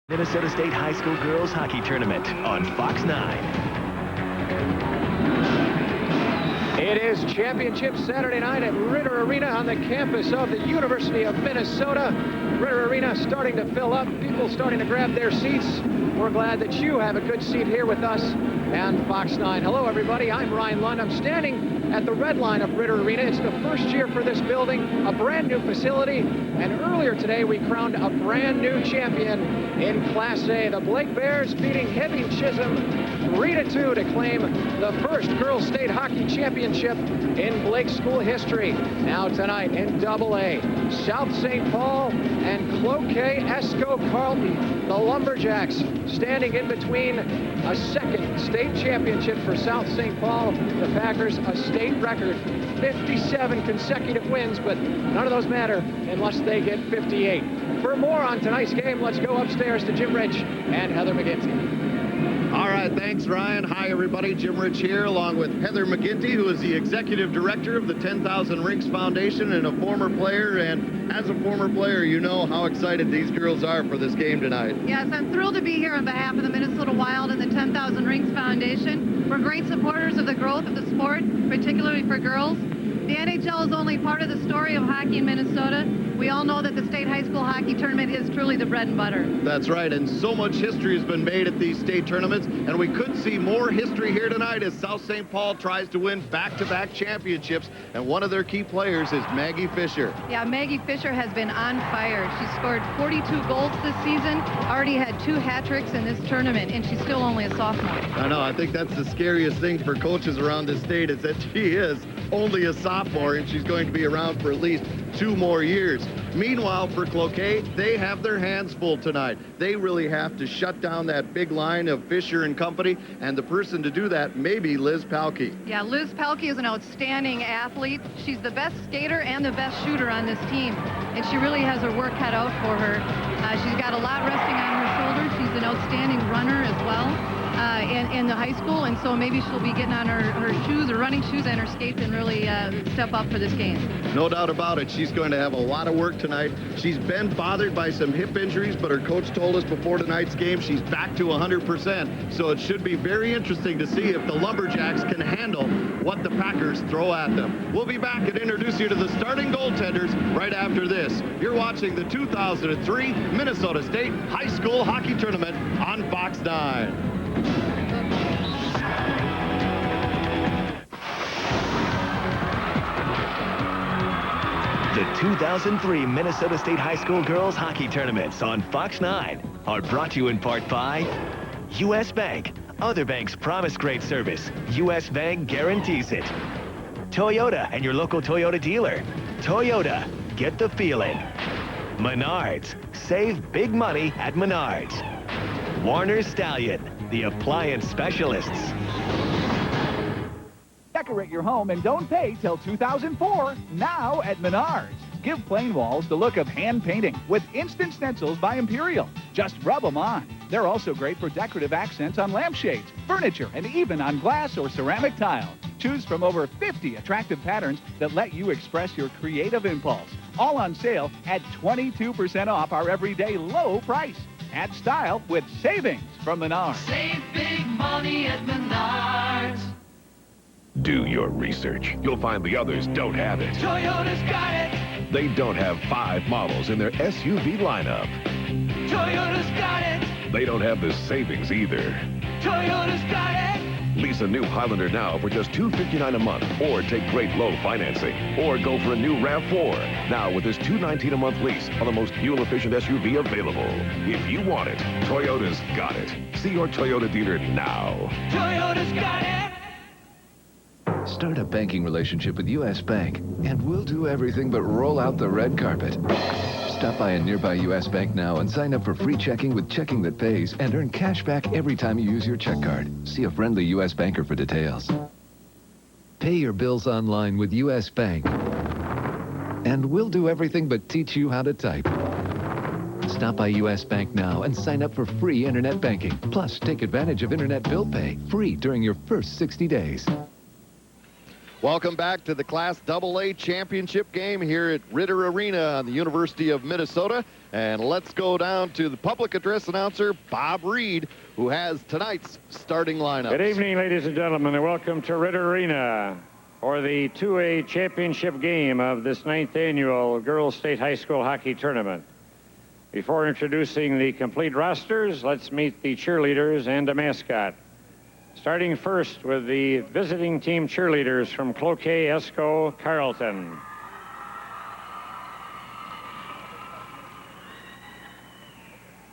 Minnesota State High School Girls Hockey Tournament on Fox 9. It is Championship Saturday night at Ritter Arena on the campus of the University of Minnesota. Ritter Arena starting to fill up, people starting to grab their seats. We're glad that you have a good seat here with us and Fox 9. Hello, everybody. I'm Ryan Lund. I'm standing at the red line of Ritter Arena. It's the first year for this building, a brand new facility, and earlier today we crowned a brand new champion in Class A. The Blake Bears beating Heavy Chisholm 3-2 to claim the first girls state hockey championship in Blake school history. Now tonight in Double-A, South St. Paul and Cloquet Esco Carleton, the Lumberjacks, standing in between a second state championship for South St. Paul. The Packers, a state record, 57 consecutive wins, but none of those matter unless they get 58. For more on tonight's game, let's go upstairs to Jim Rich and Heather McGinty. All right, thanks, Ryan. Hi, everybody. Jim Rich here, along with Heather McGinty, who is the executive director of the 10,000 Rinks Foundation and a former player. And as a former player, you know how excited these girls are for this game tonight. Yes, I'm thrilled to be here on behalf of the Minnesota Wild and the 10,000 Rinks Foundation. We're great supporters of the growth of the sport, particularly for girls. The NHL is only part of the story of hockey in Minnesota. We all know that the state high school hockey tournament is truly the bread and butter. That's right, and so much history has been made at these state tournaments, and we could see more history here tonight as South St. Paul tries to win back-to-back championships, and one of their key players is Maggie Fisher. Yeah, Maggie Fisher has been on fire. She scored 42 goals this season, already had 2 hat tricks in this tournament, and she's still only a sophomore. I know, I think that's the scariest thing for coaches around the state is that she is only a sophomore, and she's going to be around for at least 2 more years. Meanwhile, for Cloquet, they have their hands full tonight. They really have to shut down that big line of Fisher and company, and the person to do that may be Liz Palkey. Yeah, Liz Palkey is an outstanding athlete. She's the best skater and the best shooter on this team, and she really has her work cut out for her. She's got a lot resting on her shoulders. She's an outstanding runner as well. In the high school, and so maybe she'll be getting on her shoes, her running shoes, and her skates and really step up for this game. No doubt about it. She's going to have a lot of work tonight. She's been bothered by some hip injuries, but her coach told us before tonight's game she's back to 100%. So it should be very interesting to see if the Lumberjacks can handle what the Packers throw at them. We'll be back and introduce you to the starting goaltenders right after this. You're watching the 2003 Minnesota State High School Hockey Tournament on Fox 9. The 2003 Minnesota State High School Girls Hockey Tournaments on Fox 9 are brought to you in part by U.S. Bank. Other banks promise great service. U.S. Bank guarantees it. Toyota and your local Toyota dealer. Toyota, get the feeling. Menards, save big money at Menards. Warner Stallion, the appliance specialists. Decorate your home and don't pay till 2004, now at Menards. Give plain walls the look of hand painting with instant stencils by Imperial. Just rub them on. They're also great for decorative accents on lampshades, furniture, and even on glass or ceramic tile. Choose from over 50 attractive patterns that let you express your creative impulse. All on sale at 22% off our everyday low price. Add style with savings from Menards. Save big money at Menards. Do your research. You'll find the others don't have it. Toyota's got it. They don't have 5 models in their SUV lineup. Toyota's got it. They don't have the savings either. Toyota's got it. Lease a new Highlander now for just $259 a month, or take great low financing, or go for a new RAV4 now with this $219 a month lease on the most fuel-efficient SUV available. If you want it, Toyota's got it. See your Toyota dealer now. Toyota's got it. Start a banking relationship with U.S. Bank, and we'll do everything but roll out the red carpet. Stop by a nearby U.S. Bank now and sign up for free checking with Checking That Pays and earn cash back every time you use your check card. See a friendly U.S. banker for details. Pay your bills online with U.S. Bank, and we'll do everything but teach you how to type. Stop by U.S. Bank now and sign up for free internet banking. Plus, take advantage of internet bill pay free during your first 60 days. Welcome back to the Class AA championship game here at Ritter Arena on the University of Minnesota. And let's go down to the public address announcer, Bob Reed, who has tonight's starting lineup. Good evening, ladies and gentlemen, and welcome to Ritter Arena for the 2A championship game of this 9th annual Girls State High School Hockey Tournament. Before introducing the complete rosters, let's meet the cheerleaders and a mascot. Starting first with the visiting team cheerleaders from Cloquet, Esco, Carleton.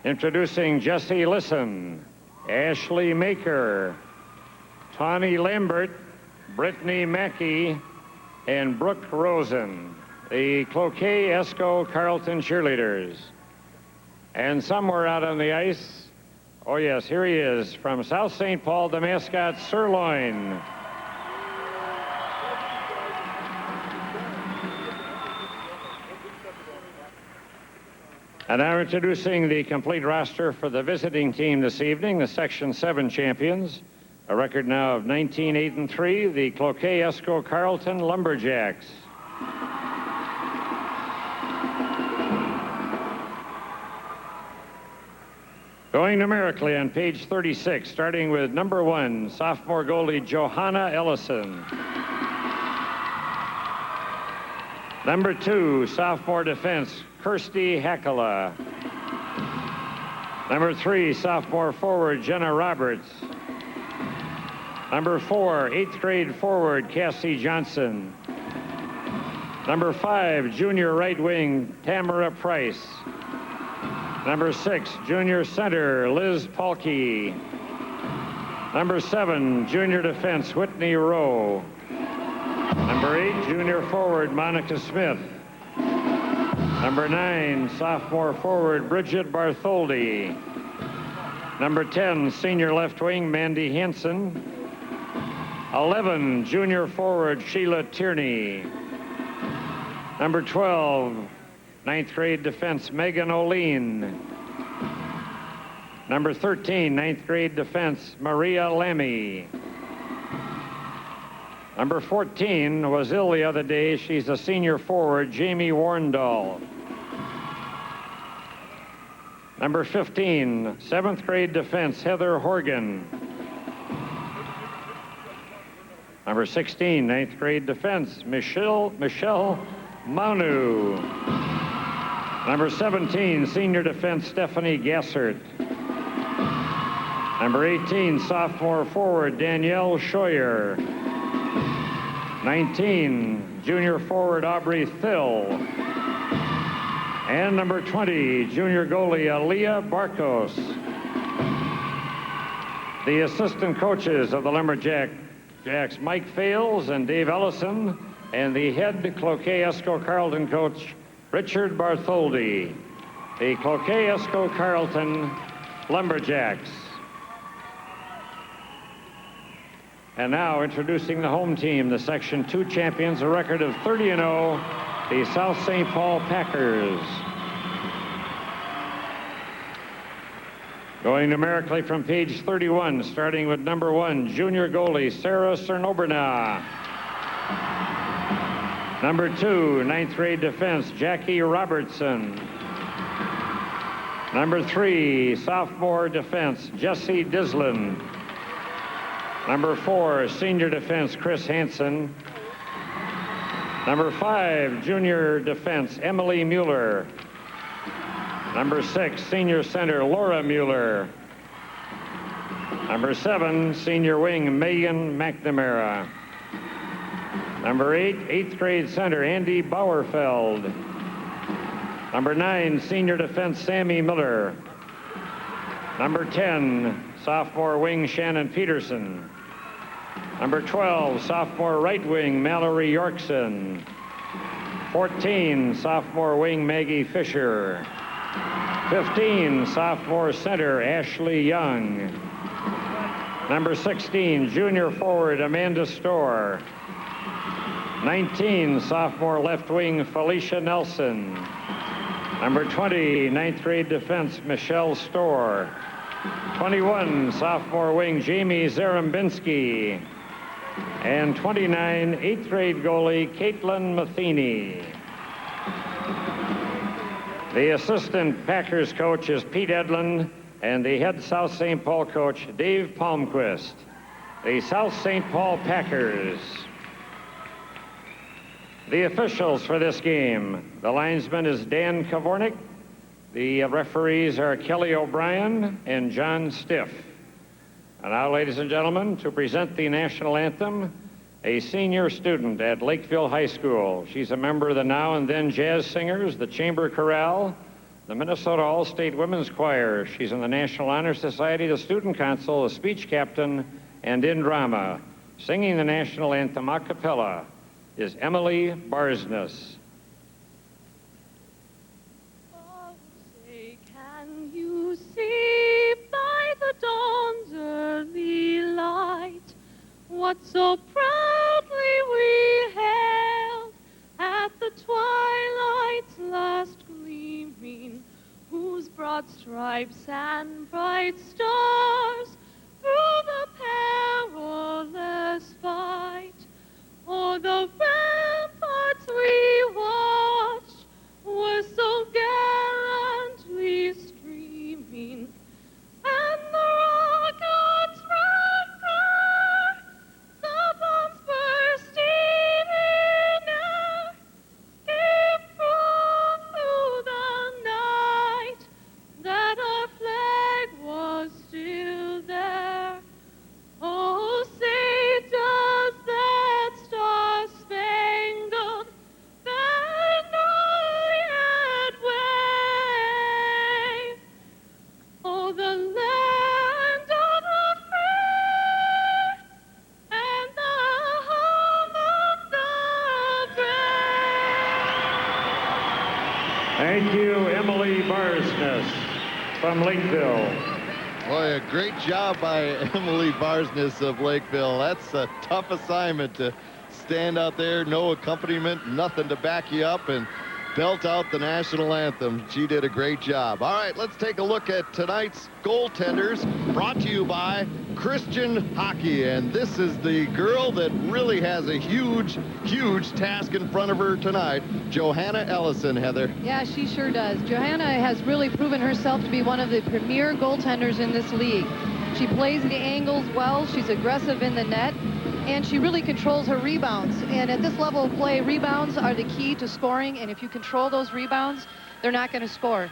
Introducing Jessie Lisson, Ashley Maker, Tawny Lambert, Brittany Mackey, and Brooke Rosen, the Cloquet, Esco, Carleton cheerleaders. And somewhere out on the ice, oh yes, here he is, from South St. Paul, the mascot, Sirloin. And now introducing the complete roster for the visiting team this evening, the Section 7 champions. A record now of 19-8-3, the Cloquet, Esco, Carleton Lumberjacks. Going numerically on page 36, starting with number 1, sophomore goalie Johanna Ellison. Number 2, sophomore defense Kirsty Hackala. Number 3, sophomore forward Jenna Roberts. Number 4, 8th grade forward Cassie Johnson. Number 5, junior right wing Tamara Price. Number 6, junior center, Liz Paulke. Number 7, junior defense, Whitney Rowe. Number 8, junior forward, Monica Smith. Number 9, sophomore forward, Bridget Bartholdi. Number 10, senior left wing, Mandy Hansen. 11, junior forward, Sheila Tierney. Number 12, 9th grade defense, Megan O'Lean. Number 13, 9th grade defense, Maria Lammy. Number 14 was ill the other day. She's a senior forward, Jamie Warndall. Number 15, 7th grade defense, Heather Horgan. Number 16, 9th grade defense, Michelle Manu. Number 17, senior defense, Stephanie Gassert. Number 18, sophomore forward, Danielle Scheuer. 19, junior forward, Aubrey Thill. And number 20, junior goalie, Aaliyah Barkos. The assistant coaches of the Lumberjacks, Mike Fales and Dave Ellison, and the head Cloquet Esco Carleton coach, Richard Bartholdi. The Cloquet Esco Carleton Lumberjacks. And now introducing the home team, the Section 2 champions, a record of 30-0, the South St. Paul Packers. Going numerically from page 31, starting with number 1, junior goalie Sarah Cernoberna. Number 2, 9th grade defense, Jackie Robertson. Number 3, sophomore defense, Jessie Dislin. Number 4, senior defense, Chris Hansen. Number 5, junior defense, Emily Mueller. Number 6, senior center, Laura Mueller. Number 7, senior wing, Megan McNamara. Number 8, 8th grade center, Andy Bauerfeld. Number 9, senior defense, Sammy Miller. Number 10, sophomore wing, Shannon Peterson. Number 12, sophomore right wing, Mallory Yorkson. 14, sophomore wing, Maggie Fisher. 15, sophomore center, Ashley Young. Number 16, junior forward, Amanda Storr. 19, sophomore left wing, Felicia Nelson. Number 20, 9th grade defense, Michelle Storr. 21, sophomore wing, Jamie Zarambinski. And 29, 8th grade goalie Caitlin Matheny. The assistant Packers coach is Pete Edlin, and the head South St. Paul coach, Dave Palmquist. The South St. Paul Packers. The officials for this game. The linesman is Dan Kavornik. The referees are Kelly O'Brien and John Stiff. And now, ladies and gentlemen, to present the national anthem, a senior student at Lakeville High School. She's a member of the Now and Then Jazz Singers, the Chamber Chorale, the Minnesota All-State Women's Choir. She's in the National Honor Society, the Student Council, the Speech Captain, and in drama. Singing the national anthem a cappella is Emily Barsness. Oh, say, can you see by the dawn's early light what so proudly we hailed at the twilight's last gleaming, whose broad stripes and bright stars through the perilous fight o'er the ramparts we watched were so gallantly streaming, and the rockets red fire, the bombs bursting in air, gave proof through the night that our flag was still there. Oh, say does that star-spangled banner yet wave? Oh, the land of the free and the home of the brave. Thank you, Emily Barsness from Lakeville. Boy, a great job by Emily Barsness of Lakeville. That's a tough assignment to stand out there, no accompaniment, nothing to back you up, and belt out the national anthem. She did a great job. All right, let's take a look at tonight's goaltenders, brought to you by Christian Hockey. And this is the girl that really has a huge, huge task in front of her tonight, Johanna Ellison, Heather. Yeah, she sure does. Johanna has really proven herself to be one of the premier goaltenders in this league. She plays the angles well, she's aggressive in the net, and she really controls her rebounds. And at this level of play, rebounds are the key to scoring, and if you control those rebounds, they're not going to score.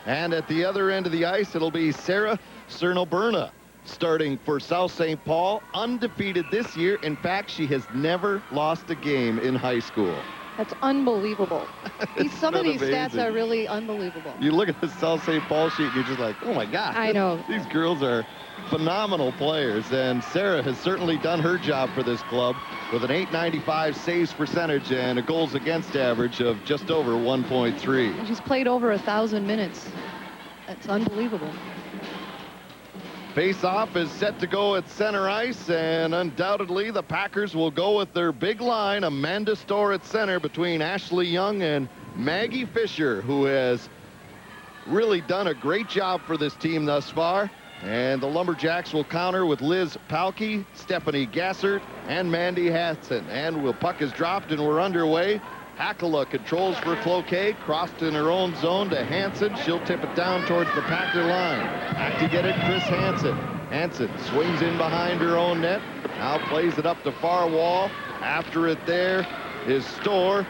And at the other end of the ice, it'll be Sarah Cernoberna starting for South St. Paul, undefeated this year. In fact, she has never lost a game in high school. That's unbelievable. Some of these amazing? stats are really unbelievable. You look at the South St. Paul sheet and you're just like, oh my God. I know. These girls are phenomenal players, and Sarah has certainly done her job for this club with an .895 saves percentage and a goals against average of just over 1.3. And she's played over 1,000 minutes. That's unbelievable. Face-off is set to go at center ice, and undoubtedly the Packers will go with their big line, Amanda Storr at center between Ashley Young and Maggie Fisher, who has really done a great job for this team thus far. And the Lumberjacks will counter with Liz Palke, Stephanie Gassert, and Mandy Hansen. And the puck is dropped and we're underway. Hakala controls for Cloquet, crossed in her own zone to Hansen. She'll tip it down towards the Packer line. Back to get it, Chris Hansen. Hansen swings in behind her own net. Now plays it up the far wall. After it there is Storr.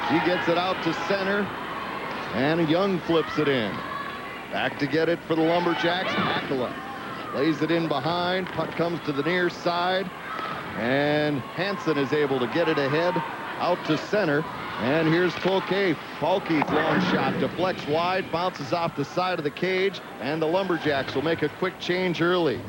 She gets it out to center. And Young flips it in. Back to get it for the Lumberjacks. Hakala lays it in behind. Puck comes to the near side. And Hansen is able to get it ahead out to center. And here's Cloquet. Palke's long shot deflects wide, bounces off the side of the cage, and the Lumberjacks will make a quick change early.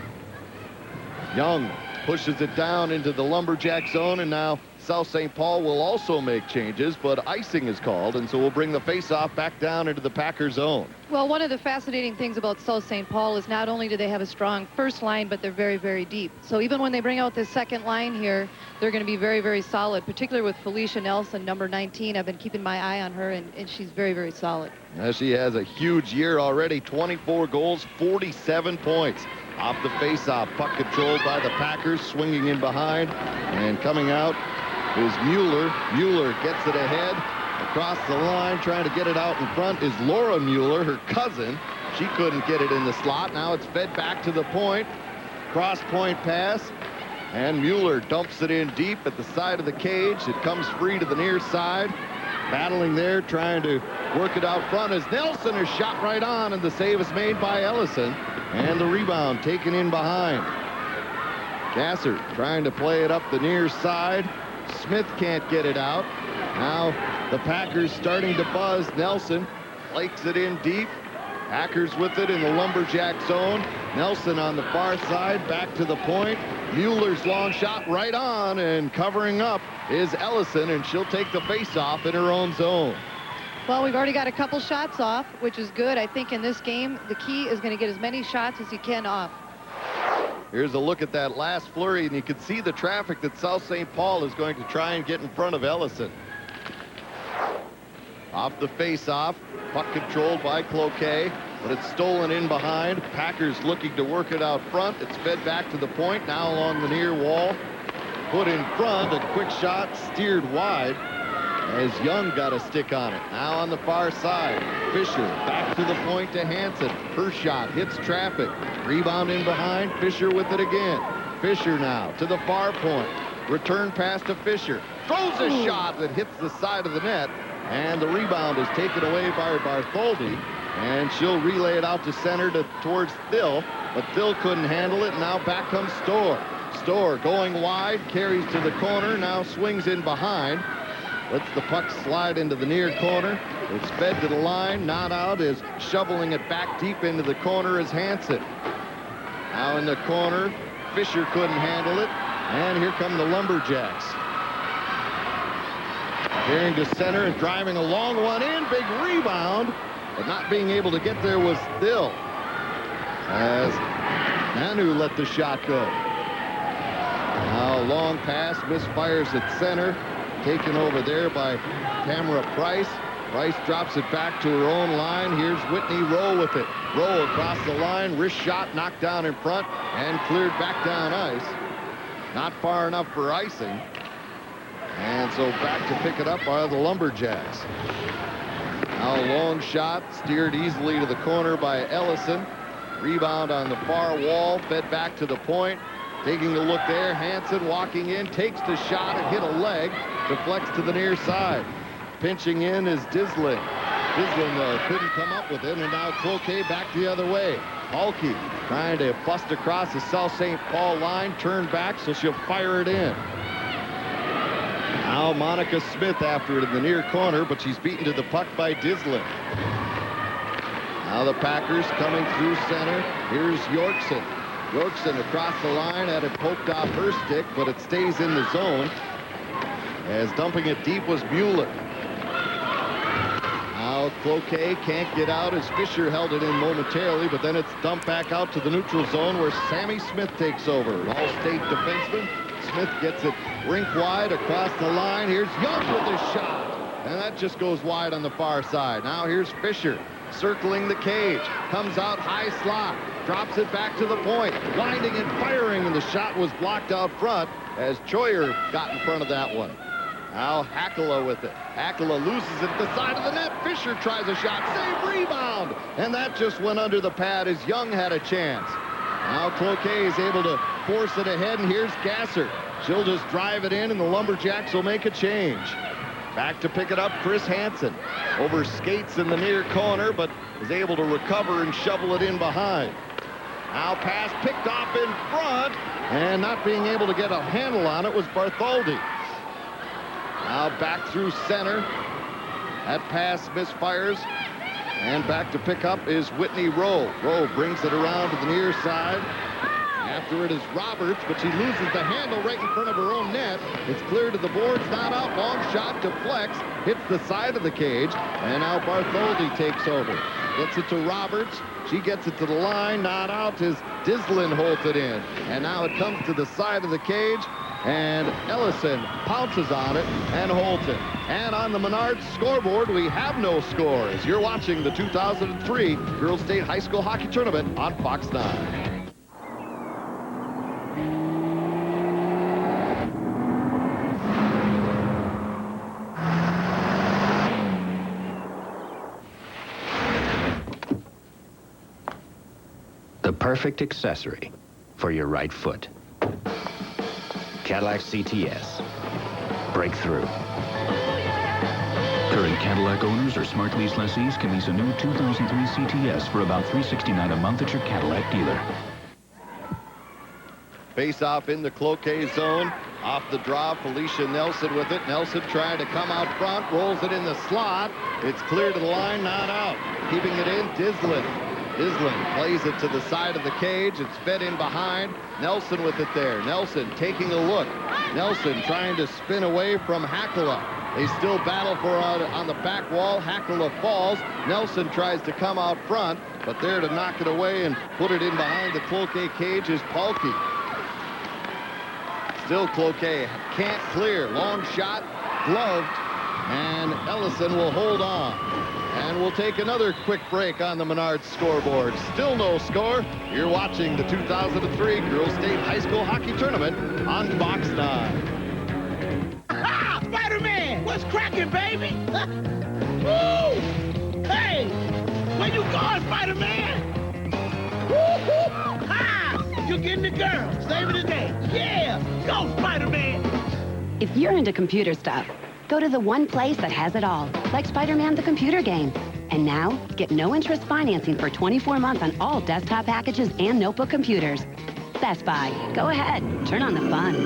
Young pushes it down into the Lumberjack zone, and now South St. Paul will also make changes, but icing is called, and so we'll bring the face-off back down into the Packer zone. Well, one of the fascinating things about South St. Paul is not only do they have a strong first line, but they're very, very deep. So even when they bring out this second line here, they're going to be very, very solid, particularly with Felicia Nelson, number 19. I've been keeping my eye on her, and she's very, very solid. She has a huge year already, 24 goals, 47 points. Off the face-off, puck controlled by the Packers, swinging in behind, and coming out is Mueller. Mueller gets it ahead, across the line, trying to get it out in front is Laura Mueller, her cousin. She couldn't get it in the slot. Now it's fed back to the point. Cross-point pass, and Mueller dumps it in deep at the side of the cage. It comes free to the near side. Battling there, trying to work it out front as Nelson is shot right on, and the save is made by Ellison. And the rebound taken in behind. Gasser trying to play it up the near side. Smith can't get it out. Now the Packers starting to buzz. Nelson flakes it in deep. Packers with it in the lumberjack zone. Nelson on the far side, back to the point. Mueller's long shot right on, and covering up is Ellison, and she'll take the face-off in her own zone. Well, we've already got a couple shots off, which is good. I think in this game, the key is going to get as many shots as you can off. Here's a look at that last flurry, and you can see the traffic that South St. Paul is going to try and get in front of Ellison. Off the face-off, puck controlled by Cloquet, but it's stolen in behind. Packers looking to work it out front. It's fed back to the point, now along the near wall. Put in front, a quick shot, steered wide, as Young got a stick on it. Now on the far side, Fisher back to the point to Hansen. Her shot hits traffic. Rebound in behind, Fisher with it again. Fisher now to the far point. Return pass to Fisher. Throws a shot that hits the side of the net, and the rebound is taken away by Bartholdi, and she'll relay it out to center towards Thill, but Thill couldn't handle it. Now back comes Storr. Storr going wide, carries to the corner, now swings in behind. Lets the puck slide into the near corner. It's fed to the line, not out, is shoveling it back deep into the corner is Hansen. Now in the corner, Fisher couldn't handle it, and here come the Lumberjacks. Carrying to center and driving a long one in, big rebound, but not being able to get there was Thill, as Manu let the shot go. Now long pass, misfires at center. Taken over there by Tamara Price. Price drops it back to her own line. Here's Whitney Rowe with it. Rowe across the line. Wrist shot knocked down in front and cleared back down ice. Not far enough for icing. And so back to pick it up are the Lumberjacks. Now a long shot steered easily to the corner by Ellison. Rebound on the far wall. Fed back to the point. Taking a look there, Hansen walking in, takes the shot and hit a leg, deflects to the near side. Pinching in is Disling. Disling couldn't come up with it, and now Cloquet back the other way. Halke trying to bust across the South St. Paul line, turn back, so she'll fire it in. Now Monica Smith after it in the near corner, but she's beaten to the puck by Disling. Now the Packers coming through center. Here's Yorkson. Yorkson across the line, had it poked off her stick, but it stays in the zone, as dumping it deep was Mueller. Now Cloquet can't get out as Fisher held it in momentarily, but then it's dumped back out to the neutral zone where Sammy Smith takes over. An all-state defenseman. Smith gets it rink wide across the line. Here's Young with his shot, and that just goes wide on the far side. Now here's Fisher circling the cage, comes out high slot, drops it back to the point, winding and firing, and the shot was blocked out front as Choyer got in front of that one. Now Hakala with it. Hakala loses it at the side of the net. Fisher tries a shot, save, rebound, and that just went under the pad as Young had a chance. Now Cloquet is able to force it ahead, and here's Gasser. She'll just drive it in, and the Lumberjacks will make a change. Back to pick it up, Chris Hansen. Over skates in the near corner, but is able to recover and shovel it in behind. Now pass picked off in front, and not being able to get a handle on it was Bartholdi. Now back through center. That pass misfires, and back to pick up is Whitney Rowe. Rowe brings it around to the near side. After it is Roberts, but she loses the handle right in front of her own net. It's clear to the boards, not out. Long shot deflects, hits the side of the cage, and now Bartholdi takes over. Gets it to Roberts. She gets it to the line, not out as Disling holds it in. And now it comes to the side of the cage, and Ellison pounces on it and holds it. And on the Menards scoreboard, we have no score as you're watching the 2003 Girls State High School Hockey Tournament on Fox 9. perfect accessory for your right foot. Cadillac CTS. Breakthrough. Current Cadillac owners or smart lease lessees can lease a new 2003 CTS for about $369 a month at your Cadillac dealer. Face off in the Cloquet zone. Off the draw, Felicia Nelson with it. Nelson trying to come out front, rolls it in the slot. It's clear to the line, not out. Keeping it in, Dislin. Dislin plays it to the side of the cage. It's fed in behind. Nelson with it there. Nelson taking a look. Nelson trying to spin away from Hakala. They still battle for on the back wall. Hakala falls. Nelson tries to come out front, but there to knock it away and put it in behind the Cloquet cage is Pahlke. Still Cloquet can't clear. Long shot, gloved, and Ellison will hold on. And we'll take another quick break on the Menards scoreboard. Still no score. You're watching the 2003 Girls State High School Hockey Tournament on Fox 9. Ah, Spider-Man! What's cracking, baby? Woo! Hey! Where you going, Spider-Man? Woo-hoo! Ha! You're getting the girl. Saving the day. Yeah! Go, Spider-Man! If you're into computer stuff, go to the one place that has it all, like Spider-Man the computer game. And now, get no-interest financing for 24 months on all desktop packages and notebook computers. Best Buy. Go ahead. Turn on the fun.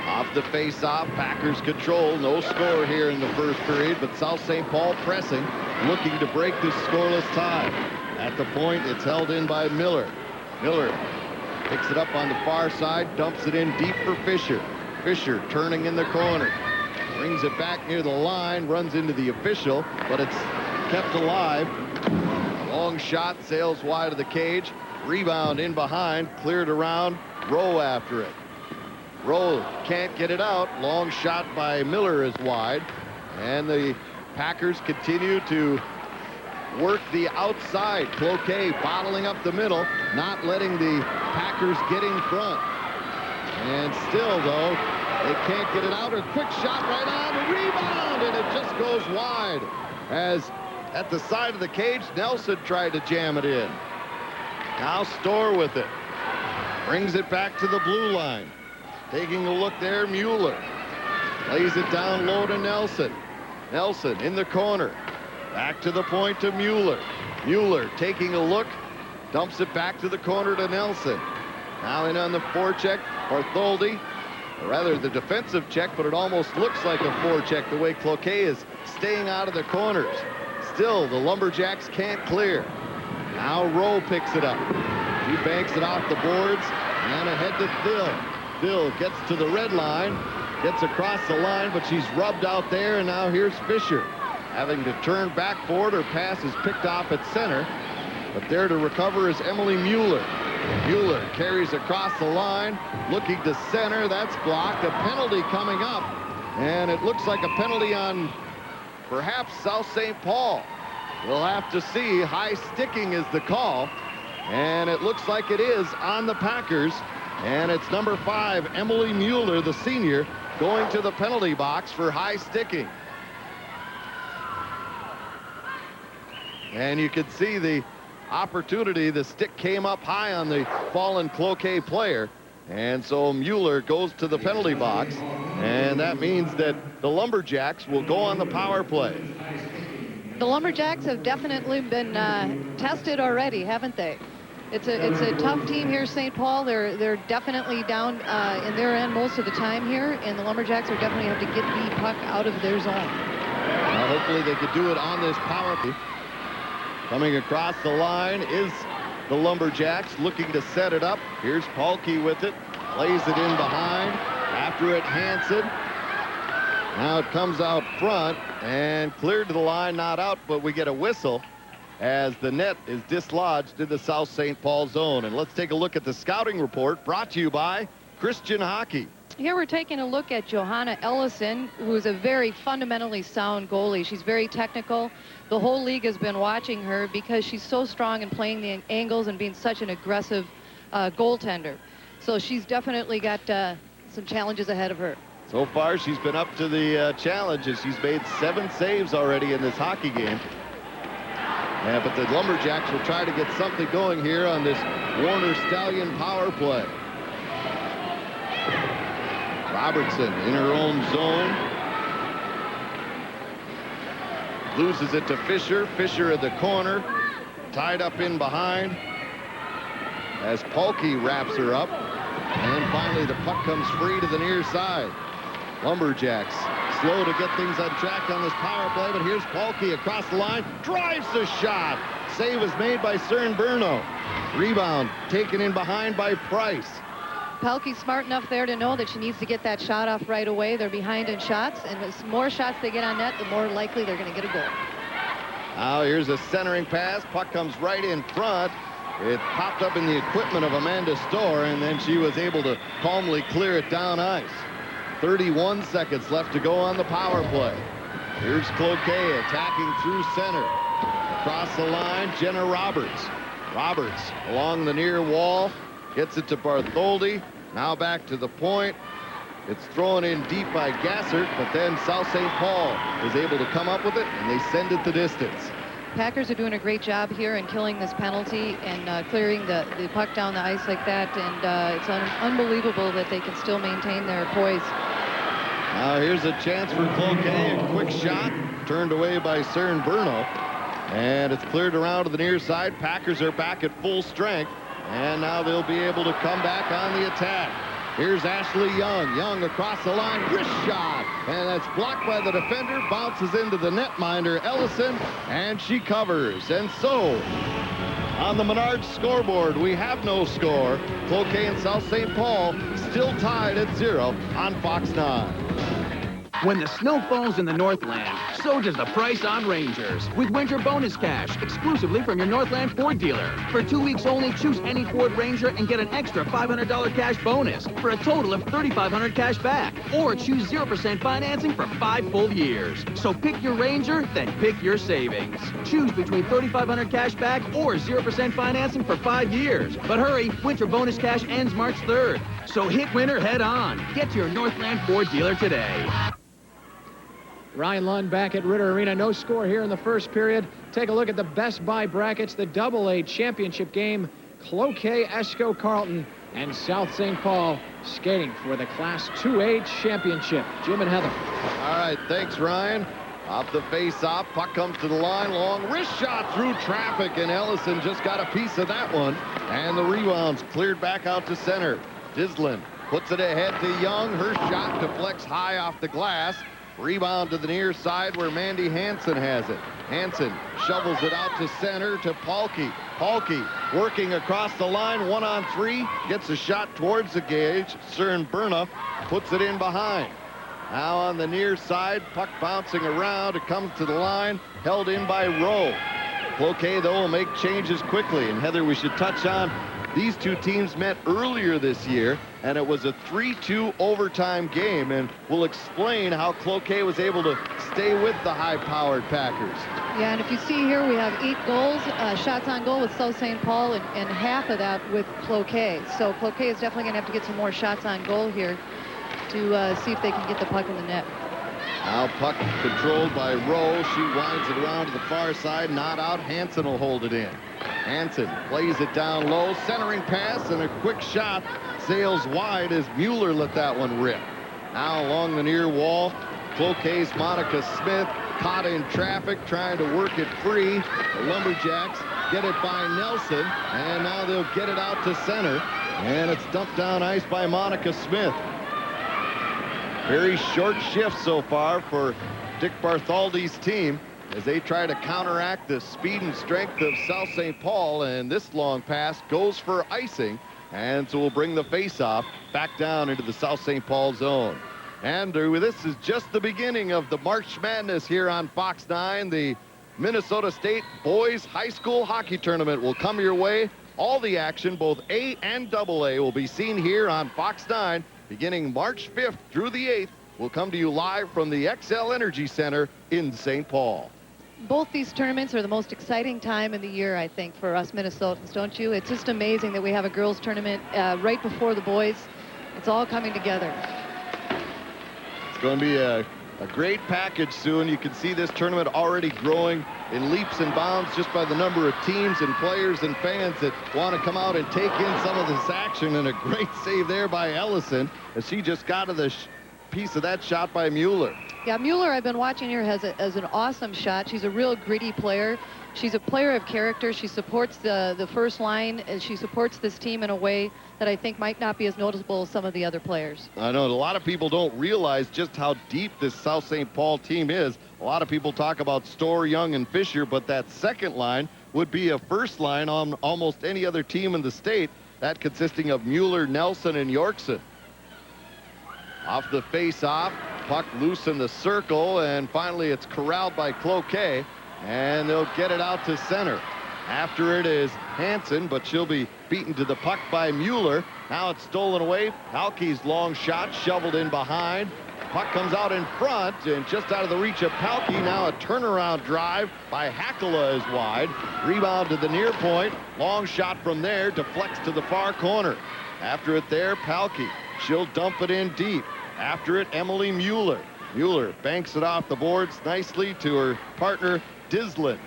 Off the face-off, Packers control. No score here in the first period, but South St. Paul pressing, looking to break this scoreless tie. At the point, it's held in by Miller. Miller picks it up on the far side, dumps it in deep for Fisher. Fisher turning in the corner. Brings it back near the line, runs into the official, but it's kept alive. Long shot, sails wide of the cage. Rebound in behind, cleared around. Rowe after it. Rowe can't get it out. Long shot by Miller is wide. And the Packers continue to work the outside. Cloquet bottling up the middle, not letting the Packers get in front. And still, though, they can't get it out. A quick shot right on, a rebound, and it just goes wide. As at the side of the cage, Nelson tried to jam it in. Now Storr with it. Brings it back to the blue line. Taking a look there, Mueller. Lays it down low to Nelson. Nelson in the corner. Back to the point to Mueller. Mueller taking a look. Dumps it back to the corner to Nelson. Now in on the forecheck, Bartholdi. Or rather the defensive check, but it almost looks like a forecheck the way Cloquet is staying out of the corners. Still, the Lumberjacks can't clear. Now Rowe picks it up. He banks it off the boards and ahead to Thill. Thill gets to the red line, gets across the line, but she's rubbed out there, and now here's Fisher. Having to turn back for it, her pass is picked off at center. But there to recover is Emily Mueller. Mueller carries across the line, looking to center. That's blocked. A penalty coming up. And it looks like a penalty on perhaps South St. Paul. We'll have to see. High sticking is the call. And it looks like it is on the Packers. And it's number 5, Emily Mueller, the senior, going to the penalty box for high sticking. And you can see the opportunity. The stick came up high on the fallen Cloquet player. And so Mueller goes to the penalty box. And that means that the Lumberjacks will go on the power play. The Lumberjacks have definitely been tested already, haven't they? It's a tough team here, St. Paul. They're definitely down in their end most of the time here, and the Lumberjacks are definitely have to get the puck out of their zone. Now hopefully they could do it on this power play. Coming across the line is the Lumberjacks looking to set it up. Here's Pahlke with it. Plays it in behind. After it, Hansen. Now it comes out front and cleared to the line, not out, but we get a whistle as the net is dislodged in the South St. Paul zone. And let's take a look at the scouting report brought to you by Christian Hockey. Here we're taking a look at Johanna Ellison, who is a very fundamentally sound goalie. She's very technical. The whole league has been watching her because she's so strong in playing the angles and being such an aggressive goaltender. So she's definitely got some challenges ahead of her. So far, she's been up to the challenge as she's made 7 saves already in this hockey game. Yeah, but the Lumberjacks will try to get something going here on this Warner Stallion power play. Robertson in her own zone. Loses it to Fisher. Fisher at the corner. Tied up in behind as Pahlke wraps her up. And finally the puck comes free to the near side. Lumberjacks slow to get things on track on this power play, but here's Pahlke across the line, drives the shot. Save is made by Cernburno. Rebound taken in behind by Price. Pahlke's smart enough there to know that she needs to get that shot off right away. They're behind in shots, and the more shots they get on net, the more likely they're going to get a goal. Now here's a centering pass. Puck comes right in front. It popped up in the equipment of Amanda Storr, and then she was able to calmly clear it down ice. 31 seconds left to go on the power play. Here's Cloquet attacking through center. Across the line, Jenna Roberts. Roberts along the near wall. Gets it to Bartholdi. Now back to the point. It's thrown in deep by Gassert, but then South St. Paul is able to come up with it, and they send it the distance. Packers are doing a great job here in killing this penalty and clearing the puck down the ice like that, and it's unbelievable that they can still maintain their poise. Now here's a chance for Cloquet. A quick shot turned away by Cernburno, and it's cleared around to the near side. Packers are back at full strength, and now they'll be able to come back on the attack. Here's Ashley Young. Young across the line, wrist shot, and that's blocked by the defender, bounces into the netminder, Ellison, and she covers. And so, on the Menards scoreboard, we have no score. Cloquet and South St. Paul still tied at 0 on Fox 9. When the snow falls in the Northland, so does the price on Rangers. With winter bonus cash, exclusively from your Northland Ford dealer. For 2 weeks only, choose any Ford Ranger and get an extra $500 cash bonus for a total of $3,500 cash back. Or choose 0% financing for 5 full years. So pick your Ranger, then pick your savings. Choose between $3,500 cash back or 0% financing for 5 years. But hurry, winter bonus cash ends March 3rd. So hit winter head on. Get to your Northland Ford dealer today. Ryan Lund back at Ritter Arena. No score here in the first period. Take a look at the Best Buy brackets. The AA championship game. Cloquet, Esco, Carlton, and South St. Paul skating for the Class 2A championship. Jim and Heather. All right, thanks, Ryan. Off the face-off, puck comes to the line. Long wrist shot through traffic, and Ellison just got a piece of that one. And the rebound's cleared back out to center. Dislin puts it ahead to Young. Her shot deflects high off the glass. Rebound to the near side where Mandy Hansen has it. Hansen shovels it out to center to Pahlke. Pahlke working across the line, 1-on-3, gets a shot towards the gauge. Cernburno puts it in behind. Now on the near side, puck bouncing around. It comes to the line, held in by Rowe. Cloquet, though, will make changes quickly. And Heather, we should touch on these two teams met earlier this year, and it was a 3-2 overtime game, and we'll explain how Cloquet was able to stay with the high-powered Packers. Yeah, and if you see here, we have 8 goals, shots on goal with South St. Paul, and half of that with Cloquet. So Cloquet is definitely going to have to get some more shots on goal here to see if they can get the puck in the net. Now puck controlled by Rowe. She winds it around to the far side, not out. Hansen will hold it in. Hansen plays it down low, centering pass, and a quick shot sails wide as Mueller let that one rip. Now along the near wall, Cloquet's Monica Smith caught in traffic, trying to work it free. The Lumberjacks get it by Nelson, and now they'll get it out to center, and it's dumped down ice by Monica Smith. Very short shift so far for Dick Bartholdi's team as they try to counteract the speed and strength of South St. Paul, and this long pass goes for icing, and so we'll bring the face-off back down into the South St. Paul zone. And this is just the beginning of the March Madness here on Fox 9. The Minnesota State Boys High School Hockey Tournament will come your way. All the action, both A and AA, will be seen here on Fox 9 beginning March 5th through the 8th. We'll come to you live from the XL Energy Center in St. Paul. Both these tournaments are the most exciting time of the year, I think, for us Minnesotans, don't you? It's just amazing that we have a girls' tournament right before the boys. It's all coming together. It's going to be a great package soon. You can see this tournament already growing in leaps and bounds just by the number of teams and players and fans that want to come out and take in some of this action. And a great save there by Ellison as she just got to the piece of that shot by Mueller. Yeah, Mueller, I've been watching her as an awesome shot. She's a real gritty player. She's a player of character. She supports the first line, and she supports this team in a way that I think might not be as noticeable as some of the other players. I know a lot of people don't realize just how deep this South St. Paul team is. A lot of people talk about Storr, Young, and Fisher, but that second line would be a first line on almost any other team in the state, that consisting of Mueller, Nelson, and Yorkson. Off the face-off, puck loose in the circle, and finally it's corralled by Cloquet, and they'll get it out to center. After it is Hansen, but she'll be beaten to the puck by Mueller. Now it's stolen away. Palke's long shot shoveled in behind. Puck comes out in front and just out of the reach of Palke. Now a turnaround drive by Hakala is wide. Rebound to the near point. Long shot from there, deflects to the far corner. After it there, Palke. She'll dump it in deep. After it, Emily Mueller. Mueller banks it off the boards nicely to her partner, Dislin.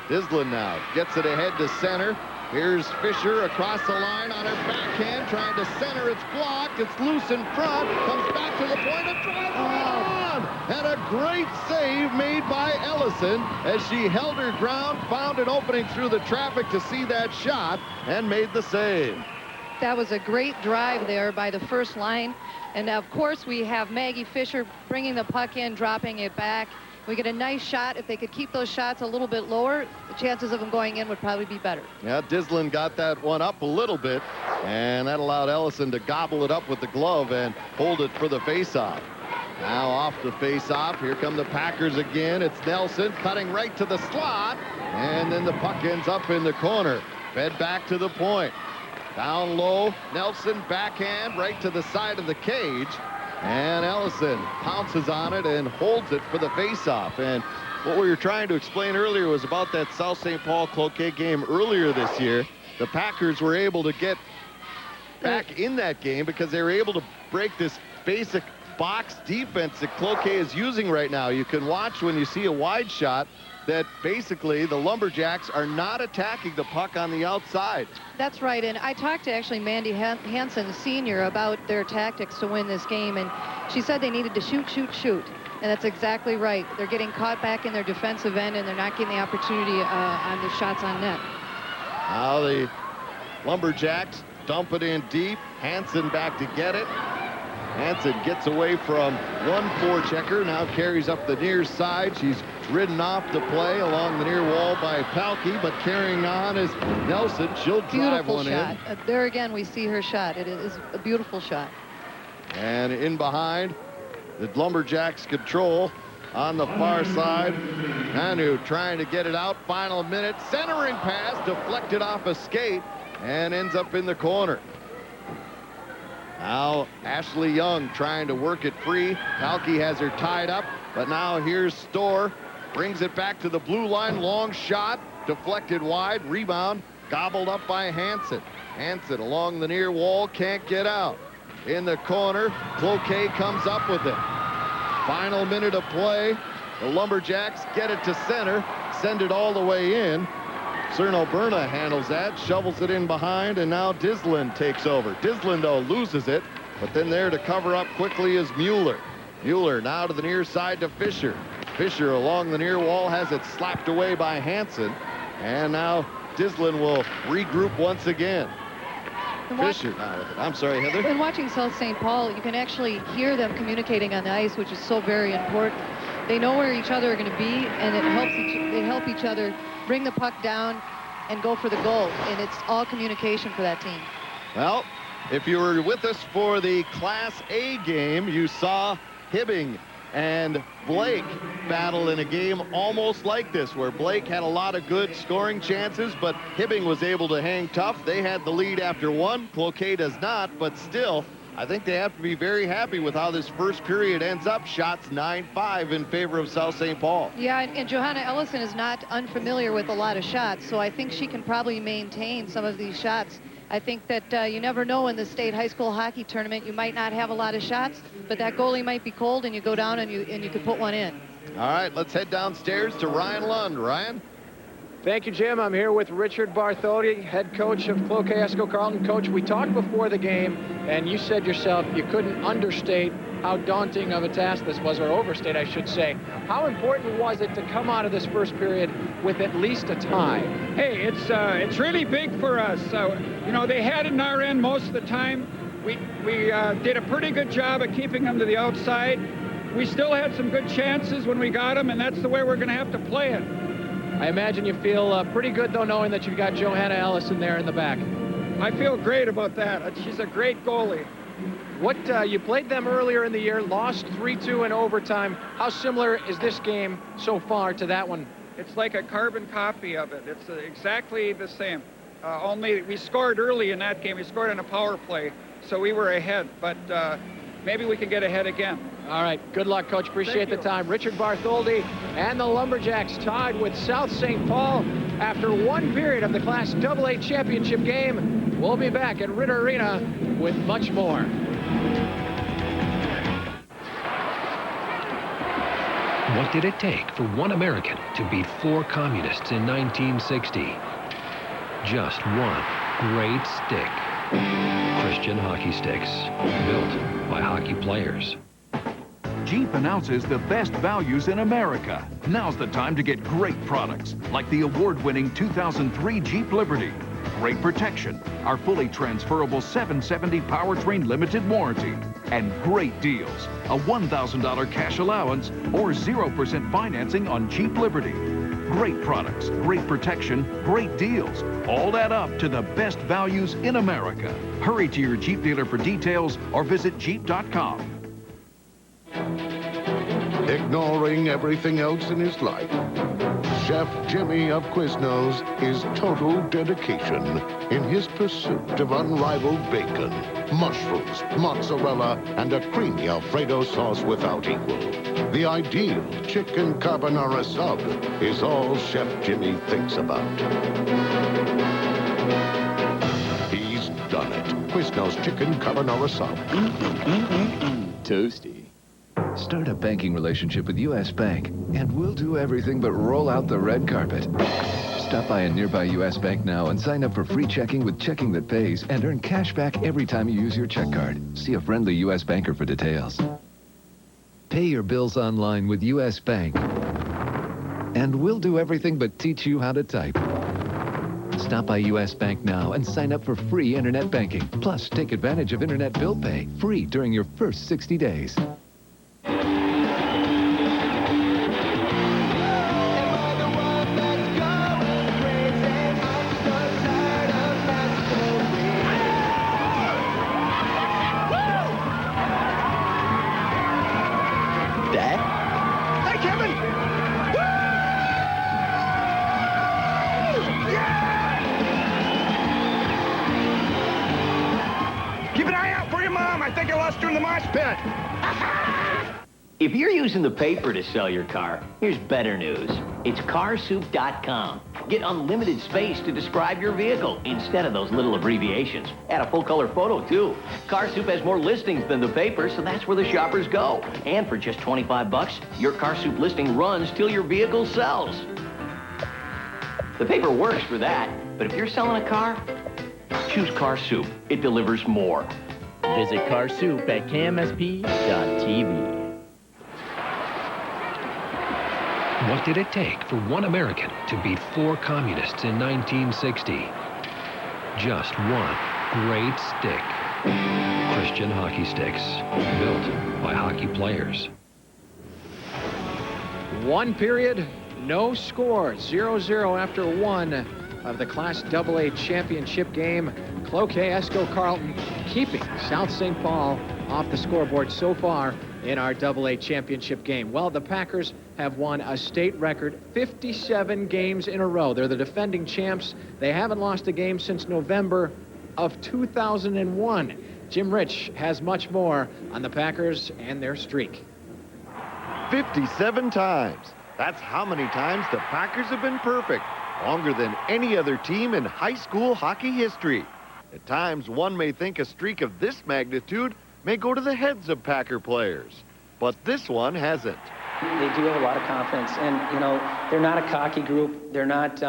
Dislin now gets it ahead to center. Here's Fisher across the line on her backhand, trying to center. It's blocked. It's loose in front. Comes back to the point and drives on. And a great save made by Ellison as she held her ground, found an opening through the traffic to see that shot, and made the save. That was a great drive there by the first line. And of course, we have Maggie Fisher bringing the puck in, dropping it back. We get a nice shot. If they could keep those shots a little bit lower, the chances of them going in would probably be better. Yeah, Dislin got that one up a little bit, and that allowed Ellison to gobble it up with the glove and hold it for the faceoff. Now off the faceoff, here come the Packers again. It's Nelson cutting right to the slot, and then the puck ends up in the corner. Fed back to the point. Down low, Nelson backhand right to the side of the cage. And Ellison pounces on it and holds it for the faceoff. And what we were trying to explain earlier was about that South St. Paul Cloquet game earlier this year. The Packers were able to get back in that game because they were able to break this basic box defense that Cloquet is using right now. You can watch when you see a wide shot that basically the Lumberjacks are not attacking the puck on the outside. That's right, and I talked to actually Mandy Hansen Sr. about their tactics to win this game, and she said they needed to shoot, shoot, shoot, and that's exactly right. They're getting caught back in their defensive end, and they're not getting the opportunity on the shots on net. Now the Lumberjacks dump it in deep. Hansen back to get it. Hansen gets away from one forechecker, now carries up the near side. She's ridden off the play along the near wall by Palke, but carrying on is Nelson. She'll drive one in. There again, we see her shot. It is a beautiful shot. And in behind, the Lumberjacks control on the far side. Manu trying to get it out. Final minute. Centering pass deflected off a skate and ends up in the corner. Now Ashley Young trying to work it free. Palke has her tied up, but now here's Storr. Brings it back to the blue line. Long shot. Deflected wide. Rebound. Gobbled up by Hansen. Hansen along the near wall. Can't get out. In the corner. Cloquet comes up with it. Final minute of play. The Lumberjacks get it to center. Send it all the way in. Cerno Berna handles that, shovels it in behind, and now Dislin takes over. Dislin, though, loses it, but then there to cover up quickly is Mueller. Mueller now to the near side to Fisher. Fisher along the near wall has it slapped away by Hansen, and now Dislin will regroup once again. Fisher now with it. I'm sorry, Heather. When watching South St. Paul, you can actually hear them communicating on the ice, which is so very important. They know where each other are going to be, and they help each other bring the puck down and go for the goal, and it's all communication for that team. Well, if you were with us for the Class A game, you saw Hibbing and Blake battle in a game almost like this, where Blake had a lot of good scoring chances, but Hibbing was able to hang tough. They had the lead after one. Cloquet does not, but still, I think they have to be very happy with how this first period ends up. Shots 9-5 in favor of South St. Paul. Yeah, and Johanna Ellison is not unfamiliar with a lot of shots, so I think she can probably maintain some of these shots. I think that you never know in the state high school hockey tournament. You might not have a lot of shots, but that goalie might be cold, and you go down and you could put one in. All right, let's head downstairs to Ryan Lund. Ryan? Thank you, Jim. I'm here with Richard Bartholdi, head coach of Cloquet Esco Carlton. Coach, we talked before the game, and you said yourself you couldn't understate how daunting of a task this was, or overstate, I should say. How important was it to come out of this first period with at least a tie? Hey, it's really big for us. You know, they had it in our end most of the time. We did a pretty good job of keeping them to the outside. We still had some good chances when we got them, and that's the way we're going to have to play it. I imagine you feel pretty good, though, knowing that you've got Johanna Ellison there in the back. I feel great about that. She's a great goalie. You played them earlier in the year, lost 3-2 in overtime. How similar is this game so far to that one? It's like a carbon copy of it. It's exactly the same. Only we scored early in that game. We scored on a power play, so we were ahead. But maybe we can get ahead again. All right. Good luck, Coach. Appreciate the time. Richard Bartholdi and the Lumberjacks tied with South St. Paul after one period of the Class AA championship game. We'll be back at Ritter Arena with much more. What did it take for one American to beat 4 communists in 1960? Just one great stick. Christian hockey sticks, built by hockey players. Jeep announces the best values in America. Now's the time to get great products, like the award-winning 2003 Jeep Liberty. Great protection, our fully transferable 770 powertrain limited warranty, and great deals, a $1,000 cash allowance or 0% financing on Jeep Liberty. Great products, great protection, great deals, all add up to the best values in America. Hurry to your Jeep dealer for details or visit Jeep.com. Ignoring everything else in his life, Chef Jimmy of Quiznos is total dedication in his pursuit of unrivaled bacon, mushrooms, mozzarella, and a creamy Alfredo sauce without equal. The ideal chicken carbonara sub is all Chef Jimmy thinks about. He's done it. Quiznos chicken carbonara sub. Toasty. Start a banking relationship with U.S. Bank, and we'll do everything but roll out the red carpet. Stop by a nearby U.S. Bank now and sign up for free checking with checking that pays and earn cash back every time you use your check card. See a friendly U.S. banker for details. Pay your bills online with U.S. Bank, and we'll do everything but teach you how to type. Stop by U.S. Bank now and sign up for free internet banking. Plus, take advantage of internet bill pay free during your first 60 days. If you're using the paper to sell your car, here's better news. It's carsoup.com. Get unlimited space to describe your vehicle instead of those little abbreviations. Add a full-color photo, too. CarSoup has more listings than the paper, so that's where the shoppers go. And for just $25, your CarSoup listing runs till your vehicle sells. The paper works for that, but if you're selling a car, choose CarSoup. It delivers more. Visit CarSoup at kmsp.tv. What did it take for one American to beat 4 communists in 1960? Just one great stick. Christian hockey sticks, built by hockey players. One period, no score. 0-0 after one of the Class AA championship game. Cloquet Esco Carlton keeping South St. Paul off the scoreboard so far in our AA championship game. Well, the Packers have won a state record 57 games in a row. They're the defending champs. They haven't lost a game since November of 2001. Jim Rich has much more on the Packers and their streak. 57 times. That's how many times the Packers have been perfect. Longer than any other team in high school hockey history. At times, one may think a streak of this magnitude may go to the heads of Packer players. But this one hasn't. They do have a lot of confidence, and, you know, they're not a cocky group. They're not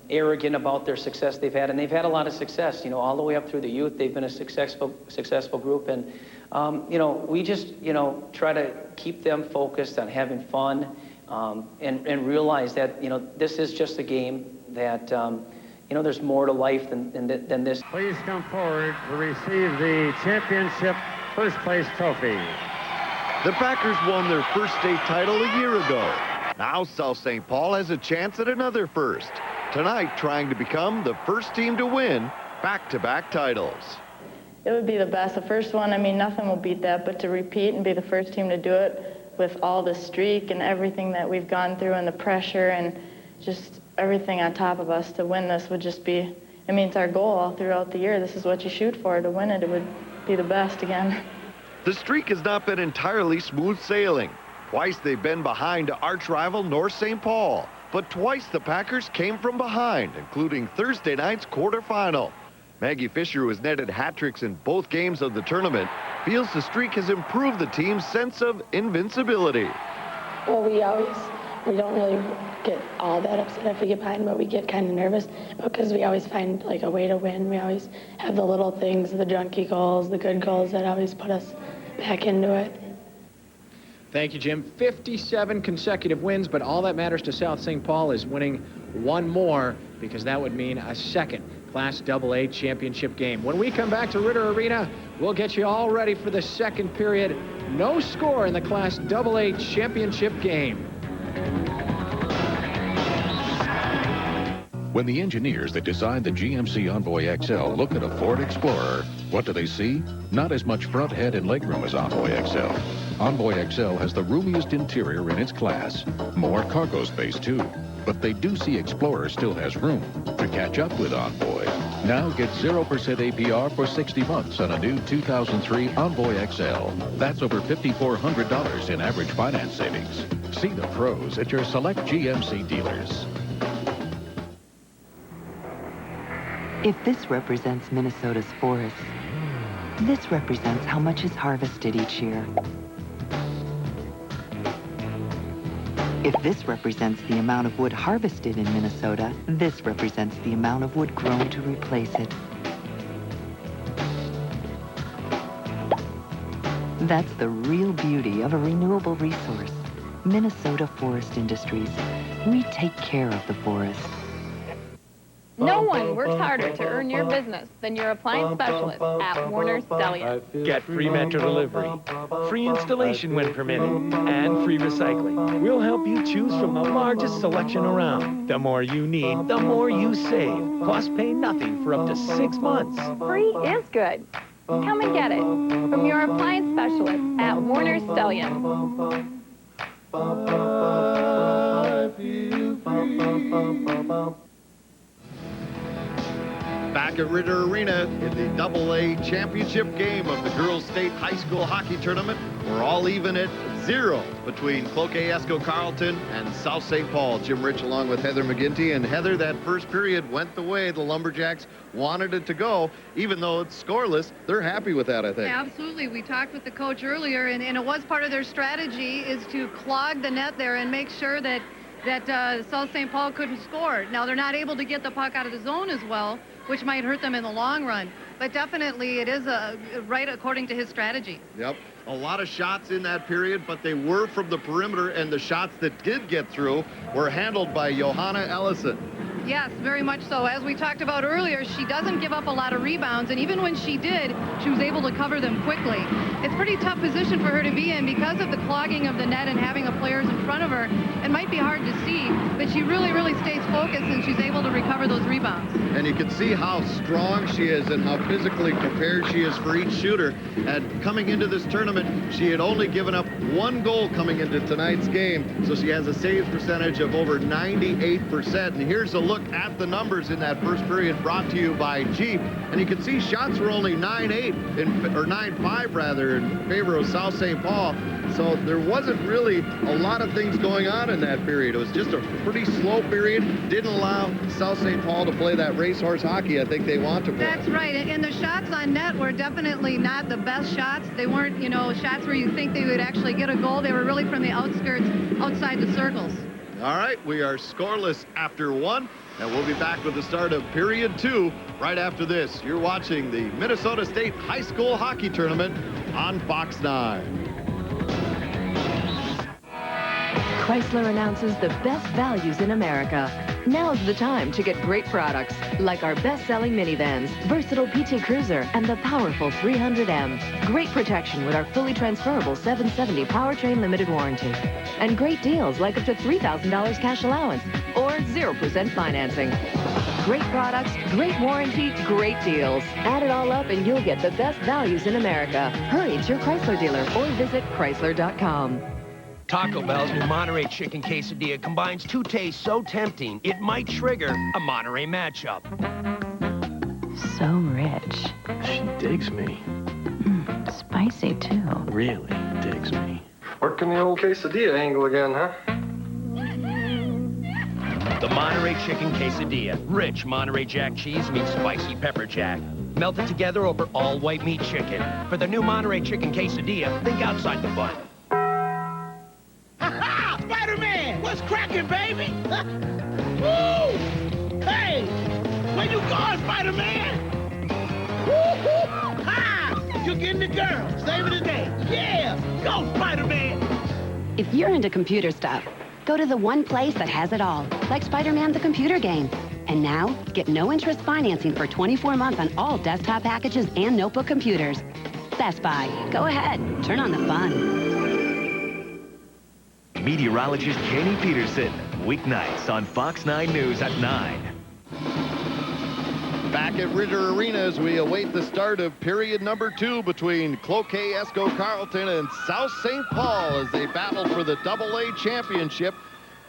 arrogant about their success they've had, and they've had a lot of success, you know, all the way up through the youth. They've been a successful group, and you know, we just, you know, try to keep them focused on having fun, and realize that, you know, this is just a game, that you know, there's more to life than this. Please come forward to receive the championship first place trophy. The Packers won their first state title a year ago. Now South St. Paul has a chance at another first. Tonight, trying to become the first team to win back-to-back titles. It would be the best. The first one, I mean, nothing will beat that, but to repeat and be the first team to do it with all the streak and everything that we've gone through and the pressure and just everything on top of us, to win this would just be, I mean, it's our goal all throughout the year. This is what you shoot for. To win it, it would be the best again. The streak has not been entirely smooth sailing. Twice they've been behind arch rival North St. Paul, but twice the Packers came from behind, including Thursday night's quarterfinal. Maggie Fisher, who has netted hat tricks in both games of the tournament, feels the streak has improved the team's sense of invincibility. Well, we don't really get all that upset if we get behind, but we get kind of nervous because we always find like a way to win. We always have the little things, the junkie goals, the good goals that always put us back into it. Thank you, Jim. 57 consecutive wins, but all that matters to South St. Paul is winning one more, because that would mean a second Class AA championship game. When we come back to Ritter Arena, we'll get you all ready for the second period. No score in the Class AA championship game. When the engineers that designed the GMC Envoy XL look at a Ford Explorer, what do they see? Not as much front head and legroom as Envoy XL. Envoy XL has the roomiest interior in its class. More cargo space, too. But they do see Explorer still has room to catch up with Envoy. Now get 0% APR for 60 months on a new 2003 Envoy XL. That's over $5,400 in average finance savings. See the pros at your select GMC dealers. If this represents Minnesota's forests, this represents how much is harvested each year. If this represents the amount of wood harvested in Minnesota, this represents the amount of wood grown to replace it. That's the real beauty of a renewable resource. Minnesota Forest Industries. We take care of the forest. No one works harder to earn your business than your appliance specialist at Warner's Deli. Get free metro delivery, free installation when permitted, and free recycling. We'll help you choose from the largest selection around. The more you need, the more you save. Plus, pay nothing for up to 6 months. Free is good. Come and get it from your appliance specialist at Warner's Deli. Back at Ritter Arena in the AA championship game of the Girls State High School Hockey Tournament, we're all even at 0 between Cloquet Esco Carleton and South St. Paul. Jim Rich along with Heather McGinty. And Heather, that first period went the way the Lumberjacks wanted it to go. Even though it's scoreless, they're happy with that, I think. Absolutely. We talked with the coach earlier, and it was part of their strategy is to clog the net there and make sure that South St. Paul couldn't score. Now, they're not able to get the puck out of the zone as well, which might hurt them in the long run. But definitely it is right according to his strategy. Yep. A lot of shots in that period, but they were from the perimeter, and the shots that did get through were handled by Johanna Ellison. Yes, very much so. As we talked about earlier, she doesn't give up a lot of rebounds, and even when she did, she was able to cover them quickly. It's a pretty tough position for her to be in because of the clogging of the net and having the players in front of her. It might be hard to see, but she really, really stays focused, and she's able to recover those rebounds. And you can see how strong she is and how physically prepared she is for each shooter. And coming into this tournament, she had only given up 1 goal coming into tonight's game, so she has a saves percentage of over 98%. And here's a look at the numbers in that first period, brought to you by Jeep. And you can see shots were only 9-8 or 9-5 rather in favor of South St. Paul. So there wasn't really a lot of things going on in that period. It was just a pretty slow period. Didn't allow South St. Paul to play that racehorse hockey I think they want to play. That's right. And the shots on net were definitely not the best shots. They weren't, you know, shots where you think they would actually get a goal. They were really from the outskirts, outside the circles. All right, we are scoreless after 1, and we'll be back with the start of period 2 right after this. You're watching the Minnesota State High School Hockey Tournament on Fox 9. Chrysler announces the best values in America. Now's the time to get great products, like our best-selling minivans, versatile PT Cruiser, and the powerful 300M. Great protection with our fully transferable 770 powertrain limited warranty. And great deals like up to $3,000 cash allowance or 0% financing. Great products, great warranty, great deals. Add it all up and you'll get the best values in America. Hurry to your Chrysler dealer or visit Chrysler.com. Taco Bell's new Monterey chicken quesadilla combines 2 tastes so tempting, it might trigger a Monterey matchup. So rich. She digs me. Spicy, too. Really digs me. Working the old quesadilla angle again, huh? The Monterey chicken quesadilla. Rich Monterey Jack cheese meets spicy pepper jack. Melted together over all white meat chicken. For the new Monterey chicken quesadilla, think outside the bun. Ha-ha! Spider-Man! What's cracking, baby? Woo! Hey! Where you going, Spider-Man? Woo-hoo! Ha! You're getting the girl. Saving the day. Yeah! Go, Spider-Man! If you're into computer stuff, go to the one place that has it all, like Spider-Man the computer game. And now, get no-interest financing for 24 months on all desktop packages and notebook computers. Best Buy. Go ahead. Turn on the fun. Meteorologist Kenny Peterson, weeknights on Fox 9 News at 9. Back at Ritter Arena as we await the start of period number 2 between Cloquet, Carleton, and South St. Paul as they battle for the AA championship.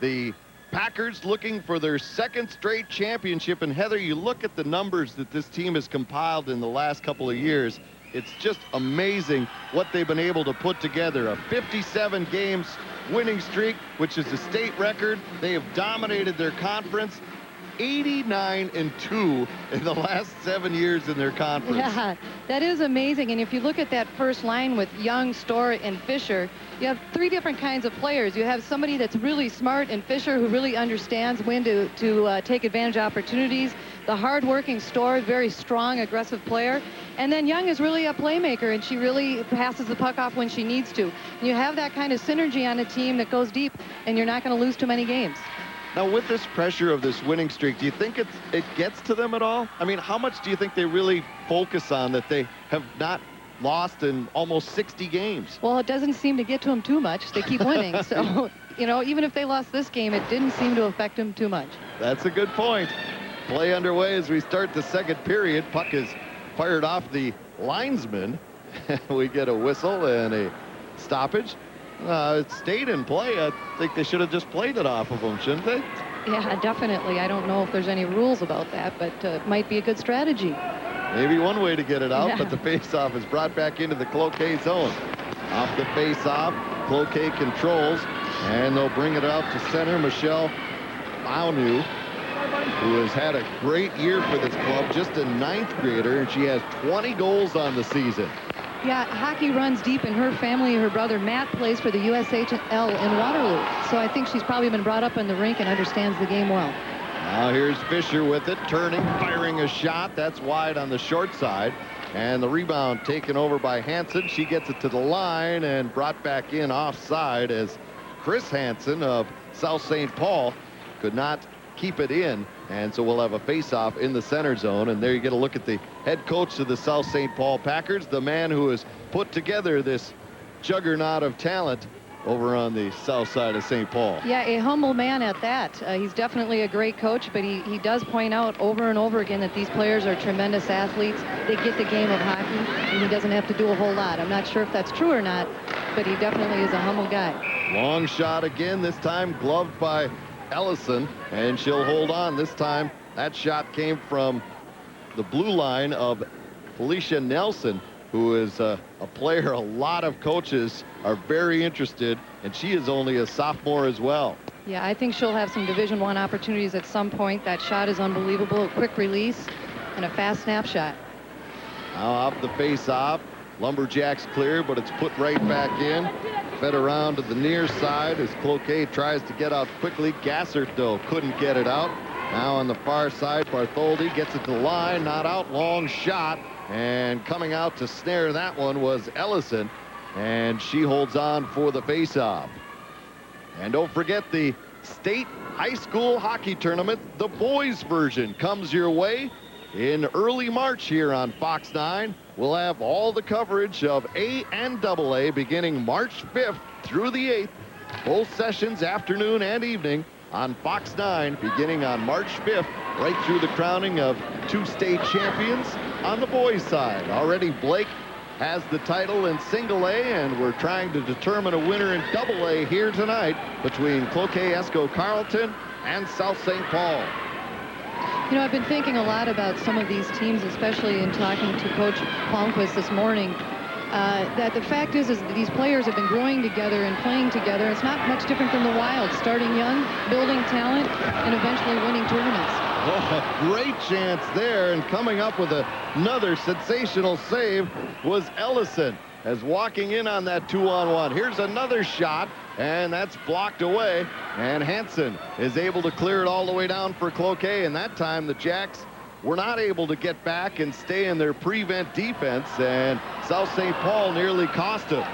The Packers looking for their 2nd straight championship. And Heather, you look at the numbers that this team has compiled in the last couple of years. It's just amazing what they've been able to put together. A 57 games winning streak, which is a state record. They have dominated their conference. 89-2 in the last 7 years in their conference. Yeah, that is amazing. And if you look at that first line with Young, Storr, and Fisher, you have 3 different kinds of players. You have somebody that's really smart in Fisher who really understands when to take advantage of opportunities. The hard-working Storr, very strong, aggressive player. And then Young is really a playmaker, and she really passes the puck off when she needs to. And you have that kind of synergy on a team that goes deep, and you're not going to lose too many games. Now, with this pressure of this winning streak, do you think it gets to them at all? I mean, how much do you think they really focus on that they have not lost in almost 60 games? Well, it doesn't seem to get to them too much. They keep winning. So, you know, even if they lost this game, it didn't seem to affect them too much. That's a good point. Play underway as we start the 2nd period. Puck is fired off the linesman. We get a whistle and a stoppage. It stayed in play. I think they should have just played it off of them, shouldn't they? Yeah, definitely. I don't know if there's any rules about that, but it might be a good strategy. Maybe one way to get it out, Yeah. but the face-off is brought back into the Cloquet zone. Off the face-off, Cloquet controls, and they'll bring it out to center. Michelle Maunu, who has had a great year for this club, just a 9th grader, and she has 20 goals on the season. Yeah, hockey runs deep in her family. Her brother Matt plays for the USHL in Waterloo. So I think she's probably been brought up in the rink and understands the game well. Now here's Fisher with it, turning, firing a shot. That's wide on the short side. And the rebound taken over by Hansen. She gets it to the line and brought back in offside as Chris Hansen of South St. Paul could not keep it in. And so we'll have a face-off in the center zone. And there you get a look at the head coach of the South St. Paul Packers, the man who has put together this juggernaut of talent over on the south side of St. Paul. Yeah, a humble man at that. He's definitely a great coach, but he does point out over and over again that these players are tremendous athletes. They get the game of hockey, and he doesn't have to do a whole lot. I'm not sure if that's true or not, but he definitely is a humble guy. Long shot again, this time gloved by Ellison, and she'll hold on this time. That shot came from the blue line of Felicia Nelson, who is a player a lot of coaches are very interested, and she is only a sophomore as well. Yeah, I think she'll have some Division I opportunities at some point. That shot is unbelievable. A quick release and a fast snapshot. Now off the face-off, Lumberjacks clear, but it's put right back in. Fed around to the near side as Cloquet tries to get out quickly. Gassert, though, couldn't get it out. Now on the far side, Bartholdi gets it to the line. Not out. Long shot. And coming out to snare that one was Ellison. And she holds on for the faceoff. And don't forget the state high school hockey tournament. The boys version comes your way in early March here on Fox 9. We'll have all the coverage of A and AA beginning March 5th through the 8th. Both sessions, afternoon and evening, on Fox 9 beginning on March 5th, right through the crowning of 2 state champions on the boys side. Already Blake has the title in single A, and we're trying to determine a winner in double A here tonight between Cloquet Esco Carleton and South St. Paul. You know, I've been thinking a lot about some of these teams, especially in talking to Coach Palmquist this morning, that the fact is that these players have been growing together and playing together. It's not much different from the Wild, starting young, building talent, and eventually winning tournaments. Oh, great chance there, and coming up with another sensational save was Ellison, as walking in on that 2-on-1. Here's another shot, and that's blocked away, and Hansen is able to clear it all the way down for Cloquet, and that time the Jacks were not able to get back and stay in their prevent defense, and South St. Paul nearly cost them.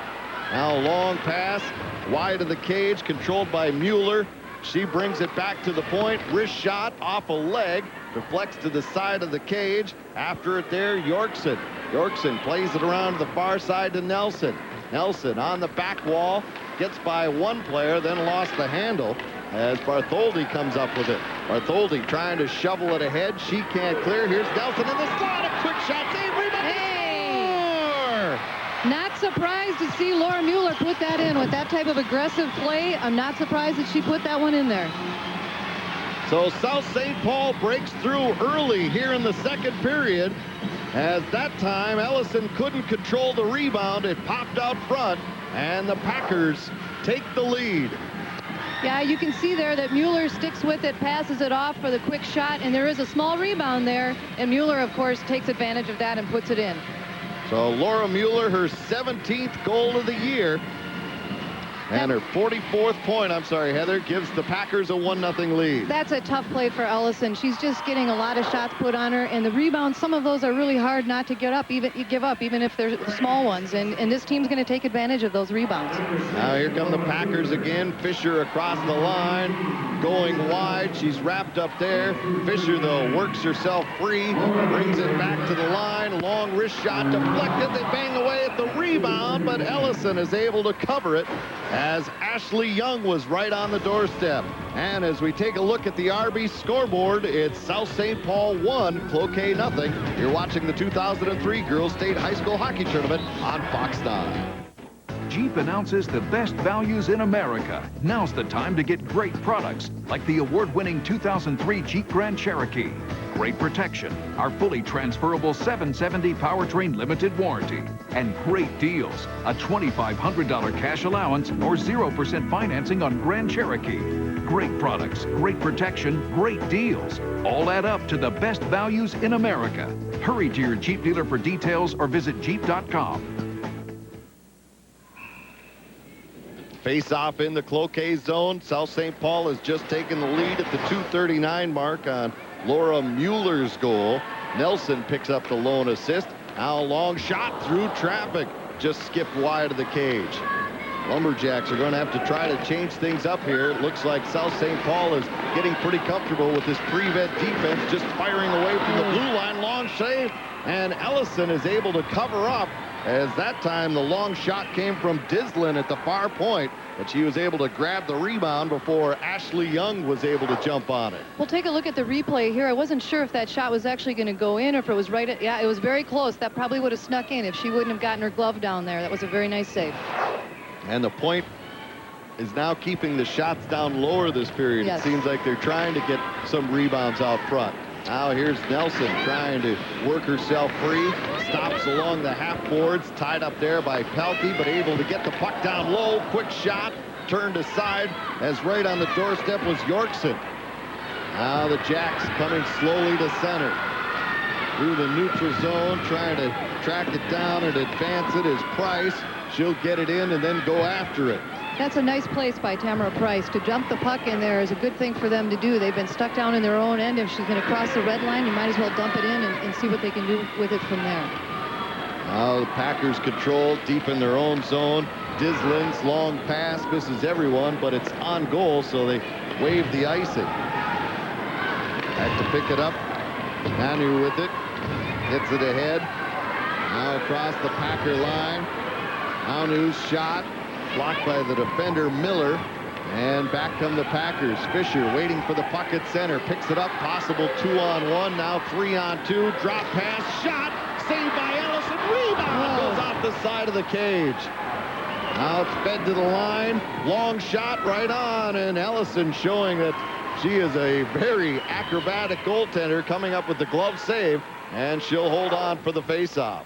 Now a long pass wide of the cage, controlled by Mueller. She brings it back to the point. Wrist shot off a leg. Deflects to the side of the cage. After it there, Yorkson. Yorkson plays it around to the far side to Nelson. Nelson on the back wall. Gets by one player, then lost the handle as Bartholdi comes up with it. Bartholdi trying to shovel it ahead. She can't clear. Here's Nelson in the slot. A quick shot. Save. Rebound. Hey! Not surprised to see Laura Mueller put that in with that type of aggressive play. I'm not surprised that she put that one in there. So South St. Paul breaks through early here in the second period. As that time, Ellison couldn't control the rebound. It popped out front, and the Packers take the lead. Yeah, you can see there that Mueller sticks with it, passes it off for the quick shot, and there is a small rebound there. And Mueller, of course, takes advantage of that and puts it in. So Laura Mueller, her 17th goal of the year, and her 44th point, I'm sorry, Heather, gives the Packers a 1-0 lead. That's a tough play for Ellison. She's just getting a lot of shots put on her, and the rebounds, some of those are really hard not to give up, even if they're small ones. And this team's going to take advantage of those rebounds. Now here come the Packers again. Fisher across the line, going wide. She's wrapped up there. Fisher, though, works herself free, brings it back to the line. Long wrist shot deflected. They bang away at the rebound, but Ellison is able to cover it, as Ashley Young was right on the doorstep. And as we take a look at the RB scoreboard, it's South St. Paul 1, Cloquet 0. You're watching the 2003 Girls State High School Hockey Tournament on Fox 9. Jeep announces the best values in America. Now's the time to get great products, like the award-winning 2003 Jeep Grand Cherokee. Great protection, our fully transferable 770 powertrain limited warranty, and great deals, a $2,500 cash allowance or 0% financing on Grand Cherokee. Great products, great protection, great deals. All add up to the best values in America. Hurry to your Jeep dealer for details or visit Jeep.com. Face-off in the Cloquet zone. South St. Paul has just taken the lead at the 2:39 mark on Laura Mueller's goal. Nelson picks up the lone assist. Now a long shot through traffic. Just skipped wide of the cage. Lumberjacks are going to have to try to change things up here. It looks like South St. Paul is getting pretty comfortable with this prevent defense, just firing away from the blue line. Long save, and Ellison is able to cover up, as that time the long shot came from Dislin at the far point, but she was able to grab the rebound before Ashley Young was able to jump on it. We'll take a look at the replay here. I wasn't sure if that shot was actually going to go in or if it was right at, yeah, it was very close. That probably would have snuck in if she wouldn't have gotten her glove down there. That was a very nice save. And the point is now keeping the shots down lower this period. Yes. It seems like they're trying to get some rebounds out front. Now here's Nelson trying to work herself free. Stops along the half boards, tied up there by Pelkey, but able to get the puck down low. Quick shot, turned aside, as right on the doorstep was Yorkson. Now the Jacks coming slowly to center. through the neutral zone, trying to track it down and advance it is Price. She'll get it in and then go after it. That's a nice place by Tamara Price. To dump the puck in there is a good thing for them to do. They've been stuck down in their own end. If she's going to cross the red line, you might as well dump it in and see what they can do with it from there. Now the Packers control deep in their own zone. Dislin's long pass misses everyone, but it's on goal, so they wave the icing. Back to pick it up. Manu with it. Gets it ahead. Now across the Packer line. Manu's shot. Blocked by the defender, Miller. And back come the Packers. Fisher waiting for the puck at center. Picks it up. Possible 2-on-1. Now 3-on-2. Drop pass. Shot. Saved by Ellison. Rebound. Goes off the side of the cage. Now it's fed to the line. Long shot right on. And Ellison showing that she is a very acrobatic goaltender, coming up with the glove save. And she'll hold on for the faceoff.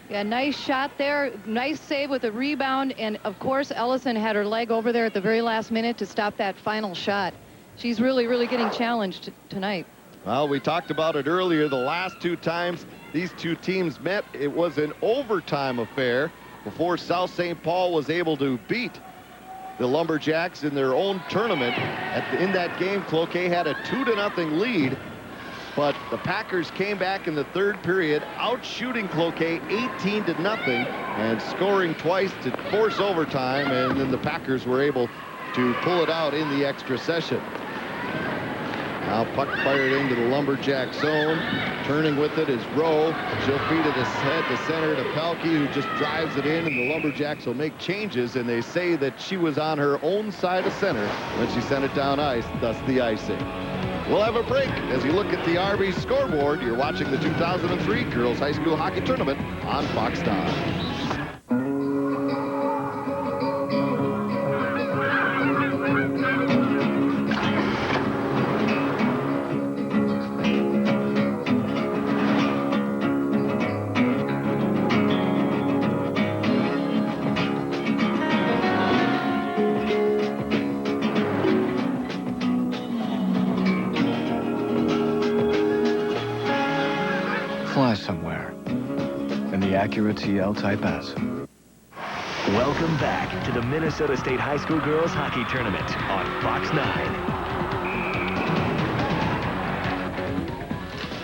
Yeah, nice shot there. Nice save with a rebound. And, of course, Ellison had her leg over there at the very last minute to stop that final shot. She's really, really getting challenged tonight. Well, we talked about it earlier. The last two times these two teams met, it was an overtime affair before South St. Paul was able to beat the Lumberjacks in their own tournament. In that game, Cloquet had a 2-0 lead. But the Packers came back in the third period, out-shooting Cloquet 18-0 and scoring twice to force overtime, and then the Packers were able to pull it out in the extra session. Now puck fired into the Lumberjack zone. Turning with it is Rowe. She'll feed it ahead to center to Pelkey, who just drives it in, and the Lumberjacks will make changes, and they say that she was on her own side of center when she sent it down ice, thus the icing. We'll have a break as you look at the Arby's scoreboard. You're watching the 2003 Girls High School Hockey Tournament on Fox 9. Somewhere in the Acura TL Type S. Welcome back to the Minnesota State High School Girls Hockey Tournament on Fox 9.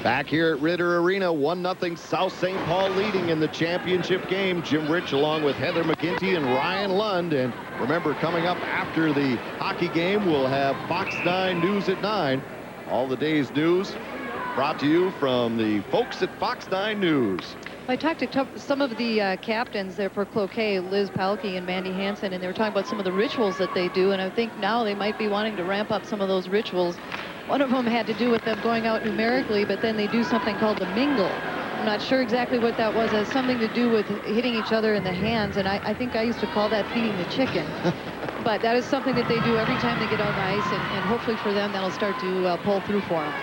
Back here at Ritter Arena, 1-0 South St. Paul leading in the championship game. Jim Rich along with Heather McGinty and Ryan Lund. And remember, coming up after the hockey game, we'll have Fox 9 News at 9. All the day's news brought to you from the folks at Fox 9 News. I talked to some of the captains there for Cloquet, Liz Palke and Mandy Hansen, and they were talking about some of the rituals that they do, and I think now they might be wanting to ramp up some of those rituals. One of them had to do with them going out numerically, but then they do something called the mingle. I'm not sure exactly what that was. It has something to do with hitting each other in the hands, and I think I used to call that feeding the chicken. But that is something that they do every time they get on ice, and hopefully for them that'll start to pull through for them.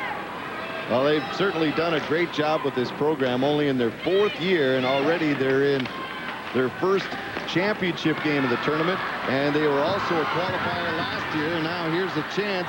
Well, they've certainly done a great job with this program, only in their 4th year, and already they're in their first championship game of the tournament, and they were also a qualifier last year, and now here's a chance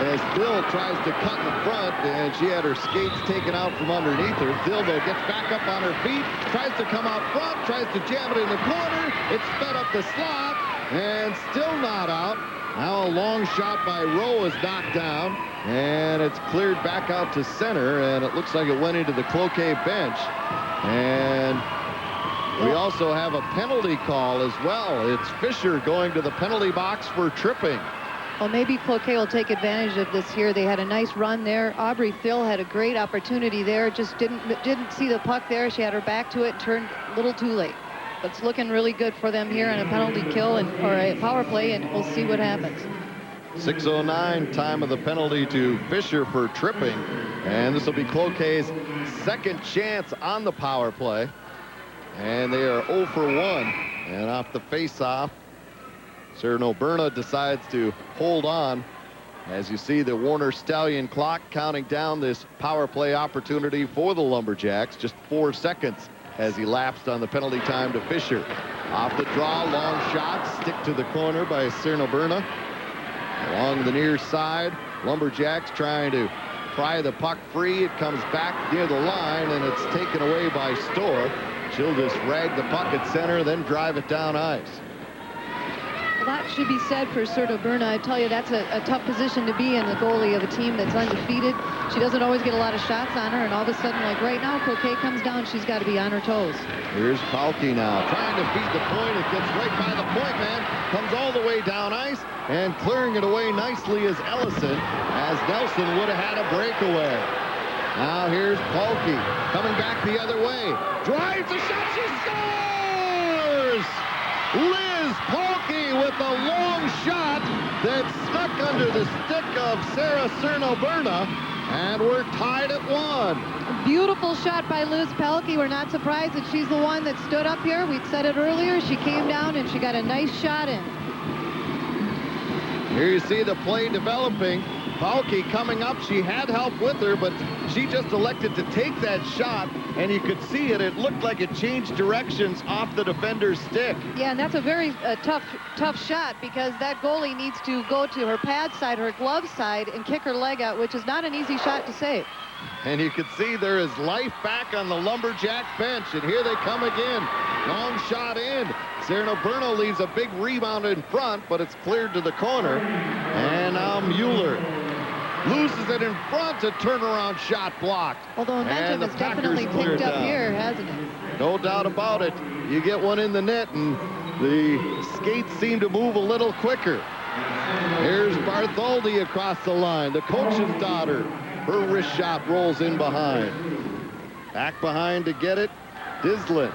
as Bill tries to cut in front, and she had her skates taken out from underneath her. Dilbo gets back up on her feet, tries to come out front, tries to jam it in the corner. It's fed up the slot, and still not out. Now a long shot by Rowe is knocked down, and it's cleared back out to center, and it looks like it went into the Cloquet bench. And we also have a penalty call as well. It's Fisher going to the penalty box for tripping. Well, maybe Cloquet will take advantage of this here. They had a nice run there. Aubrey Thill had a great opportunity there. Just didn't see the puck there. She had her back to it and turned a little too late. But it's looking really good for them here on a penalty kill or a power play, and we'll see what happens. 6:09 time of the penalty to Fisher for tripping, and this will be Cloquet's second chance on the power play, and they are 0 for 1. And off the face-off, Sarah Noberna decides to hold on. As you see the Warner Stallion clock counting down this power play opportunity for the Lumberjacks. Just 4 seconds as he lapsed on the penalty time to Fisher. Off the draw, long shot, stick to the corner by Sarah Noberna. Along the near side, Lumberjacks trying to pry the puck free. It comes back near the line, and it's taken away by Storr. She'll just rag the puck at center, then drive it down ice. Well, that should be said for Sertoberna. I tell you, that's a tough position to be in, the goalie of a team that's undefeated. She doesn't always get a lot of shots on her, and all of a sudden, like right now, Cloquet comes down, she's got to be on her toes. Here's Palkey now, trying to feed the point. It gets right by the point man, comes all the way down ice, and clearing it away nicely is Ellison, as Nelson would have had a breakaway. Now here's Palkey, coming back the other way. Drives the shot, she scores! Liz Palkey with a long shot that snuck under the stick of Sarah Sertoberna, and we're tied at 1. Beautiful shot by Liz Palkey. We're not surprised that she's the one that stood up here. We said it earlier. She came down and she got a nice shot in. Here you see the play developing. Palkey coming up. She had help with her, but she just elected to take that shot, and you could see it. It looked like it changed directions off the defender's stick. Yeah, and that's a very tough shot, because that goalie needs to go to her pad side, her glove side, and kick her leg out, which is not an easy shot to save. And you can see there is life back on the Lumberjack bench, and here they come again. Long shot in. Sertoberna leaves a big rebound in front, but it's cleared to the corner. And now Mueller loses it in front. A turnaround shot blocked. Although momentum has definitely picked up here, hasn't it? No doubt about it. You get one in the net, and the skates seem to move a little quicker. Here's Bartholdi across the line, the coach's daughter. Her wrist shot rolls in behind. Back behind to get it. Dislin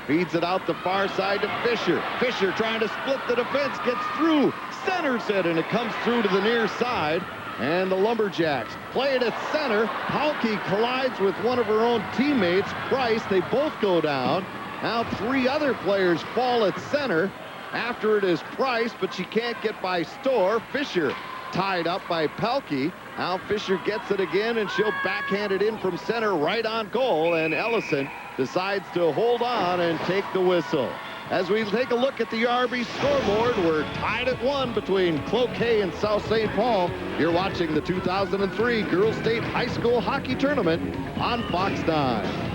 feeds it out the far side to Fisher. Fisher trying to split the defense, gets through, centers it, and it comes through to the near side. And the Lumberjacks play it at center. Palkey collides with one of her own teammates, Price. They both go down. Now 3 other players fall at center. After it is Price, but she can't get by Storr. Fisher tied up by Palkey. Now Fisher gets it again, and she'll backhand it in from center right on goal, and Ellison decides to hold on and take the whistle. As we take a look at the RB scoreboard, we're tied at 1 between Cloquet and South St. Paul. You're watching the 2003 Girls State High School Hockey Tournament on Fox 9.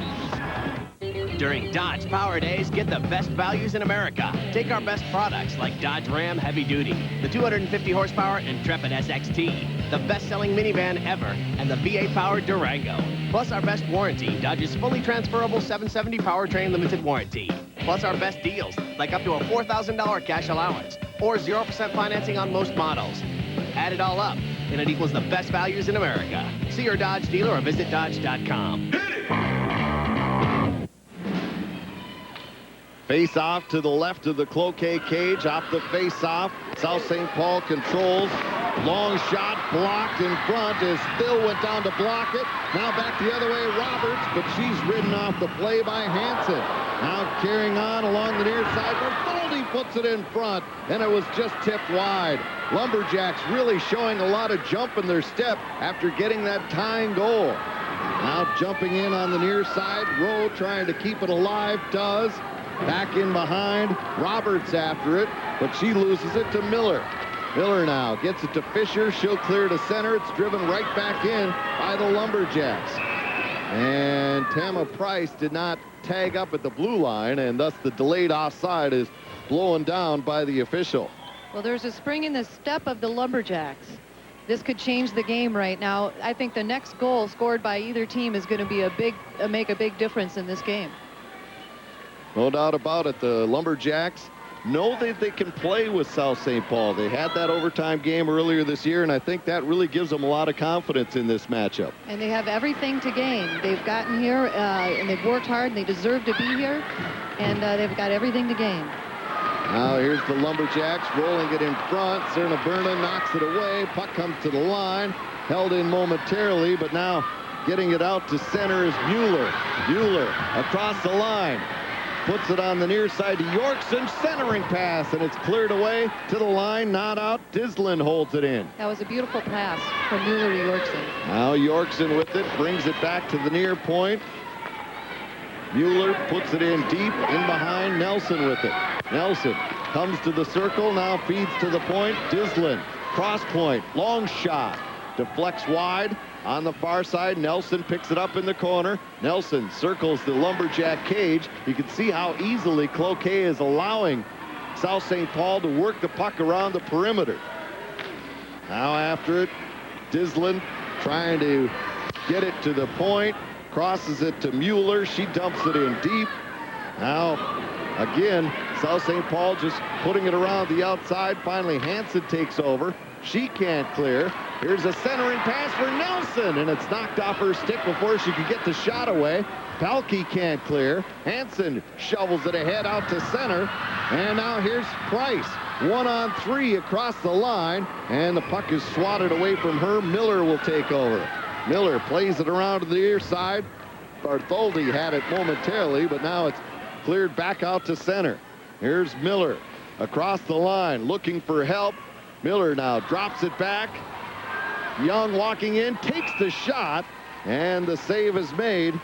During Dodge Power Days, get the best values in America. Take our best products like Dodge Ram Heavy Duty, the 250 horsepower Intrepid SXT, the best-selling minivan ever, and the VA-powered Durango. Plus our best warranty, Dodge's fully transferable 770 powertrain limited warranty. Plus our best deals, like up to a $4,000 cash allowance, or 0% financing on most models. Add it all up, and it equals the best values in America. See your Dodge dealer or visit Dodge.com. Face off to the left of the Cloquet cage, off the face off. South St. Paul controls. Long shot blocked in front as Phil went down to block it. Now back the other way, Roberts, but she's ridden off the play by Hansen. Now carrying on along the near side. Bartholdi puts it in front, and it was just tipped wide. Lumberjacks really showing a lot of jump in their step after getting that tying goal. Now jumping in on the near side. Rowe trying to keep it alive, does. Back in behind, Roberts after it, but she loses it to Miller. Miller now gets it to Fisher. She'll clear to center. It's driven right back in by the Lumberjacks. And Tama Price did not tag up at the blue line, and thus the delayed offside is blown down by the official. Well, there's a spring in the step of the Lumberjacks. This could change the game right now. I think the next goal scored by either team is going to be make a big difference in this game. No doubt about it. The Lumberjacks know that they can play with South St. Paul. They had that overtime game earlier this year, and I think that really gives them a lot of confidence in this matchup. And they have everything to gain. They've gotten here, and they've worked hard, and they deserve to be here, and they've got everything to gain. Now here's the Lumberjacks rolling it in front. Sertoberna knocks it away. Puck comes to the line. Held in momentarily, but now getting it out to center is Mueller. Mueller across the line. Puts it on the near side to Yorkson, centering pass, and it's cleared away to the line, not out. Dislin holds it in. That was a beautiful pass from Mueller to Yorkson. Now Yorkson with it, brings it back to the near point. Mueller puts it in deep, in behind, Nelson with it. Nelson comes to the circle, now feeds to the point. Dislin, cross point, long shot. deflects wide on the far side. Nelson picks it up in the corner. Nelson circles the Lumberjack cage. You can see how easily Cloquet is allowing South St. Paul to work the puck around the perimeter. Now after it, Dislin trying to get it to the point. Crosses it to Mueller. She dumps it in deep. Now, again, South St. Paul just putting it around the outside. Finally, Hansen takes over. She can't clear. Here's a centering pass for Nelson, and it's knocked off her stick before she could get the shot away. Palkey can't clear. Hansen shovels it ahead out to center. And now here's Price. 1-on-3 across the line, and the puck is swatted away from her. Miller will take over. Miller plays it around to the near side. Bartholdi had it momentarily, but now it's cleared back out to center. Here's Miller across the line looking for help. Miller now drops it back. Young walking in, takes the shot, and the save is made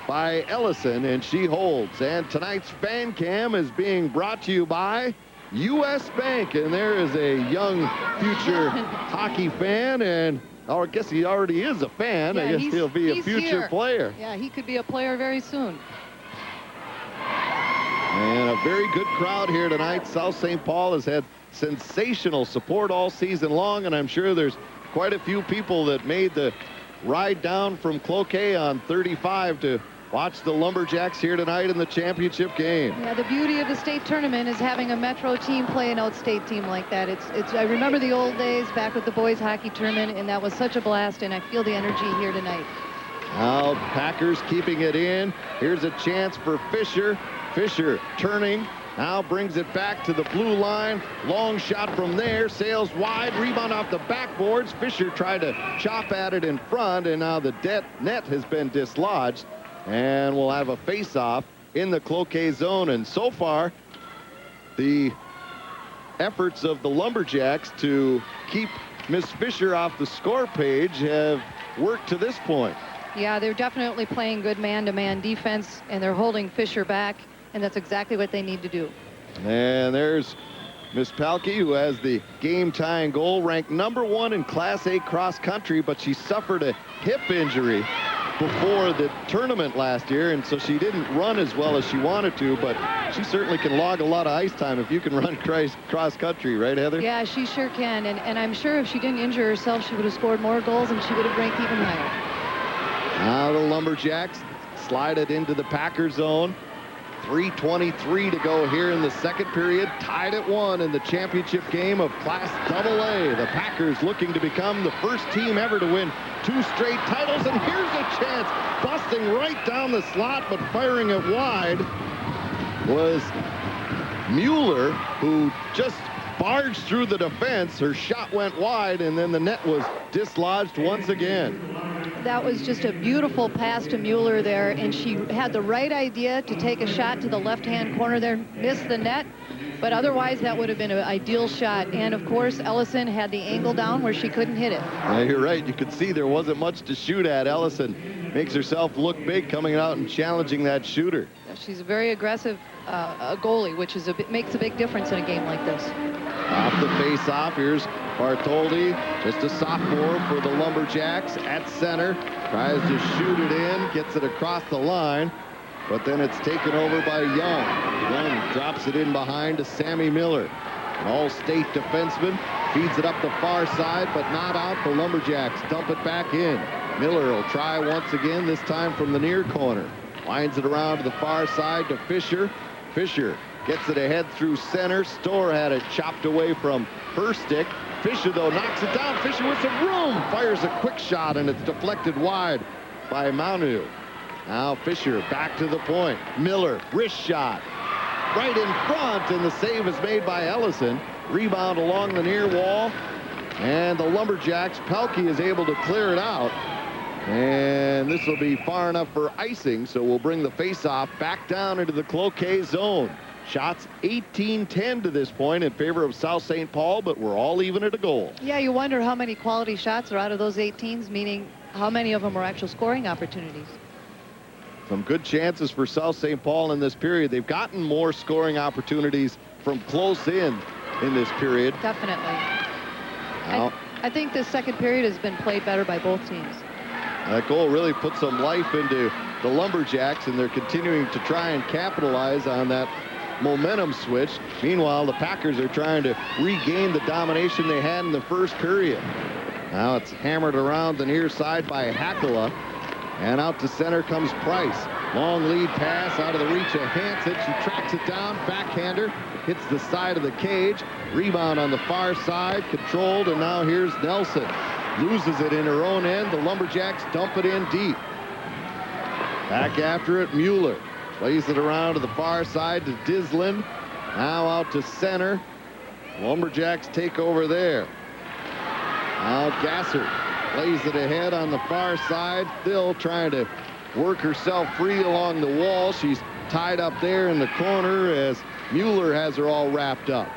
by Ellison, and she holds. And tonight's fan cam is being brought to you by U.S. Bank, and there is a young future hockey fan, and I guess he already is a fan. Yeah, I guess he'll be a future player. Yeah, he could be a player very soon. And a very good crowd here tonight. South St. Paul has had sensational support all season long, and I'm sure there's quite a few people that made the ride down from Cloquet on 35 to watch the Lumberjacks here tonight in the championship game. Yeah, the beauty of the state tournament is having a Metro team play an outstate team like that. I remember the old days back with the boys hockey tournament, and that was such a blast, and I feel the energy here tonight. Now Packers keeping it in. Here's a chance for Fisher. Fisher turning, now brings it back to the blue line. Long shot from there, sails wide, rebound off the backboards. Fisher tried to chop at it in front, and now the net has been dislodged. And we'll have a face-off in the Cloquet zone. And so far, the efforts of the Lumberjacks to keep Miss Fisher off the score page have worked to this point. Yeah, they're definitely playing good man-to-man defense, and they're holding Fisher back, and that's exactly what they need to do. And there's Miss Palkey, who has the game-tying goal, ranked #1 in Class A cross-country, but she suffered a hip injury before the tournament last year, and so she didn't run as well as she wanted to, but she certainly can log a lot of ice time if you can run cross-country, right, Heather? Yeah, she sure can, and I'm sure if she didn't injure herself, she would have scored more goals and she would have ranked even higher. Now the Lumberjacks slide it into the Packer zone. 3:23 to go here in the second period. Tied at 1 in the championship game of Class AA. The Packers looking to become the first team ever to win 2 straight titles. And here's a chance. Busting right down the slot, but firing it wide was Mueller, who just barged through the defense. Her shot went wide, and then the net was dislodged once again. That was just a beautiful pass to Mueller there, and she had the right idea to take a shot to the left-hand corner there, missed the net, but otherwise that would have been an ideal shot. And of course, Ellison had the angle down where she couldn't hit it. Yeah, you're right. You could see there wasn't much to shoot at. Ellison makes herself look big coming out and challenging that shooter. She's a very aggressive goalie, which is makes a big difference in a game like this. Off the face-off, here's Bartholdi, just a sophomore for the Lumberjacks at center. Tries to shoot it in, gets it across the line, but then it's taken over by Young. Young drops it in behind to Sammy Miller. An all-state defenseman, feeds it up the far side, but not out. The Lumberjacks dump it back in. Miller will try once again, this time from the near corner. Winds it around to the far side to Fisher. Fisher gets it ahead through center. Storr had it chopped away from her stick. Fisher, though, knocks it down. Fisher with some room. Fires a quick shot, and it's deflected wide by Manu. Now Fisher back to the point. Miller, wrist shot. Right in front, and the save is made by Ellison. Rebound along the near wall. And the Lumberjacks, Palkey is able to clear it out. And this will be far enough for icing, so we'll bring the face-off back down into the Cloquet zone. Shots 18-10 to this point in favor of South St. Paul, but we're all even at a goal. Yeah, you wonder how many quality shots are out of those 18s, meaning how many of them are actual scoring opportunities. Some good chances for South St. Paul in this period. They've gotten more scoring opportunities from close in this period. Definitely. Now, I think this second period has been played better by both teams. That goal really put some life into the Lumberjacks, and they're continuing to try and capitalize on that momentum switch. Meanwhile, the Packers are trying to regain the domination they had in the first period. Now it's hammered around the near side by Hakala, and out to center comes Price. Long lead pass out of the reach of Hansen. She tracks it down, backhander, hits the side of the cage. Rebound on the far side, controlled, and now here's Nelson. Loses it in her own end. The Lumberjacks dump it in deep. Back after it, Mueller plays it around to the far side to Dislin. Now out to center. Lumberjacks take over there. Now Gasser plays it ahead on the far side, still trying to work herself free along the wall. She's tied up there in the corner as Mueller has her all wrapped up.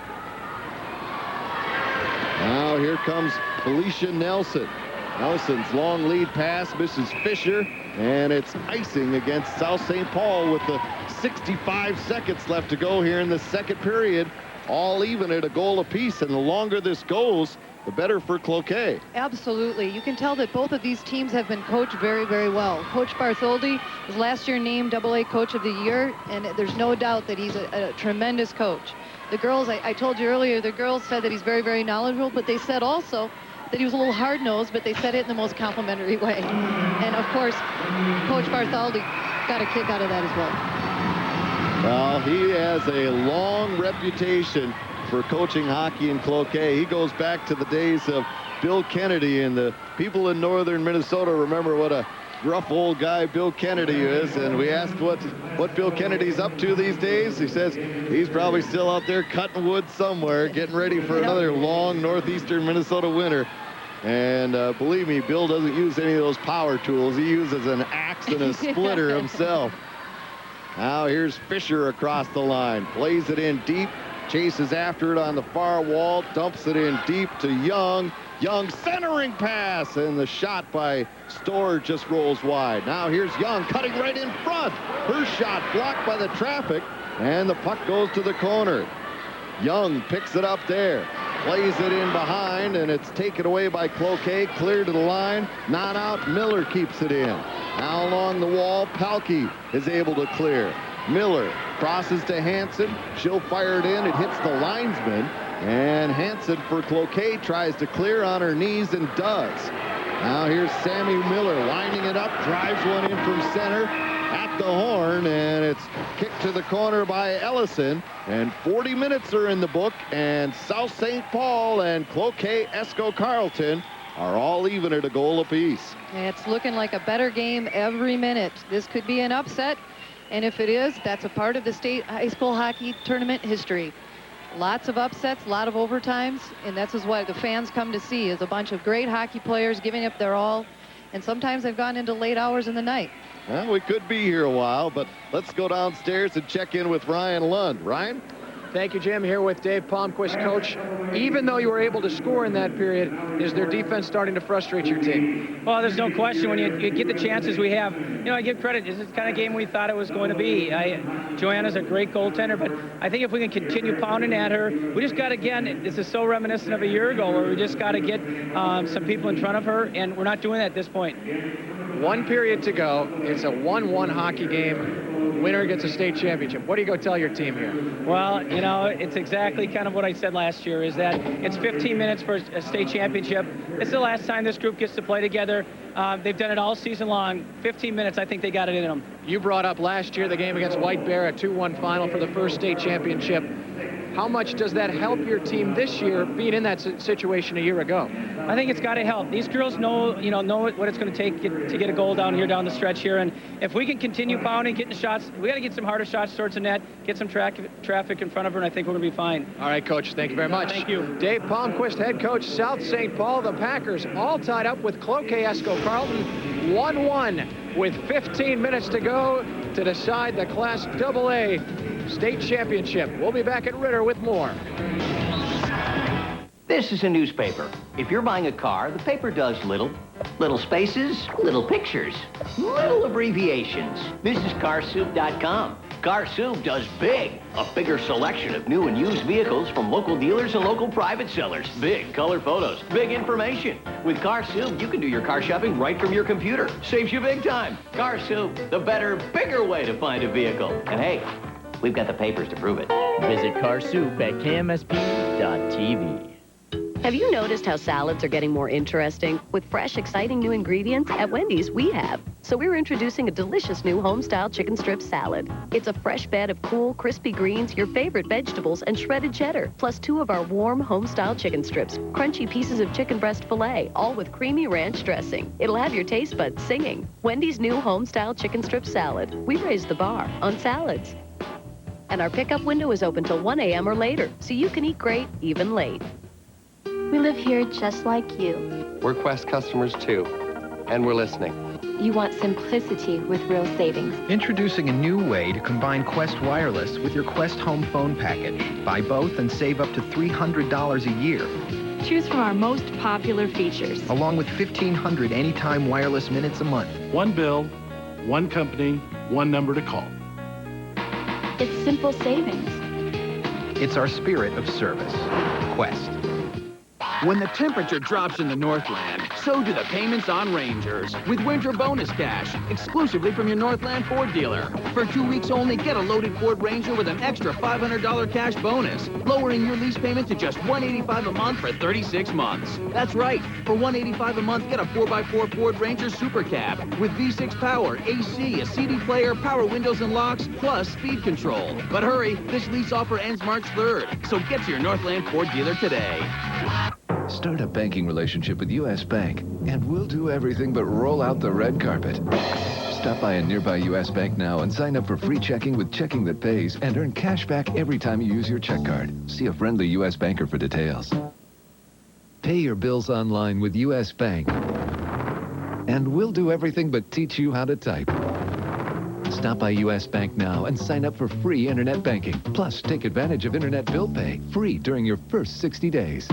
Now here comes Felicia Nelson. Nelson's long lead pass misses Fisher, and it's icing against South St. Paul with the 65 seconds left to go here in the second period. All even at a goal apiece, and the longer this goes, the better for Cloquet. Absolutely. You can tell that both of these teams have been coached very, very well. Coach Bartholdi was last year named AA Coach of the Year, and there's no doubt that he's a tremendous coach. The girls, I told you earlier, the girls said that he's very, very knowledgeable, but they said also that he was a little hard-nosed, but they said it in the most complimentary way. And, of course, Coach Bartholdi got a kick out of that as well. Well, he has a long reputation for coaching hockey in Cloquet. He goes back to the days of Bill Kennedy, and the people in northern Minnesota remember what a gruff old guy Bill Kennedy is. And we asked what Bill Kennedy's up to these days. He says he's probably still out there cutting wood somewhere, getting ready for another long northeastern Minnesota winter. And believe me, Bill doesn't use any of those power tools. He uses an axe and a splitter himself. Now here's Fisher across the line, plays it in deep, chases after it on the far wall, dumps it in deep to Young. Young centering pass, and the shot by Storr just rolls wide. Now here's Young cutting right in front. Her shot blocked by the traffic, and the puck goes to the corner. Young picks it up there, plays it in behind, and it's taken away by Cloquet, clear to the line, not out. Miller keeps it in. Now along the wall, Palke is able to clear. Miller crosses to Hansen. She'll fire it in. It hits the linesman. And Hansen for Cloquet tries to clear on her knees and does. Now here's Sammy Miller lining it up. Drives one in from center at the horn. And it's kicked to the corner by Ellison. And 40 minutes are in the book. And South St. Paul and Cloquet Esco Carleton are all even at a goal apiece. It's looking like a better game every minute. This could be an upset. And if it is, that's a part of the state high school hockey tournament history. Lots of upsets, a lot of overtimes, and that's what the fans come to see, is a bunch of great hockey players giving up their all, and sometimes they've gone into late hours in the night. Well, we could be here a while, but let's go downstairs and check in with Ryan Lund. Ryan? Thank you, Jim. Here with Dave Palmquist. Coach, even though you were able to score in that period, is their defense starting to frustrate your team? Well, there's no question. When you get the chances we have, I give credit. This is the kind of game we thought it was going to be. Joanna's a great goaltender, but I think if we can continue pounding at her, we just got to, again, this is so reminiscent of a year ago where we just got to get some people in front of her, and we're not doing that at this point. 1 period to go. It's a 1-1 hockey game. Winner gets a state championship. What do you go tell your team here? Well, it's exactly kind of what I said last year, is that it's 15 minutes for a state championship. It's the last time this group gets to play together. They've done it all season long. 15 minutes, I think they got it in them. You brought up last year the game against White Bear, a 2-1 final for the first state championship. How much does that help your team this year, being in that situation a year ago? I think it's got to help. These girls know what it's going to take to get a goal down the stretch here. And if we can continue pounding, getting shots, we got to get some harder shots towards the net, get some traffic in front of her, and I think we're going to be fine. All right, Coach. Thank you very much. Thank you. Dave Palmquist, head coach, South St. Paul. The Packers all tied up with Cloquet Esco Carleton, 1-1 with 15 minutes to go to decide the Class AA state championship. We'll be back at Ritter with more. This is a newspaper. If you're buying a car, the paper does little spaces, little pictures, little abbreviations. This is carsoup.com. Car Soup does big. A bigger selection of new and used vehicles from local dealers and local private sellers. Big color photos, big information. With Car Soup, you can do your car shopping right from your computer. Saves you big time. Car Soup, the better, bigger way to find a vehicle. And hey, we've got the papers to prove it. Visit Car Soup at kmsp.tv. Have you noticed how salads are getting more interesting? With fresh, exciting new ingredients, at Wendy's we have. So we're introducing a delicious new home-style chicken strip salad. It's a fresh bed of cool, crispy greens, your favorite vegetables, and shredded cheddar, plus 2 of our warm home-style chicken strips, crunchy pieces of chicken breast filet, all with creamy ranch dressing. It'll have your taste buds singing. Wendy's new home-style chicken strip salad. We raised the bar on salads. And our pickup window is open till 1 a.m. or later, so you can eat great even late. We live here just like you. We're Quest customers too, and we're listening. You want simplicity with real savings. Introducing a new way to combine Quest Wireless with your Quest Home Phone package. Buy both and save up to $300 a year. Choose from our most popular features. Along with 1,500 anytime wireless minutes a month. One bill, one company, one number to call. It's simple savings. It's our spirit of service. Quest. When the temperature drops in the Northland, so do the payments on Rangers. With winter bonus cash, exclusively from your Northland Ford dealer. For 2 weeks only, get a loaded Ford Ranger with an extra $500 cash bonus, lowering your lease payment to just $185 a month for 36 months. That's right. For $185 a month, get a 4x4 Ford Ranger Super Cab with V6 power, AC, a CD player, power windows and locks, plus speed control. But hurry, this lease offer ends March 3rd, so get to your Northland Ford dealer today. Start a banking relationship with U.S. Bank, and we'll do everything but roll out the red carpet. Stop by a nearby U.S. Bank now and sign up for free checking with Checking That Pays and earn cash back every time you use your check card. See a friendly U.S. banker for details. Pay your bills online with U.S. Bank, and we'll do everything but teach you how to type. Stop by U.S. Bank now and sign up for free internet banking. Plus, take advantage of internet bill pay, free during your first 60 days.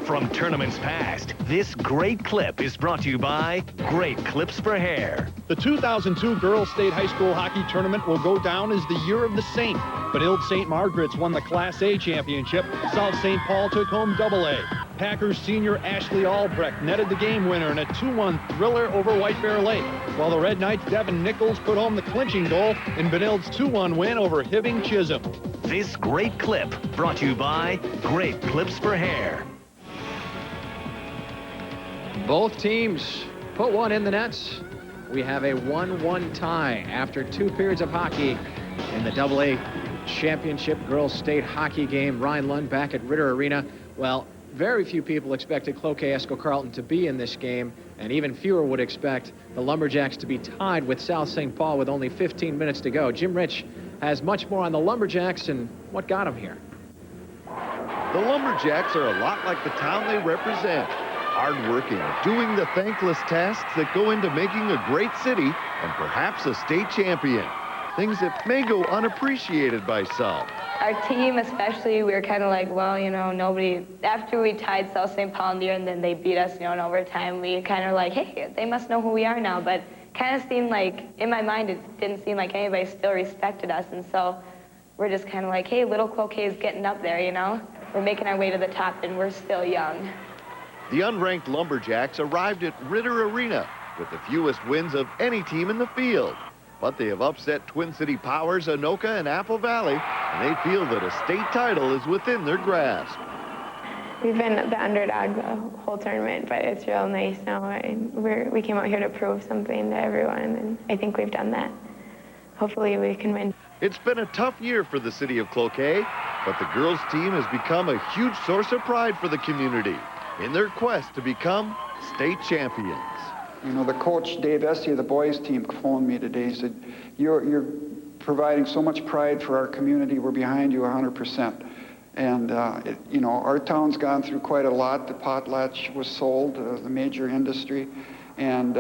From tournaments past, this great clip is brought to you by Great Clips for Hair. The 2002 Girls State High School Hockey Tournament will go down as the year of the Saint. Benilde St. Margaret's won the Class A championship. South St. Paul took home AA. Packers senior Ashley Albrecht netted the game winner in a 2-1 thriller over White Bear Lake, while the Red Knights' Devin Nichols put home the clinching goal in Benilde's 2-1 win over Hibbing Chisholm. This great clip brought to you by Great Clips for Hair. Both teams put one in the nets. We have a 1-1 tie after 2 periods of hockey in the AA Championship Girls State Hockey game. Ryan Lund back at Ritter Arena. Well, very few people expected Cloquet Esco Carleton to be in this game, and even fewer would expect the Lumberjacks to be tied with South St. Paul with only 15 minutes to go. Jim Rich has much more on the Lumberjacks and what got them here. The Lumberjacks are a lot like the town they represent. Hardworking, doing the thankless tasks that go into making a great city and perhaps a state champion. Things that may go unappreciated by some. Our team especially, we were kind of like, well, you know, nobody, after we tied South St. Paul in the year and then they beat us, you know, in overtime, we kind of like, hey, they must know who we are now. But kind of seemed like, in my mind, it didn't seem like anybody still respected us. And so we're just kind of like, hey, little Cloquet is getting up there, you know? We're making our way to the top and we're still young. The unranked Lumberjacks arrived at Ritter Arena with the fewest wins of any team in the field. But they have upset Twin City Powers, Anoka, and Apple Valley, and they feel that a state title is within their grasp. We've been the underdog the whole tournament, but it's real nice now. We came out here to prove something to everyone, and I think we've done that. Hopefully we can win. It's been a tough year for the city of Cloquet, but the girls' team has become a huge source of pride for the community in their quest to become state champions. You know, the coach, Dave Essie of the boys team, phoned me today. He said, you're providing so much pride for our community. We're behind you 100%. And, you know, our town's gone through quite a lot. The potlatch was sold, the major industry. And,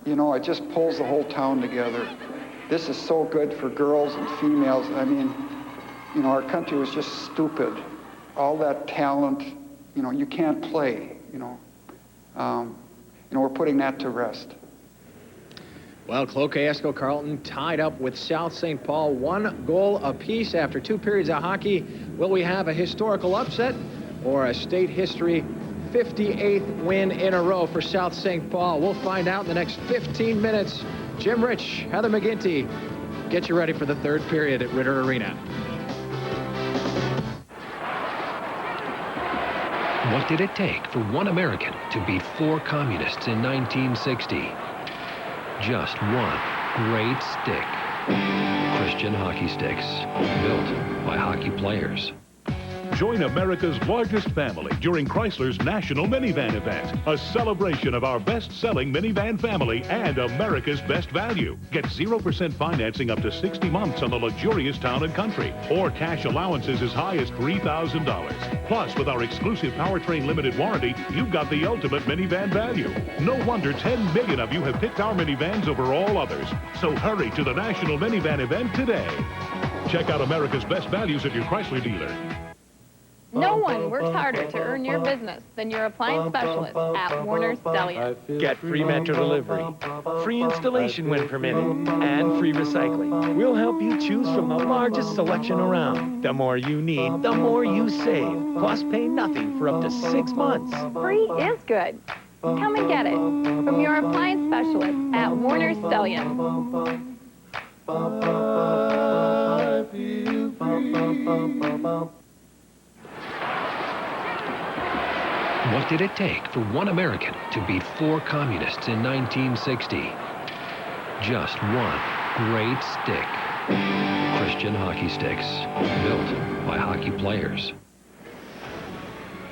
you know, it just pulls the whole town together. This is so good for girls and females. I mean, you know, our country was just stupid. All that talent, you know, you can't play, you know. We're putting that to rest. Well, Cloquet, Esco, Carlton tied up with South St. Paul, 1 goal apiece after 2 periods of hockey. Will we have a historical upset or a state history 58th win in a row for South St. Paul? We'll find out in the next 15 minutes. Jim Rich, Heather McGinty, get you ready for the 3rd period at Ritter Arena. What did it take for one American to beat 4 communists in 1960? Just one great stick. Christian hockey sticks, built by hockey players. Join America's largest family during Chrysler's National Minivan event. A celebration of our best-selling minivan family and America's best value. Get 0% financing up to 60 months on the luxurious Town and Country, or cash allowances as high as $3,000. Plus, with our exclusive powertrain limited warranty, you've got the ultimate minivan value. No wonder 10 million of you have picked our minivans over all others. So hurry to the National Minivan event today. Check out America's best values at your Chrysler dealer. No one works harder to earn your business than your appliance specialist at Warner's Deli. Get free metro delivery, free installation when permitted, and free recycling. We'll help you choose from the largest selection around. The more you need, the more you save. Plus, pay nothing for up to 6 months. Free is good. Come and get it from your appliance specialist at Warner's Deli. What did it take for one American to beat 4 communists in 1960? Just one great stick. Christian hockey sticks, built by hockey players.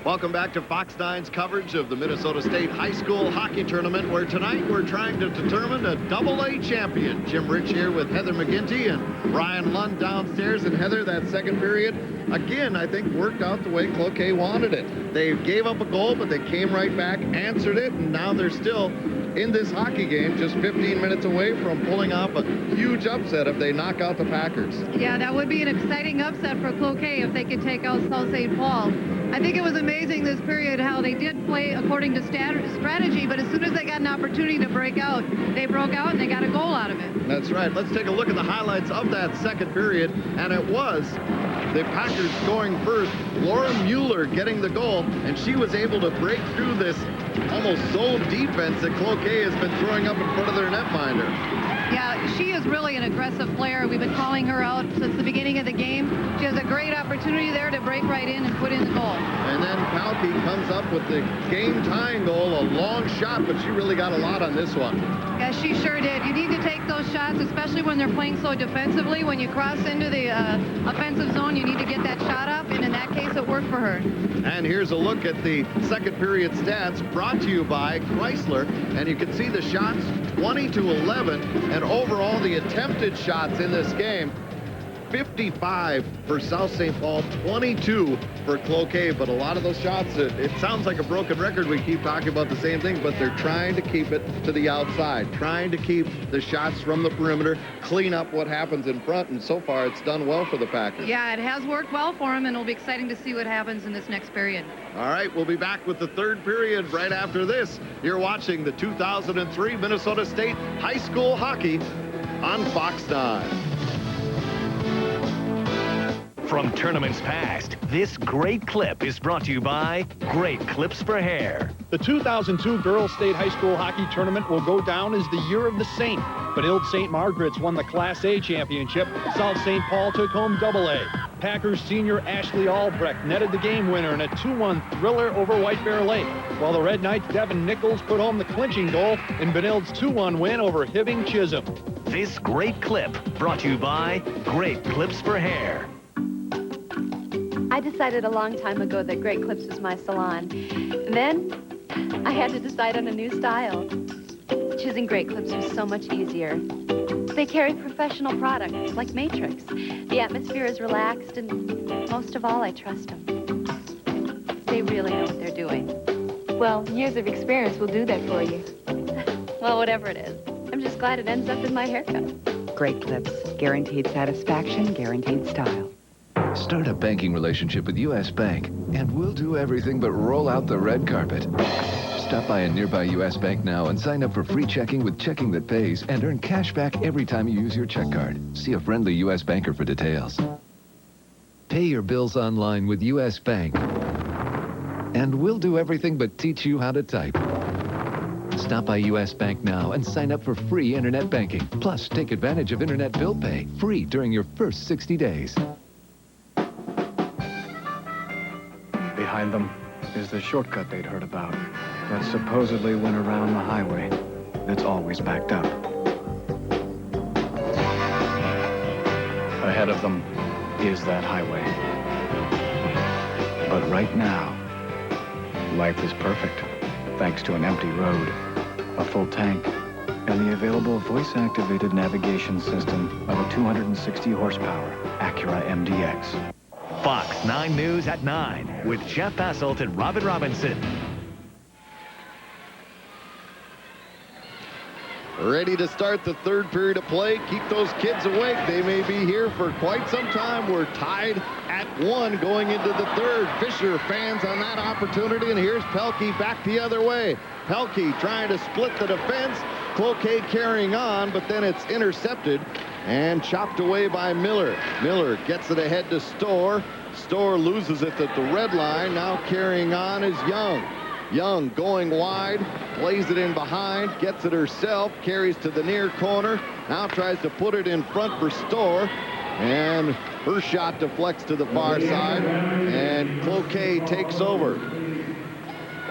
Welcome back to Fox 9's coverage of the Minnesota State High School Hockey Tournament, where tonight we're trying to determine a AA champion. Jim Rich here with Heather McGinty and Ryan Lund downstairs. And Heather, that 2nd period, again, I think worked out the way Cloquet wanted it. They gave up a goal, but they came right back, answered it, and now they're still in this hockey game, just 15 minutes away from pulling off a huge upset if they knock out the Packers. Yeah, that would be an exciting upset for Cloquet if they could take out South St. Paul. I think it was amazing this period how they did play according to strategy, but as soon as they got an opportunity to break out, they broke out and they got a goal out of it. That's right. Let's take a look at the highlights of that 2nd period, and it was the Packers scoring first. Laura Mueller getting the goal, and she was able to break through this almost zone defense that Cloquet has been throwing up in front of their netminder. Yeah, she is really an aggressive player. We've been calling her out since the beginning of the game. She has a great opportunity there to break right in and put in the goal. And then Palke comes up with the game-tying goal, a long shot, but she really got a lot on this one. Yeah, she sure did. You need to take those shots, especially when they're playing so defensively. When you cross into the offensive zone, you need to get that shot up, and in that case, it worked for her. And here's a look at the 2nd period stats brought to you by Chrysler, and you can see the shots 20-11, and overall the attempted shots in this game 55 for South St. Paul, 22 for Cloquet. But a lot of those shots, it sounds like a broken record. We keep talking about the same thing, but they're trying to keep it to the outside, trying to keep the shots from the perimeter, clean up what happens in front, and so far it's done well for the Packers. Yeah, it has worked well for them, and it'll be exciting to see what happens in this next period. All right, we'll be back with the 3rd period right after this. You're watching the 2003 Minnesota State High School Hockey on Fox 9. From tournaments past, this great clip is brought to you by Great Clips for Hair. The 2002 Girls State High School Hockey Tournament will go down as the year of the Saint. But Ilde St. Margaret's won the Class A championship. South St. Paul took home AA. Packers senior Ashley Albrecht netted the game winner in a 2-1 thriller over White Bear Lake, while the Red Knights' Devin Nichols put home the clinching goal in Benilde's 2-1 win over Hibbing Chisholm. This great clip brought to you by Great Clips for Hair. I decided a long time ago that Great Clips was my salon. And then I had to decide on a new style. Choosing Great Clips was so much easier. They carry professional products like Matrix. The atmosphere is relaxed, and most of all, I trust them. They really know what they're doing. Well, years of experience will do that for you. Well, whatever it is, I'm just glad it ends up in my haircut. Great Clips. Guaranteed satisfaction, guaranteed style. Start a banking relationship with U.S. Bank, and we'll do everything but roll out the red carpet. Stop by a nearby U.S. bank now and sign up for free checking with Checking That Pays and earn cash back every time you use your check card. See a friendly U.S. banker for details. Pay your bills online with U.S. Bank. And we'll do everything but teach you how to type. Stop by U.S. Bank now and sign up for free internet banking. Plus, take advantage of internet bill pay free during your first 60 days. Behind them is the shortcut they'd heard about that supposedly went around the highway that's always backed up. Ahead of them is that highway. But right now, life is perfect thanks to an empty road, a full tank, and the available voice-activated navigation system of a 260 horsepower Acura MDX. Fox 9 News at 9 with Jeff Basselt and Robin Robinson. Ready to start the third period of play. Keep those kids awake. They may be here for quite some time. We're tied at 1 going into the third. Fisher fans on that opportunity, and here's Pelkey back the other way. Pelkey trying to split the defense. Cloquet carrying on, but then it's intercepted and chopped away by Miller. Miller gets it ahead to Storr. Storr loses it at the red line. Now carrying on is Young. Young going wide, plays it in behind, gets it herself, carries to the near corner, now tries to put it in front for Storr, and her shot deflects to the far side, and Cloquet takes over.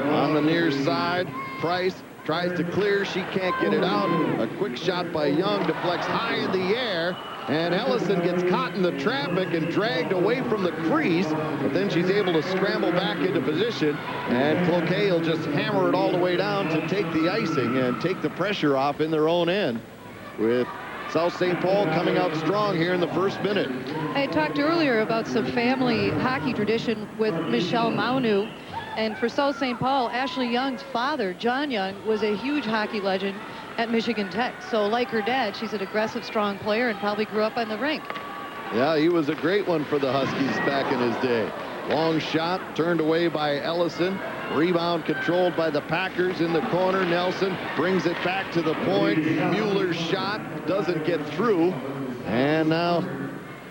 On the near side, Price tries to clear, she can't get it out. A quick shot by Young deflects high in the air, and Ellison gets caught in the traffic and dragged away from the crease, but then she's able to scramble back into position, and Cloquet will just hammer it all the way down to take the icing and take the pressure off in their own end, with South St. Paul coming out strong here in the first minute. I talked earlier about some family hockey tradition with Michelle Maunu, and for South St. Paul, Ashley Young's father, John Young, was a huge hockey legend at Michigan Tech. So like her dad, she's an aggressive, strong player and probably grew up on the rink. Yeah, he was a great one for the Huskies back in his day. Long shot turned away by Ellison. Rebound controlled by the Packers in the corner. Nelson brings it back to the point. Mueller's shot doesn't get through. And now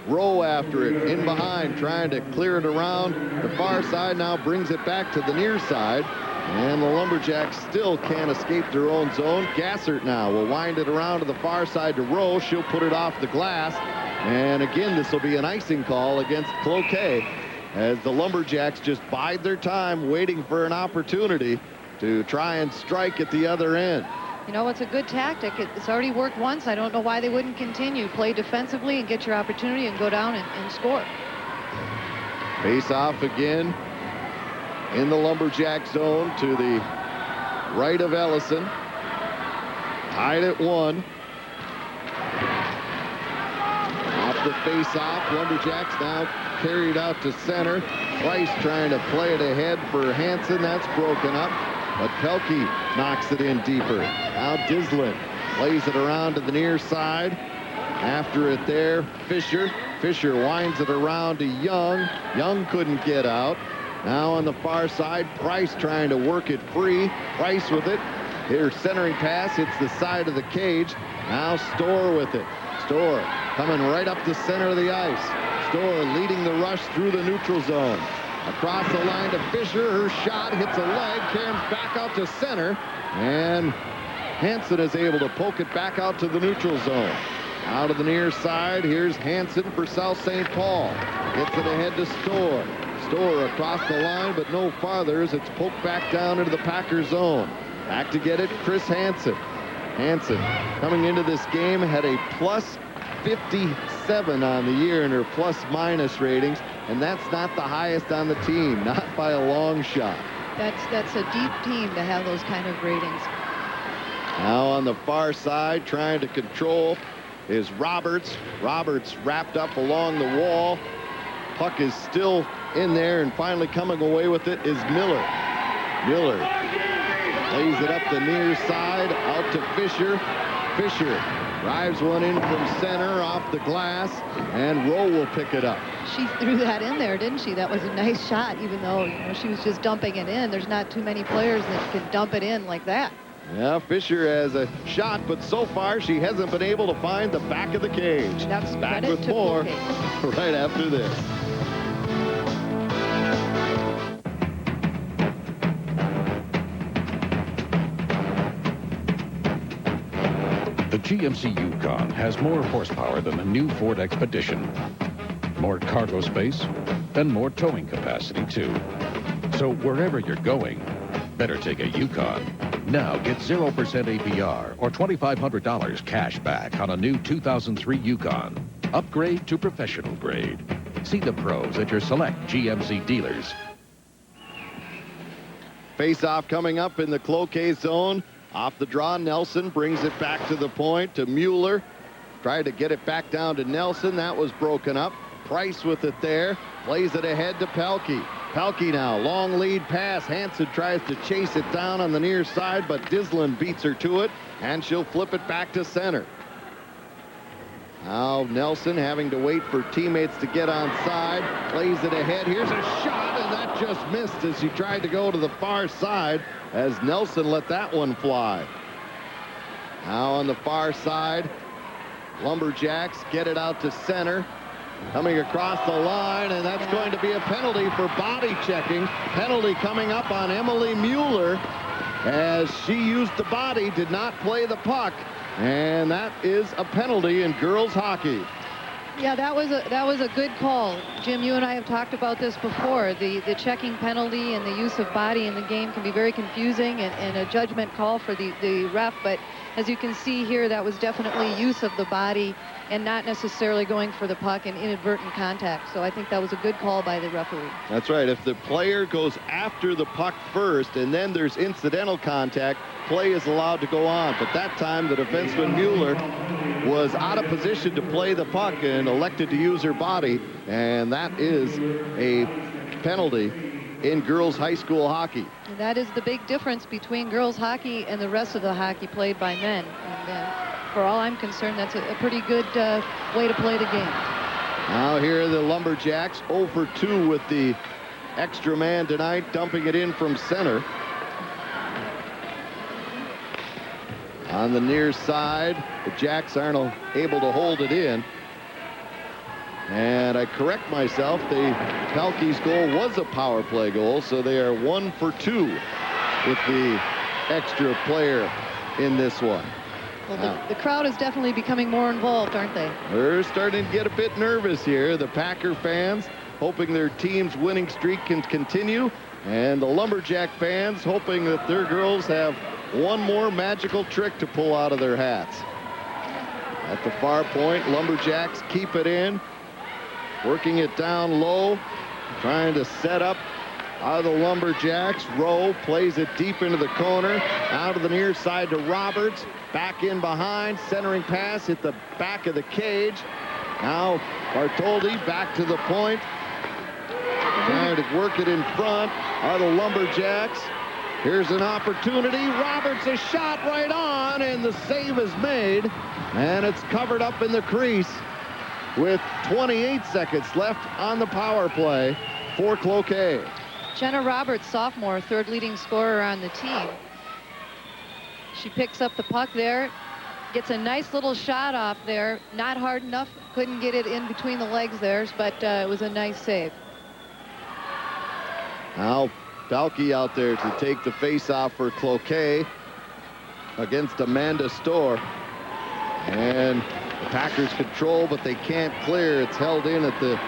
Rowe after it in behind, trying to clear it around the far side. Now brings it back to the near side. And the Lumberjacks still can't escape their own zone. Gassert now will wind it around to the far side to Rowe. She'll put it off the glass. And again, this will be an icing call against Cloquet, as the Lumberjacks just bide their time waiting for an opportunity to try and strike at the other end. You know, it's a good tactic. It's already worked once. I don't know why they wouldn't continue. Play defensively and get your opportunity and go down and score. Face off again in the Lumberjack zone to the right of Ellison. Tied at 1. Off the face-off, Lumberjacks now carried out to center. Price trying to play it ahead for Hansen. That's broken up, but Pelkey knocks it in deeper. Now Dislin plays it around to the near side. After it there, Fisher. Fisher winds it around to Young. Young couldn't get out. Now on the far side, Price trying to work it free. Price with it. Here, centering pass hits the side of the cage. Now Storr with it. Storr coming right up the center of the ice. Storr leading the rush through the neutral zone. Across the line to Fisher. Her shot hits a leg, carries back out to center, and Hansen is able to poke it back out to the neutral zone. Out of the near side, here's Hansen for South St. Paul. Gets it ahead to Storr. Storr across the line, but no farther as it's poked back down into the Packer zone. Back to get it, Chris Hansen. Hansen coming into this game had a plus 57 on the year in her plus-minus ratings, and that's not the highest on the team, not by a long shot. That's a deep team to have those kind of ratings. Now on the far side, trying to control is Roberts. Roberts wrapped up along the wall. Puck is still in there, and finally coming away with it is Miller. Miller plays it up the near side, out to Fisher. Fisher Drives one in from center off the glass, and Rowe will pick it up. She threw that in there, didn't she? That was a nice shot, even though she was just dumping it in. There's not too many players that can dump it in like that. Yeah, Fisher has a shot, but so far she hasn't been able to find the back of the cage. That's back with more right after this. The GMC Yukon has more horsepower than the new Ford Expedition, more cargo space, and more towing capacity, too. So wherever you're going, better take a Yukon. Now get 0% APR or $2,500 cash back on a new 2003 Yukon. Upgrade to professional grade. See the pros at your select GMC dealers. Face-off coming up in the Cloquet zone. Off the draw, Nelson brings it back to the point to Mueller. Tried to get it back down to Nelson. That was broken up. Price with it there. Plays it ahead to Pelkey. Pelkey now, long lead pass. Hansen tries to chase it down on the near side, but Dislin beats her to it, and she'll flip it back to center. Now Nelson having to wait for teammates to get on side. Plays it ahead. Here's a shot, and that just missed as she tried to go to the far side as Nelson let that one fly. Now on the far side, Lumberjacks get it out to center. Coming across the line, and that's going to be a penalty for body checking. Penalty coming up on Emily Mueller as she used the body, did not play the puck. And that is a penalty in girls hockey. Yeah, that was a good call. Jim, you and I have talked about this before. The checking penalty and the use of body in the game can be very confusing and a judgment call for the ref. But as you can see here, that was definitely use of the body and not necessarily going for the puck and inadvertent contact. So I think that was a good call by the referee. That's right. If the player goes after the puck first and then there's incidental contact, play is allowed to go on. But that time the defenseman Mueller was out of position to play the puck and elected to use her body, and that is a penalty in girls high school hockey. And that is the big difference between girls hockey and the rest of the hockey played by men. And for all I'm concerned, that's a pretty good way to play the game. Now here are the Lumberjacks 0 for 2 with the extra man tonight, dumping it in from center. On the near side, the Jacks aren't able to hold it in. And I correct myself, the Pelkey's goal was a power play goal, so they are 1 for 2 with the extra player in this one. Well, the crowd is definitely becoming more involved, aren't they? They're starting to get a bit nervous here. The Packer fans hoping their team's winning streak can continue, and the Lumberjack fans hoping that their girls have one more magical trick to pull out of their hats. At the far point, Lumberjacks keep it in, working it down low, trying to set up out of the Lumberjacks. Rowe plays it deep into the corner, out of the near side to Roberts, back in behind, centering pass hit the back of the cage. Now Bartoldi back to the point, trying to work it in front are the Lumberjacks. Here's an opportunity. Roberts, a shot right on, and the save is made, and it's covered up in the crease with 28 seconds left on the power play for Cloquet. Jenna Roberts, sophomore, third leading scorer on the team. She picks up the puck there, gets a nice little shot off there. Not hard enough, couldn't get it in between the legs there, but it was a nice save. Now Pelkey out there to take the face-off for Cloquet against Amanda Storr. And the Packers control, but they can't clear. It's held in at the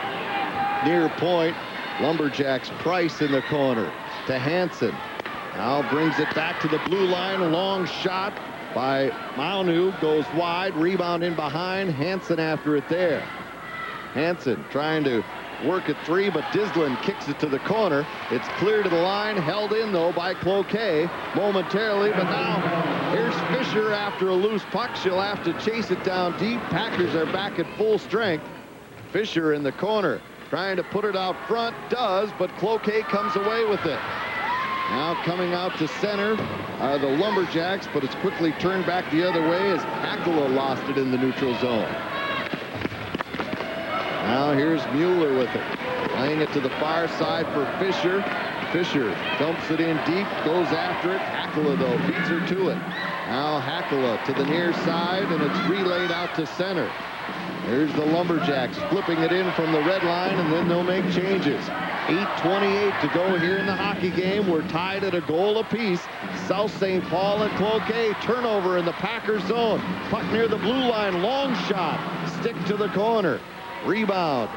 near point. Lumberjacks Price in the corner to Hansen. Now brings it back to the blue line. A long shot by Maunu. Goes wide. Rebound in behind. Hansen after it there. Hansen trying to work at three, but Dislin kicks it to the corner. It's clear to the line, held in though by Cloquet momentarily, but now here's Fisher after a loose puck. She'll have to chase it down deep. Packers are back at full strength. Fisher in the corner trying to put it out front, does, but Cloquet comes away with it. Now coming out to center are the Lumberjacks, but it's quickly turned back the other way as Hackela lost it in the neutral zone. Now here's Mueller with it. Playing it to the far side for Fisher. Fisher dumps it in deep, goes after it. Hackela, though, beats her to it. Now Hackela to the near side, and it's relayed out to center. There's the Lumberjacks flipping it in from the red line, and then they'll make changes. 8:28 to go here in the hockey game. We're tied at a goal apiece. South St. Paul and Cloquet. Turnover in the Packers zone. Puck near the blue line. Long shot. Stick to the corner. Rebound.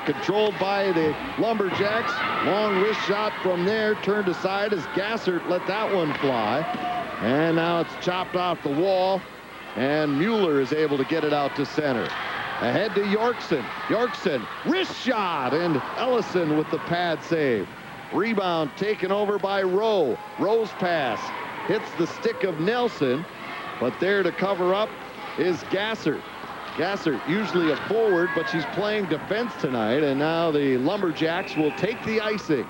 Controlled by the Lumberjacks. Long wrist shot from there. Turned aside as Gassert let that one fly. And now it's chopped off the wall. And Mueller is able to get it out to center. Ahead to Yorkson. Yorkson, wrist shot, and Ellison with the pad save. Rebound taken over by Rowe. Rowe's pass hits the stick of Nelson, but there to cover up is Gassert. Gassert, usually a forward, but she's playing defense tonight, and now the Lumberjacks will take the icing.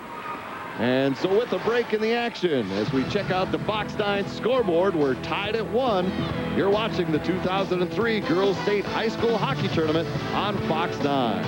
And so with a break in the action, as we check out the Fox 9 scoreboard, we're tied at 1. You're watching the 2003 Girls State High School Hockey Tournament on Fox 9.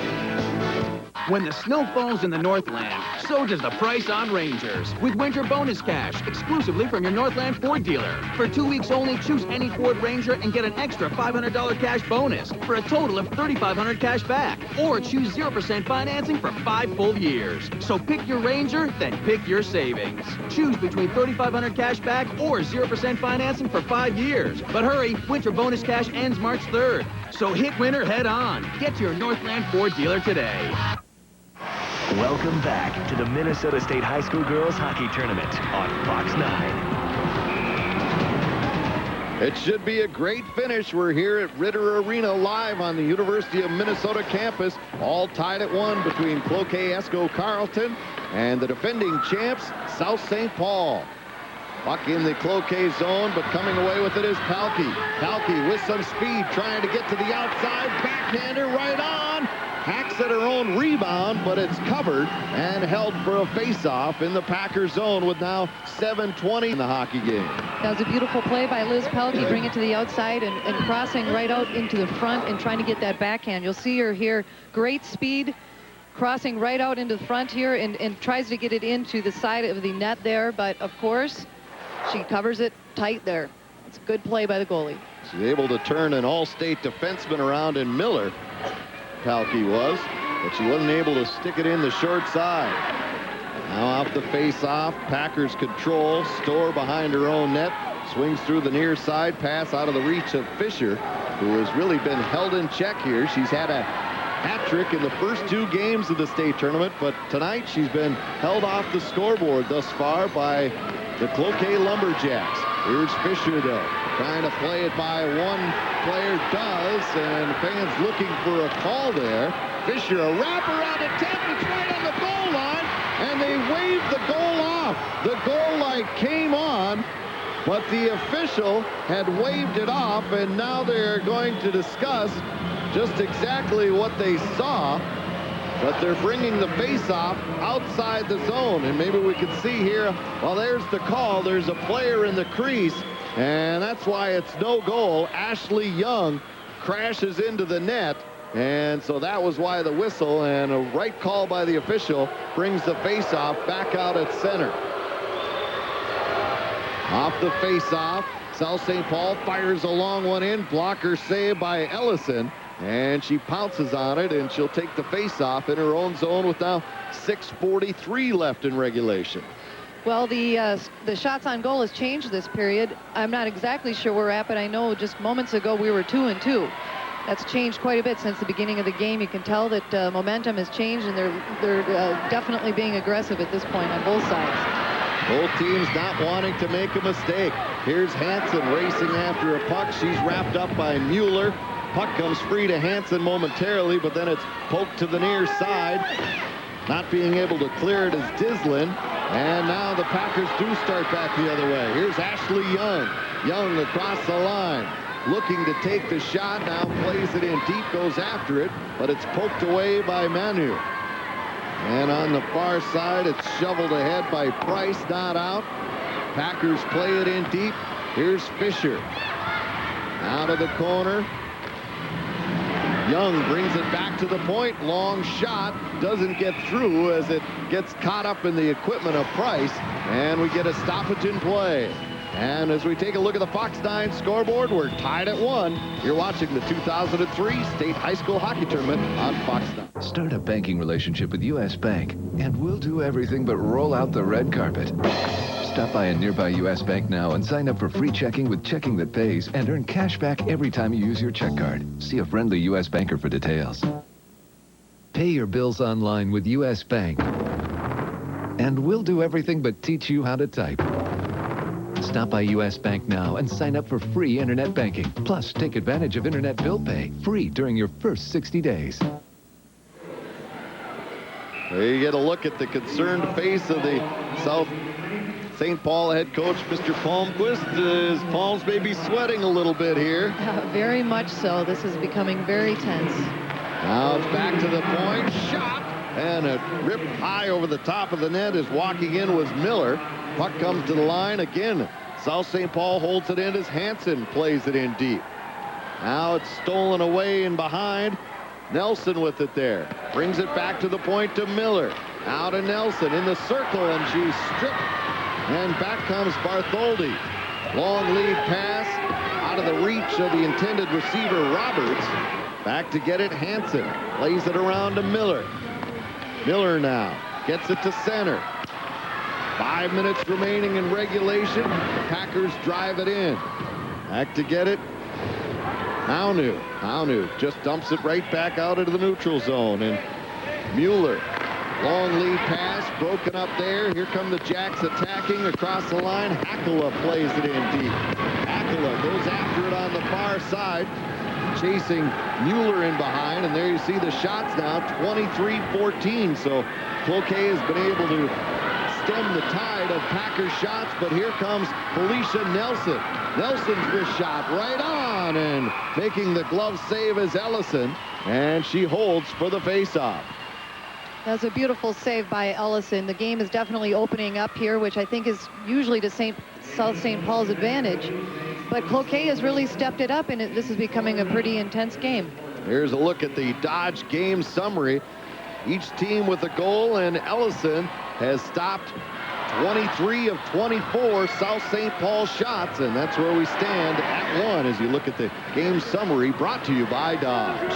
When the snow falls in the Northland, so does the price on Rangers. With winter bonus cash, exclusively from your Northland Ford dealer. For 2 weeks only, choose any Ford Ranger and get an extra $500 cash bonus for a total of $3,500 cash back. Or choose 0% financing for 5 full years. So pick your Ranger, then pick your savings. Choose between $3,500 cash back or 0% financing for 5 years. But hurry, winter bonus cash ends March 3rd. So hit winter head on. Get to your Northland Ford dealer today. Welcome back to the Minnesota State High School Girls Hockey Tournament on Fox 9. It should be a great finish. We're here at Ritter Arena live on the University of Minnesota campus. All tied at 1 between Cloquet Esco Carleton and the defending champs, South St. Paul. Puck in the Cloquet zone, but coming away with it is Palkey. Palkey with some speed, trying to get to the outside. Backhander right on. Hacks at her own rebound, but it's covered and held for a face-off in the Packer zone with now 7:20 in the hockey game. That was a beautiful play by Liz Pelkey, bring it to the outside and crossing right out into the front and trying to get that backhand. You'll see her here, great speed, crossing right out into the front here and tries to get it into the side of the net there, but of course, she covers it tight there. It's a good play by the goalie. She's able to turn an all-state defenseman around in Miller. Palkey was, but she wasn't able to stick it in the short side. Now off the face-off, Packers control, Storr behind her own net, swings through the near side, pass out of the reach of Fisher, who has really been held in check here. She's had a hat trick in the first 2 games of the state tournament, but tonight she's been held off the scoreboard thus far by the Cloquet Lumberjacks. Here's Fisher, though, trying to play it by one player, does, and fans looking for a call there. Fisher, a wraparound attempt, it's right on the goal line, and they waved the goal off. The goal light came on, but the official had waved it off, and now they're going to discuss just exactly what they saw. But they're bringing the face-off outside the zone, and maybe we can see here, well, there's the call. There's a player in the crease, and that's why it's no goal. Ashley Young crashes into the net, and so that was why the whistle, and a right call by the official brings the face-off back out at center. Off the face-off, South St. Paul fires a long one in, blocker save by Ellison. And she pounces on it, and she'll take the face-off in her own zone with now 6:43 left in regulation. Well, the shots on goal has changed this period. I'm not exactly sure where we're at, but I know just moments ago we were 2-2. That's changed quite a bit since the beginning of the game. You can tell that momentum has changed, and they're definitely being aggressive at this point on both sides. Both teams not wanting to make a mistake. Here's Hansen racing after a puck. She's wrapped up by Mueller. Puck comes free to Hansen momentarily, but then it's poked to the near side. Not being able to clear it is Dislin. And now the Packers do start back the other way. Here's Ashley Young. Young across the line. Looking to take the shot. Now plays it in deep, goes after it, but it's poked away by Manu. And on the far side, it's shoveled ahead by Price, not out. Packers play it in deep. Here's Fisher. Out of the corner. Young brings it back to the point. Long shot. Doesn't get through as it gets caught up in the equipment of Price. And we get a stoppage in play. And as we take a look at the Fox 9 scoreboard, we're tied at 1. You're watching the 2003 State High School Hockey Tournament on Fox 9. Start a banking relationship with U.S. Bank, and we'll do everything but roll out the red carpet. Stop by a nearby U.S. Bank now and sign up for free checking with checking that pays and earn cash back every time you use your check card. See a friendly U.S. banker for details. Pay your bills online with U.S. Bank, and we'll do everything but teach you how to type. Stop by U.S. Bank now and sign up for free internet banking. Plus, take advantage of internet bill pay free during your first 60 days. There you get a look at the concerned face of the South St. Paul head coach, Mr. Palmquist. His palms may be sweating a little bit here. Very much so. This is becoming very tense. Now it's back to the point. Shot! And it ripped high over the top of the net as walking in was Miller. Puck comes to the line again. South St. Paul holds it in as Hansen plays it in deep. Now it's stolen away and behind. Nelson with it there. Brings it back to the point to Miller. Out to Nelson in the circle, and she's stripped. And back comes Bartholdi. Long lead pass out of the reach of the intended receiver, Roberts. Back to get it, Hansen. Plays it around to Miller. Miller now gets it to center. 5 minutes remaining in regulation. The Packers drive it in. Back to get it. Haunu just dumps it right back out into the neutral zone. And Mueller, long lead pass, broken up there. Here come the Jacks attacking across the line. Hakala plays it in deep. Hakala goes after it on the far side, chasing Mueller in behind. And there you see the shots now, 23-14. So Cloquet has been able to stem the tide of Packers shots, but here comes Felicia Nelson. Nelson's wrist shot right on, and making the glove save is Ellison, and she holds for the faceoff. That's a beautiful save by Ellison. The game is definitely opening up here, which I think is usually to South St. Paul's advantage. But Cloquet has really stepped it up, and this is becoming a pretty intense game. Here's a look at the Dodge game summary. Each team with a goal, and Ellison has stopped 23 of 24 South St. Paul shots, and that's where we stand at 1 as you look at the game summary brought to you by Dodge.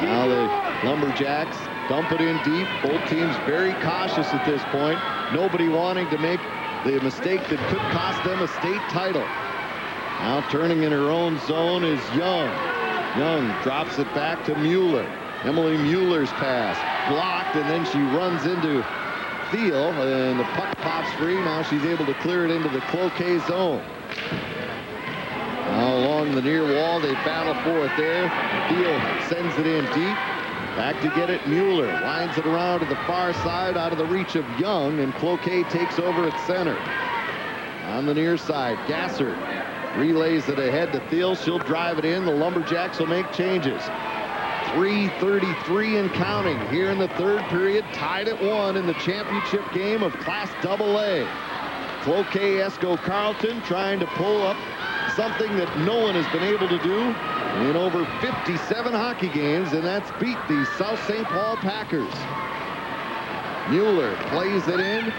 Now the Lumberjacks dump it in deep. Both teams very cautious at this point. Nobody wanting to make the mistake that could cost them a state title. Now turning in her own zone is Young. Young drops it back to Mueller. Emily Mueller's pass blocked, and then she runs into Thiel, and the puck pops free. Now she's able to clear it into the Cloquet zone. Now along the near wall, they battle for it there. Thiel sends it in deep. Back to get it, Mueller lines it around to the far side out of the reach of Young, and Cloquet takes over at center. On the near side, Gasser relays it ahead to Thiel. She'll drive it in. The Lumberjacks will make changes. 3:33 and counting here in the third period, tied at 1 in the championship game of Class AA. Cloquet Esco Carlton trying to pull up something that no one has been able to do in over 57 hockey games, and that's beat the South St. Paul Packers. Mueller plays it in,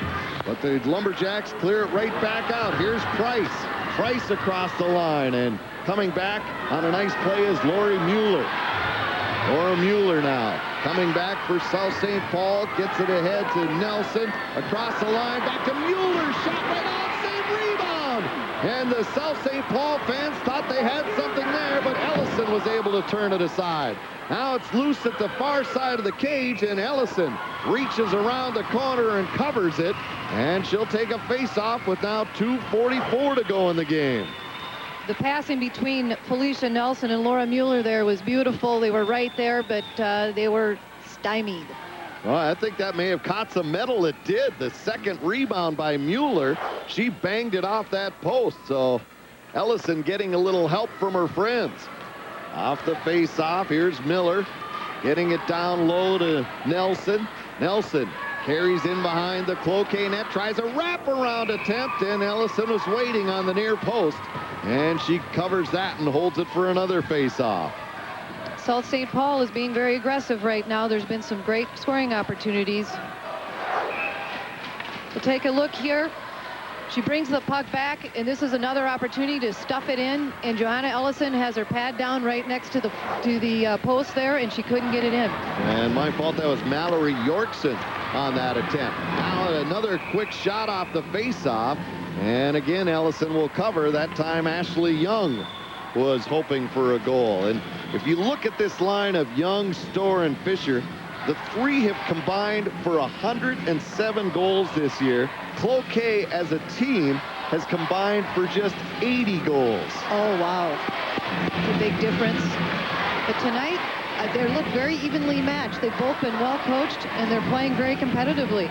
but the Lumberjacks clear it right back out. Here's Price. Price across the line, and coming back on a nice play is Lori Mueller. Laura Mueller now coming back for South St. Paul, gets it ahead to Nelson, across the line, back to Mueller, shot right on, save, rebound! And the South St. Paul fans thought they had something there, but Ellison was able to turn it aside. Now it's loose at the far side of the cage, and Ellison reaches around the corner and covers it, and she'll take a face-off with now 2:44 to go in the game. The passing between Felicia Nelson and Laura Mueller there was beautiful. They were right there, but they were stymied. Well, I think that may have caught some metal. It did. The second rebound by Mueller, she banged it off that post. So Ellison getting a little help from her friends. Off the face-off, here's Miller. getting it down low to Nelson. Nelson carries in behind the Cloquet net, tries a wraparound attempt, and Ellison was waiting on the near post, and she covers that and holds it for another face-off. South St. Paul is being very aggressive right now. There's been some great scoring opportunities. We'll take a look here. She brings the puck back, and this is another opportunity to stuff it in, and Johanna Ellison has her pad down right next to the post there, and she couldn't get it in. And my fault, that was Mallory Yorkson on that attempt. Now another quick shot off the face-off, and again Ellison will cover. That time Ashley Young was hoping for a goal. And if you look at this line of Young, Storr, and Fisher, the three have combined for 107 goals this year. Cloquet as a team has combined for just 80 goals. Oh, wow. It's a big difference. But tonight, they look very evenly matched. They've both been well coached, and they're playing very competitively.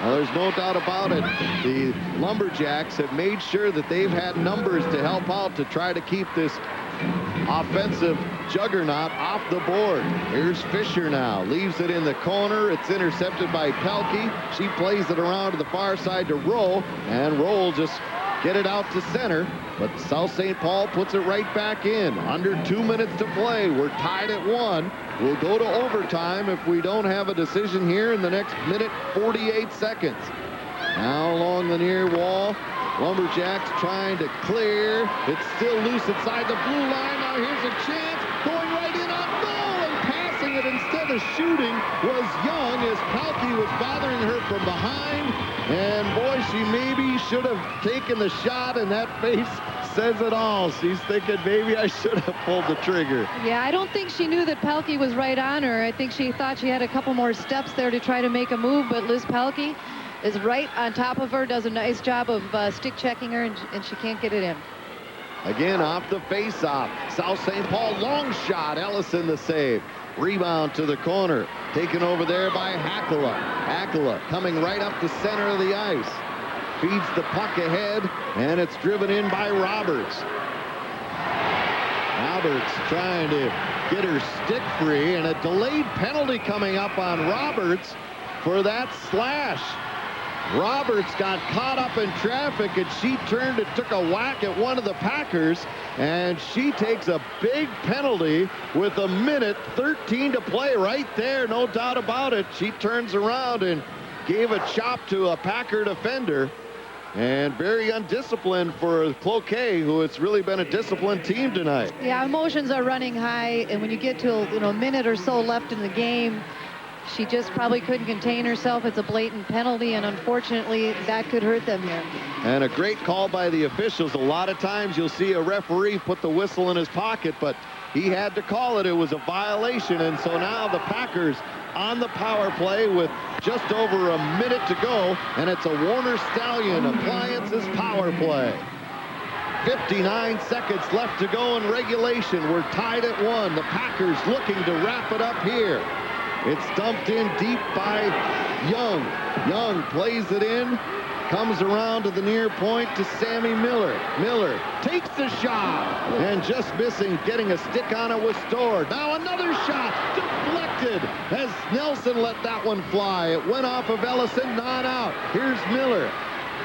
Well, there's no doubt about it. The Lumberjacks have made sure that they've had numbers to help out to try to keep this offensive juggernaut off the board. Here's Fisher now. Leaves it in the corner. It's intercepted by Pelkey. She plays it around to the far side to Rowe, and Rowe will just get it out to center. But South St. Paul puts it right back in. Under 2 minutes to play. We're tied at 1. We'll go to overtime if we don't have a decision here in the next minute 48 seconds. Now along the near wall, Lumberjacks trying to clear. It's still loose inside the blue line. Now here's a chance. Going right in on goal, and passing it instead of shooting was Young as Pelkey was bothering her from behind. And boy, she maybe should have taken the shot, and that face says it all. She's thinking, maybe I should have pulled the trigger. Yeah, I don't think she knew that Pelkey was right on her. I think she thought she had a couple more steps there to try to make a move, but Liz Pelkey is right on top of her, does a nice job of stick checking her, and she can't get it in. Again, off the face-off. South St. Paul, long shot. Ellison the save. Rebound to the corner. Taken over there by Hackala. Hackala coming right up the center of the ice. Feeds the puck ahead, and it's driven in by Roberts. Roberts trying to get her stick free, and a delayed penalty coming up on Roberts for that slash. Roberts got caught up in traffic, and she turned and took a whack at one of the Packers, and she takes a big penalty with 1:13 to play right there, no doubt about it. She turns around and gave a chop to a Packer defender, and very undisciplined for Cloquet, who has really been a disciplined team tonight. Yeah, emotions are running high, and when you get to a minute or so left in the game, she just probably couldn't contain herself. It's a blatant penalty, and unfortunately, that could hurt them here. And a great call by the officials. A lot of times you'll see a referee put the whistle in his pocket, but he had to call it. It was a violation, and so now the Packers on the power play with just over a minute to go, and it's a Warner Stallion Appliances power play. 59 seconds left to go in regulation. We're tied at 1. The Packers looking to wrap it up here. It's dumped in deep by Young. Young plays it in, comes around to the near point to Sammy Miller. Miller takes the shot, and just missing, getting a stick on it with Storr. Now another shot, deflected as Nelson let that one fly. It went off of Ellison, not out. Here's Miller.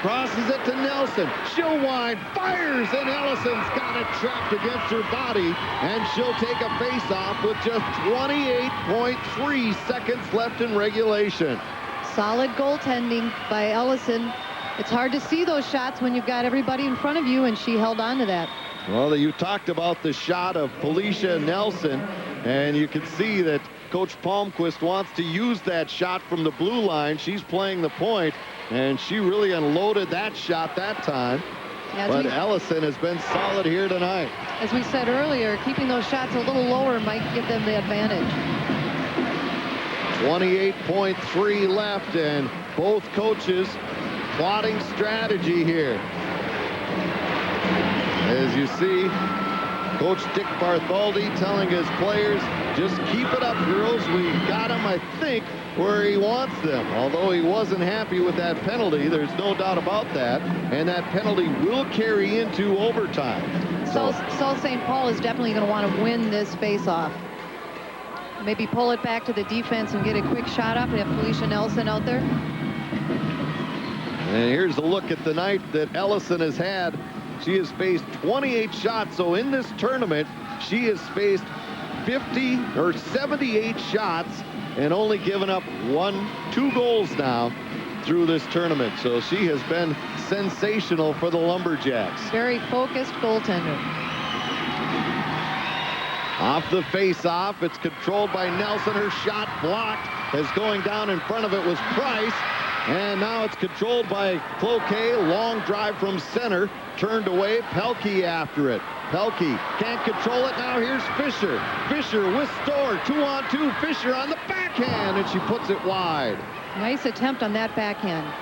Crosses it to Nelson. She'll wind, fires, and Ellison's got it trapped against her body, and she'll take a face-off with just 28.3 seconds left in regulation. Solid goaltending by Ellison. It's hard to see those shots when you've got everybody in front of you, and she held on to that. Well, you talked about the shot of Felicia Nelson, and you can see that Coach Palmquist wants to use that shot from the blue line. She's playing the point, and she really unloaded that shot that time. But Ellison has been solid here tonight. As we said earlier, keeping those shots a little lower might give them the advantage. 28.3 left, and both coaches plotting strategy here. As you see, Coach Dick Bartholdi telling his players, just keep it up, girls. We got him, I think, where he wants them. Although he wasn't happy with that penalty, there's no doubt about that. And that penalty will carry into overtime. So South St. Paul is definitely going to want to win this face-off. maybe pull it back to the defense and get a quick shot up. They have Felicia Nelson out there. And here's a look at the night that Ellison has had. She has faced 28 shots. So in this tournament, she has faced 78 shots and only given up 2 goals now through this tournament. So she has been sensational for the Lumberjacks. Very focused goaltender. Off the face-off, it's controlled by Nelson. Her shot blocked as going down in front of it was Price. And now it's controlled by Cloquet. Long drive from center. Turned away. Pelkey after it. Pelkey can't control it. Now here's Fisher. Fisher with Storr. 2-on-2. Fisher on the backhand, and she puts it wide. Nice attempt on that backhand.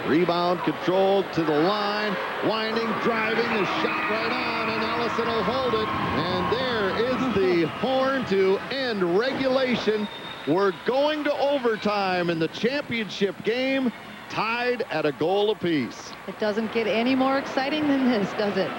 Rebound controlled to the line. Winding, driving, a shot right on, and Ellison will hold it. And there is the horn to end regulation. We're going to overtime in the championship game, tied at a goal apiece. It doesn't get any more exciting than this, does it?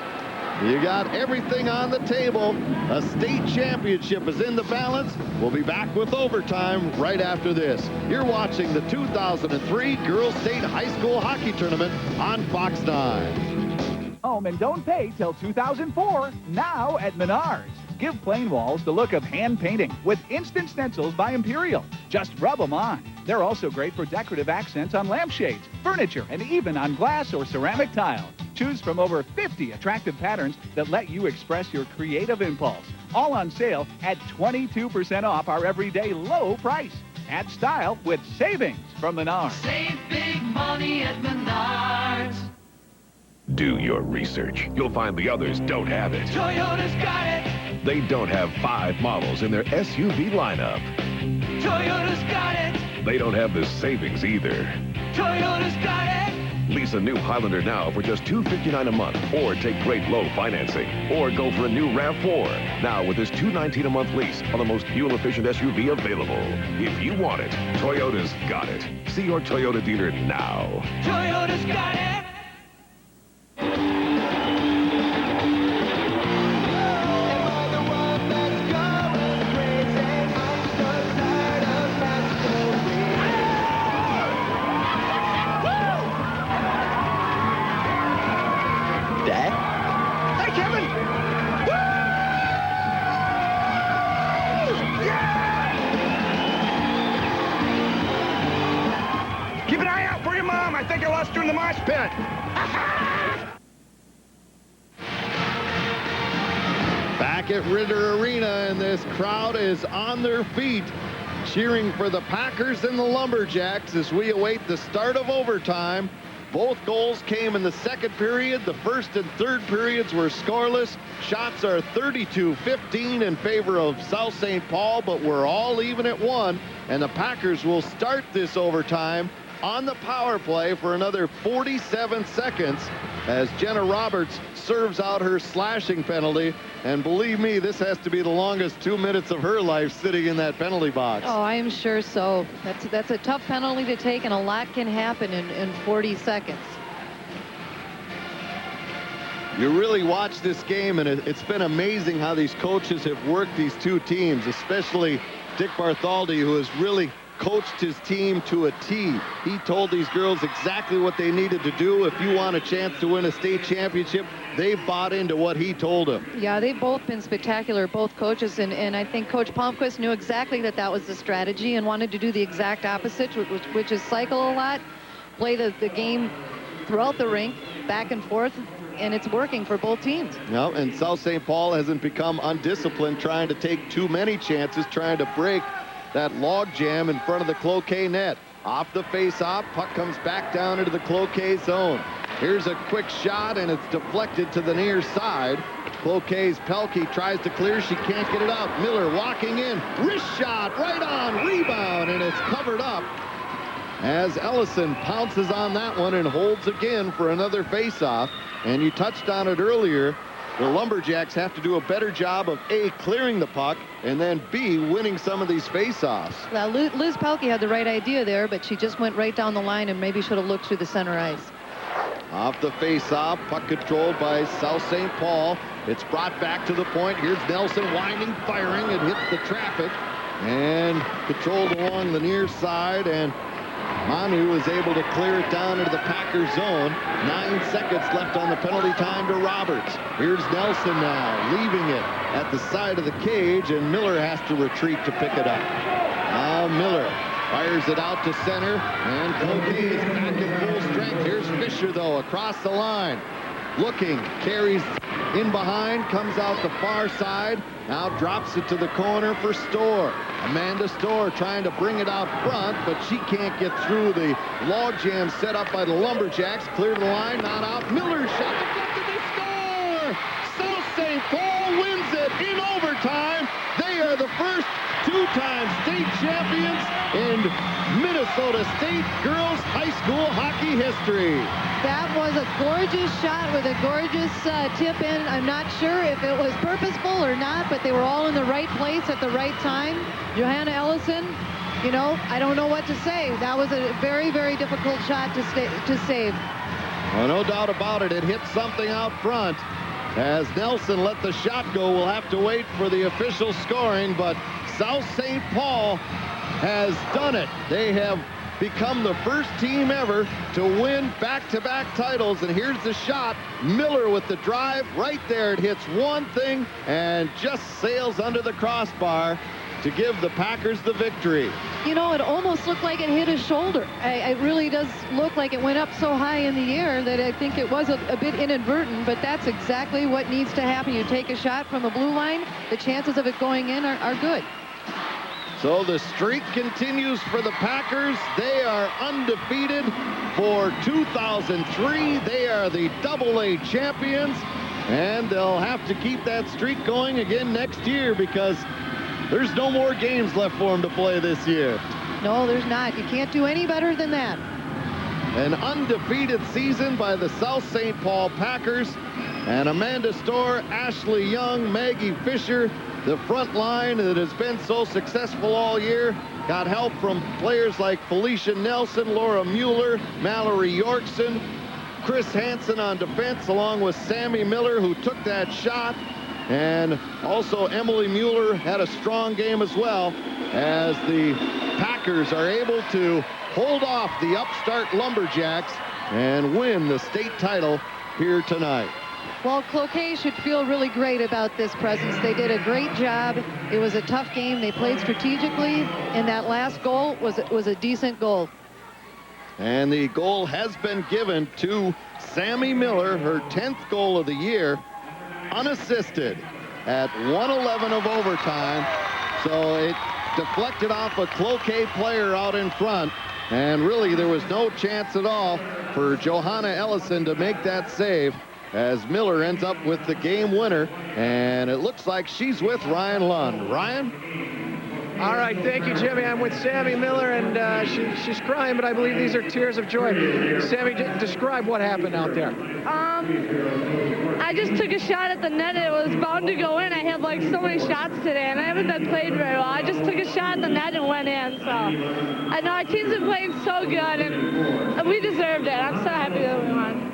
You got everything on the table. A state championship is in the balance. We'll be back with overtime right after this. You're watching the 2003 Girls State High School Hockey Tournament on Fox 9. Home and don't pay till 2004, now at Menards. Give plain walls the look of hand painting with instant stencils by Imperial. Just rub them on. They're also great for decorative accents on lampshades, furniture, and even on glass or ceramic tile. Choose from over 50 attractive patterns that let you express your creative impulse. All on sale at 22% off our everyday low price. Add style with savings from Menards. Save big money at Menards. Do your research. You'll find the others don't have it. Toyota's got it. They don't have 5 models in their SUV lineup. Toyota's got it. They don't have the savings either. Toyota's got it. Lease a new Highlander now for just $259 a month, or take great low financing, or go for a new RAV4 now with this $219 a month lease on the most fuel-efficient SUV available. If you want it, Toyota's got it. See your Toyota dealer now. Toyota's got it. Keep an eye out for your mom. I think I lost her in the mosh pit. Back at Ritter Arena, and this crowd is on their feet, cheering for the Packers and the Lumberjacks as we await the start of overtime. Both goals came in the second period. The first and third periods were scoreless. Shots are 32-15 in favor of South St. Paul, but we're all even at 1, and the Packers will start this overtime on the power play for another 47 seconds as Jenna Roberts serves out her slashing penalty. And believe me, this has to be the longest 2 minutes of her life sitting in that penalty box. Oh, I am sure so. That's a tough penalty to take, and a lot can happen in 40 seconds. You really watch this game, and it's been amazing how these coaches have worked these two teams, especially Dick Bartholdi, who has really coached his team to a T. He told these girls exactly what they needed to do. If you want a chance to win a state championship, they've bought into what he told them. Yeah, they've both been spectacular, both coaches, and I think Coach Palmquist knew exactly that was the strategy and wanted to do the exact opposite, which is cycle a lot, play the game throughout the rink, back and forth, and it's working for both teams. No, and South St. Paul hasn't become undisciplined, trying to take too many chances, trying to break that log jam in front of the Cloquet net. Off the face-off, puck comes back down into the Cloquet zone. Here's a quick shot, and it's deflected to the near side. Cloquet's Pelkey tries to clear. She can't get it out. Miller walking in. Wrist shot right on. Rebound, and it's covered up as Ellison pounces on that one and holds again for another face-off. And you touched on it earlier. The Lumberjacks have to do a better job of A, clearing the puck, and then B, winning some of these face-offs. Well, Liz Pelkey had the right idea there, but she just went right down the line and maybe should have looked through the center ice. Off the face-off, puck controlled by South St. Paul. It's brought back to the point. Here's Nelson winding, firing. It hits the traffic. and controlled along the near side, and Manu is able to clear it down into the Packers zone. 9 seconds left on the penalty time to Roberts. Here's Nelson now, leaving it at the side of the cage, and Miller has to retreat to pick it up. Now Miller fires it out to center, and Cloquet is back in full strength. Here's Fisher, though, across the line. Looking, carries in behind, comes out the far side, now drops it to the corner for Storr. Amanda Storr trying to bring it out front, but she can't get through the logjam set up by the Lumberjacks. Clear the line, not out. Miller shot deflected, they score! South St. Paul wins it in overtime. They are the first two-time state champions in Minnesota State girls high school hockey history. That was a gorgeous shot with a gorgeous tip in. I'm not sure if it was purposeful or not, but they were all in the right place at the right time. Johanna Ellison, you know, I don't know what to say. That was a very, very difficult shot to save. Well, no doubt about it. It hit something out front. As Nelson let the shot go, we'll have to wait for the official scoring, but South St. Paul has done it. They have become the first team ever to win back-to-back titles, and here's the shot. Miller with the drive right there. It hits one thing and just sails under the crossbar to give the Packers the victory. You know, it almost looked like it hit his shoulder. It really does look like it went up so high in the air that I think it was a bit inadvertent, but that's exactly what needs to happen. You take a shot from the blue line, the chances of it going in are good. So the streak continues for the Packers. They are undefeated for 2003. They are the AA champions, and they'll have to keep that streak going again next year because there's no more games left for them to play this year. No, there's not. You can't do any better than that. An undefeated season by the South St. Paul Packers, and Amanda Storr, Ashley Young, Maggie Fisher, the front line that has been so successful all year, got help from players like Felicia Nelson, Laura Mueller, Mallory Yorkson, Chris Hansen on defense, along with Sammy Miller, who took that shot. And also Emily Mueller had a strong game as well, as the Packers are able to hold off the upstart Lumberjacks and win the state title here tonight. Well, Cloquet should feel really great about this presence. They did a great job. It was a tough game. They played strategically, and that last goal was a decent goal. And the goal has been given to Sammy Miller, her 10th goal of the year, unassisted at 1:11 of overtime. So it deflected off a Cloquet player out in front, and really there was no chance at all for Johanna Ellison to make that save, as Miller ends up with the game winner, and it looks like she's with Ryan Lund. Ryan? All right, thank you, Jimmy. I'm with Sammy Miller, and she's crying, but I believe these are tears of joy. Sammy, describe what happened out there. I just took a shot at the net, and it was bound to go in. I had like so many shots today, and I haven't been playing very well. I just took a shot at the net and went in. So I know our team's been playing so good, and we deserved it. I'm so happy that we won.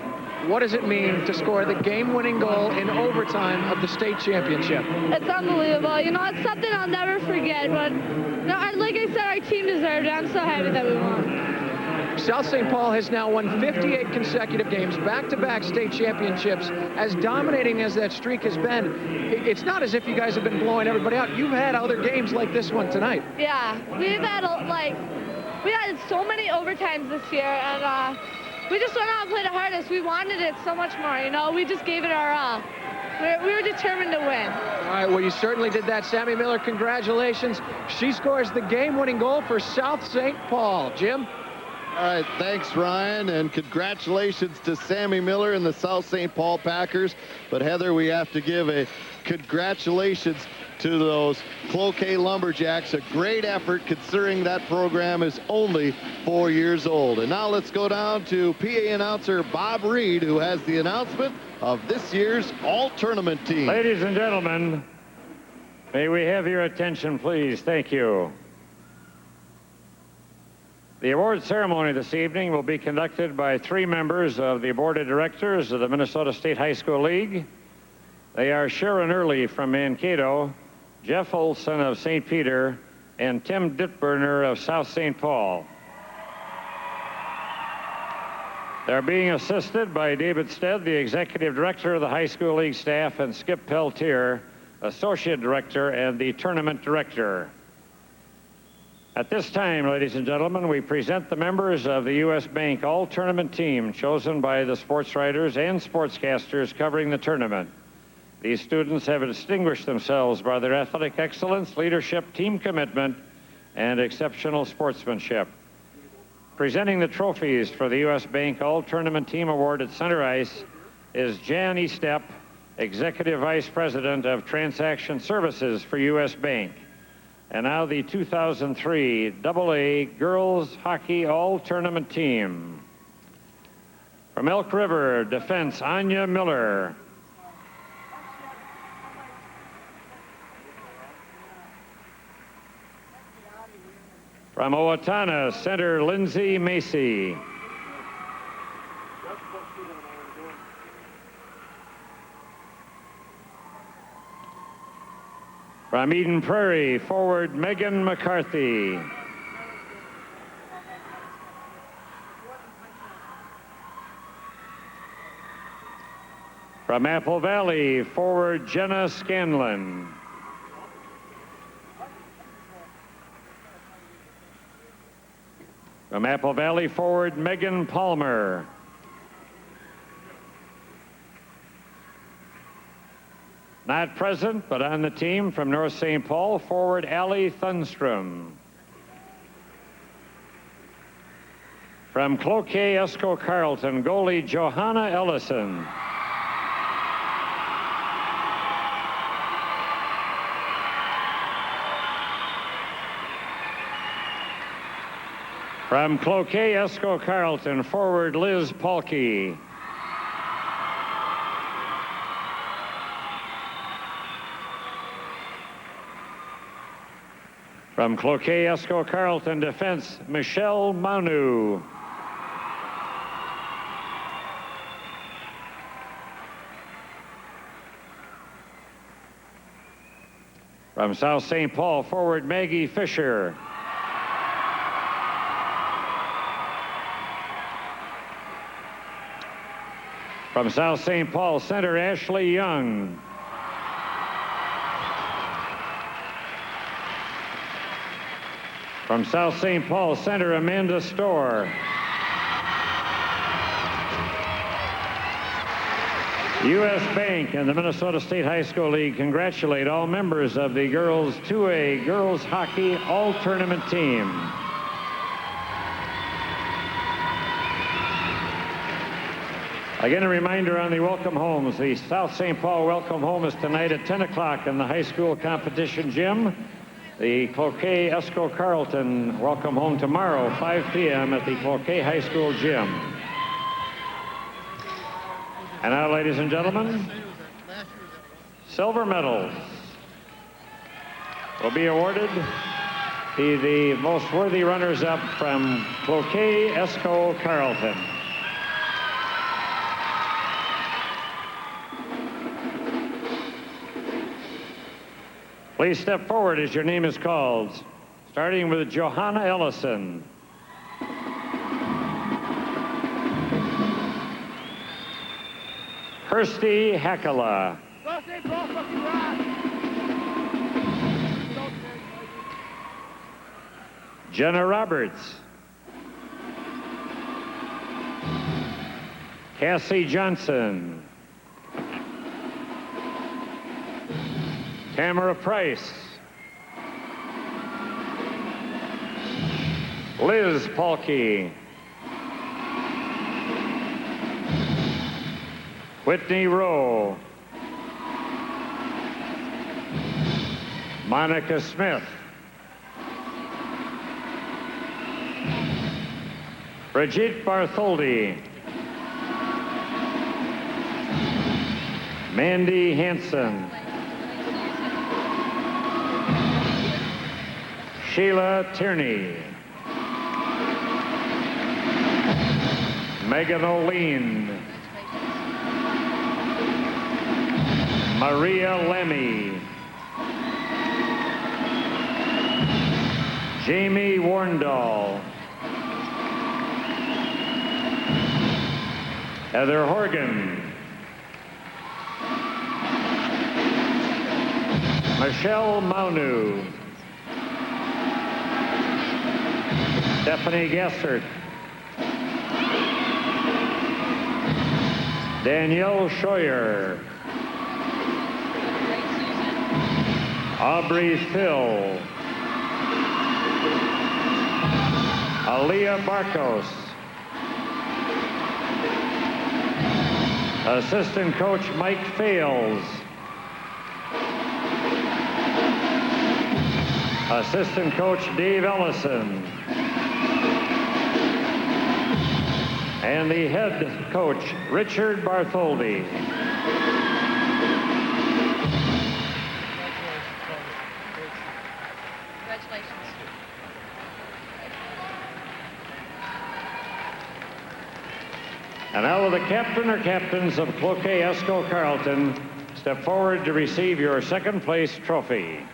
What does it mean to score the game-winning goal in overtime of the state championship? It's unbelievable. You know, it's something I'll never forget. But you know, like I said, our team deserved it. I'm so happy that we won. South St. Paul has now won 58 consecutive games, back-to-back state championships. As dominating as that streak has been, it's not as if you guys have been blowing everybody out. You've had other games like this one tonight. Yeah, we've had we had so many overtimes this year, and we just went out and played the hardest. We wanted it so much more, you know. We just gave it our all. We were determined to win. All right, well, you certainly did that. Sammy Miller, congratulations. She scores the game-winning goal for South St. Paul. Jim? All right, thanks, Ryan, and congratulations to Sammy Miller and the South St. Paul Packers. But, Heather, we have to give a congratulations to those Cloquet Lumberjacks. A great effort considering that program is only 4 years old. And now let's go down to PA announcer Bob Reed, who has the announcement of this year's all-tournament team. Ladies and gentlemen, may we have your attention, please? Thank you. The award ceremony this evening will be conducted by 3 members of the board of directors of the Minnesota State High School League. They are Sharon Early from Mankato, Jeff Olson of St. Peter, and Tim Dittburner of South St. Paul. They're being assisted by David Stead, the Executive Director of the High School League staff, and Skip Peltier, Associate Director and the Tournament Director. At this time, ladies and gentlemen, we present the members of the U.S. Bank All-Tournament team chosen by the sports writers and sportscasters covering the tournament. These students have distinguished themselves by their athletic excellence, leadership, team commitment, and exceptional sportsmanship. Presenting the trophies for the U.S. Bank All-Tournament Team Award at center ice is Jan Estep, Executive Vice President of Transaction Services for U.S. Bank. And now the 2003 AA Girls Hockey All-Tournament Team. From Elk River, defense Anya Miller. From Owatonna, center Lindsay Macy. From Eden Prairie, forward Megan McCarthy. From Apple Valley, forward Jenna Scanlon. From Apple Valley, forward Megan Palmer. Not present, but on the team from North St. Paul, forward Allie Thunstrom. From Cloquet, Esco Carlton, goalie Johanna Ellison. From Cloquet, Esco Carlton, forward Liz Paulke. From Cloquet, Esco Carlton, defense Michelle Manu. From South St. Paul, forward Maggie Fisher. From South St. Paul, center Ashley Young. From South St. Paul, center Amanda Storr. U.S. Bank and the Minnesota State High School League congratulate all members of the Girls 2A Girls Hockey All-Tournament Team. Again, a reminder on the welcome homes. The South St. Paul welcome home is tonight at 10 o'clock in the high school competition gym. The Cloquet Esco Carlton welcome home tomorrow, 5 p.m. at the Cloquet High School gym. And now, ladies and gentlemen, silver medals will be awarded to the most worthy runners-up from Cloquet Esco Carlton. Please step forward as your name is called, starting with Johanna Ellison. Kirsty Hackala. Jenna Roberts. Cassie Johnson. Tamara Price. Liz Paulke. Whitney Rowe. Monica Smith. Brigitte Bartholdi. Mandy Hansen. Sheila Tierney. Megan O'Lean. Maria Lemmy. Jamie Warndall. Heather Horgan. Michelle Maunu. Stephanie Gessert. Danielle Scheuer. Aubrey Thill. Aaliyah Barkos. Assistant coach Mike Fales. Assistant coach Dave Ellison. And the head coach Richard Bartholdi. And now will the captain or captains of Cloquet Esco Carleton step forward to receive your second place trophy.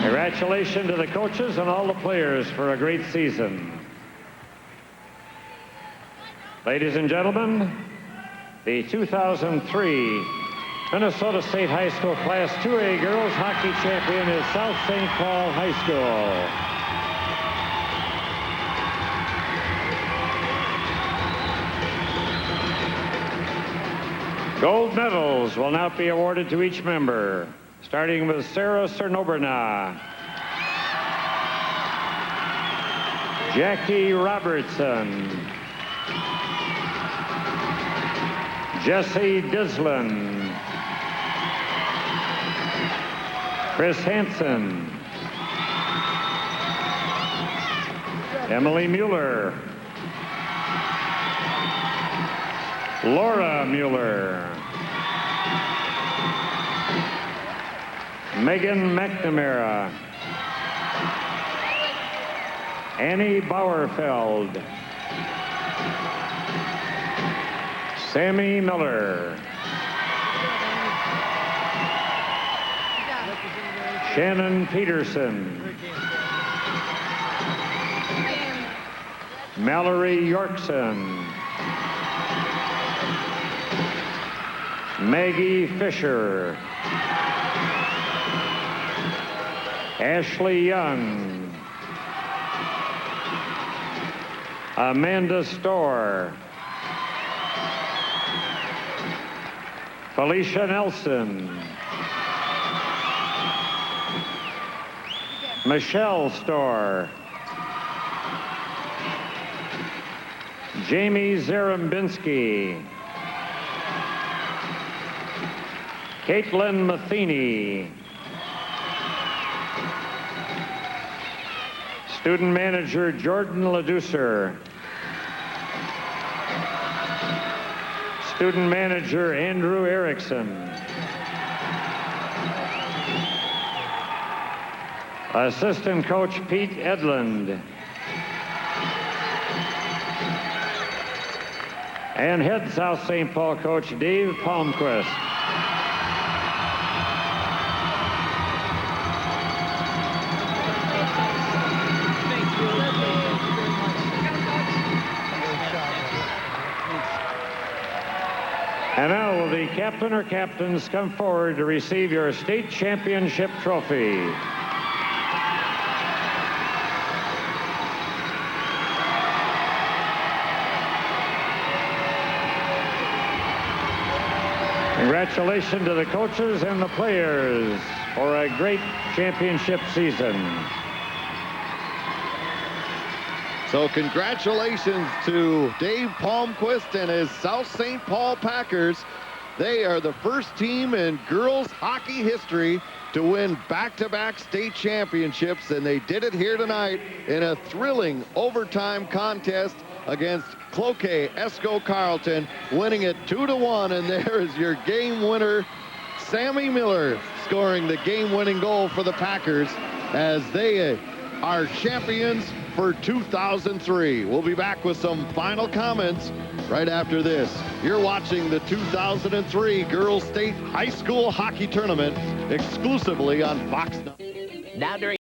Congratulations to the coaches and all the players for a great season. Ladies and gentlemen, the 2003 Minnesota State High School Class 2A Girls Hockey Champion is South St. Paul High School. Gold medals will now be awarded to each member, starting with Sarah Cernoberna, Jackie Robertson, Jesse Dislin, Chris Hansen, Emily Mueller, Laura Mueller, Megan McNamara, Annie Bauerfeld, Sammy Miller, Shannon Peterson, Mallory Yorkson, Maggie Fisher, Ashley Young, Amanda Storr, Felicia Nelson, Michelle Storr, Jamie Zarambinski, Caitlin Matheny, student manager Jordan Leducer, student manager Andrew Erickson, assistant coach Pete Edlund, and head South St. Paul coach Dave Palmquist. And now will the captain or captains come forward to receive your state championship trophy. Congratulations to the coaches and the players for a great championship season. So congratulations to Dave Palmquist and his South St. Paul Packers. They are the first team in girls hockey history to win back-to-back state championships, and they did it here tonight in a thrilling overtime contest against Cloquet Esco Carleton, winning it 2-1, and there is your game winner, Sammy Miller, scoring the game-winning goal for the Packers as they our champions for 2003. We'll be back with some final comments right after this. You're watching the 2003 Girls State High School Hockey Tournament exclusively on Fox 9. Now during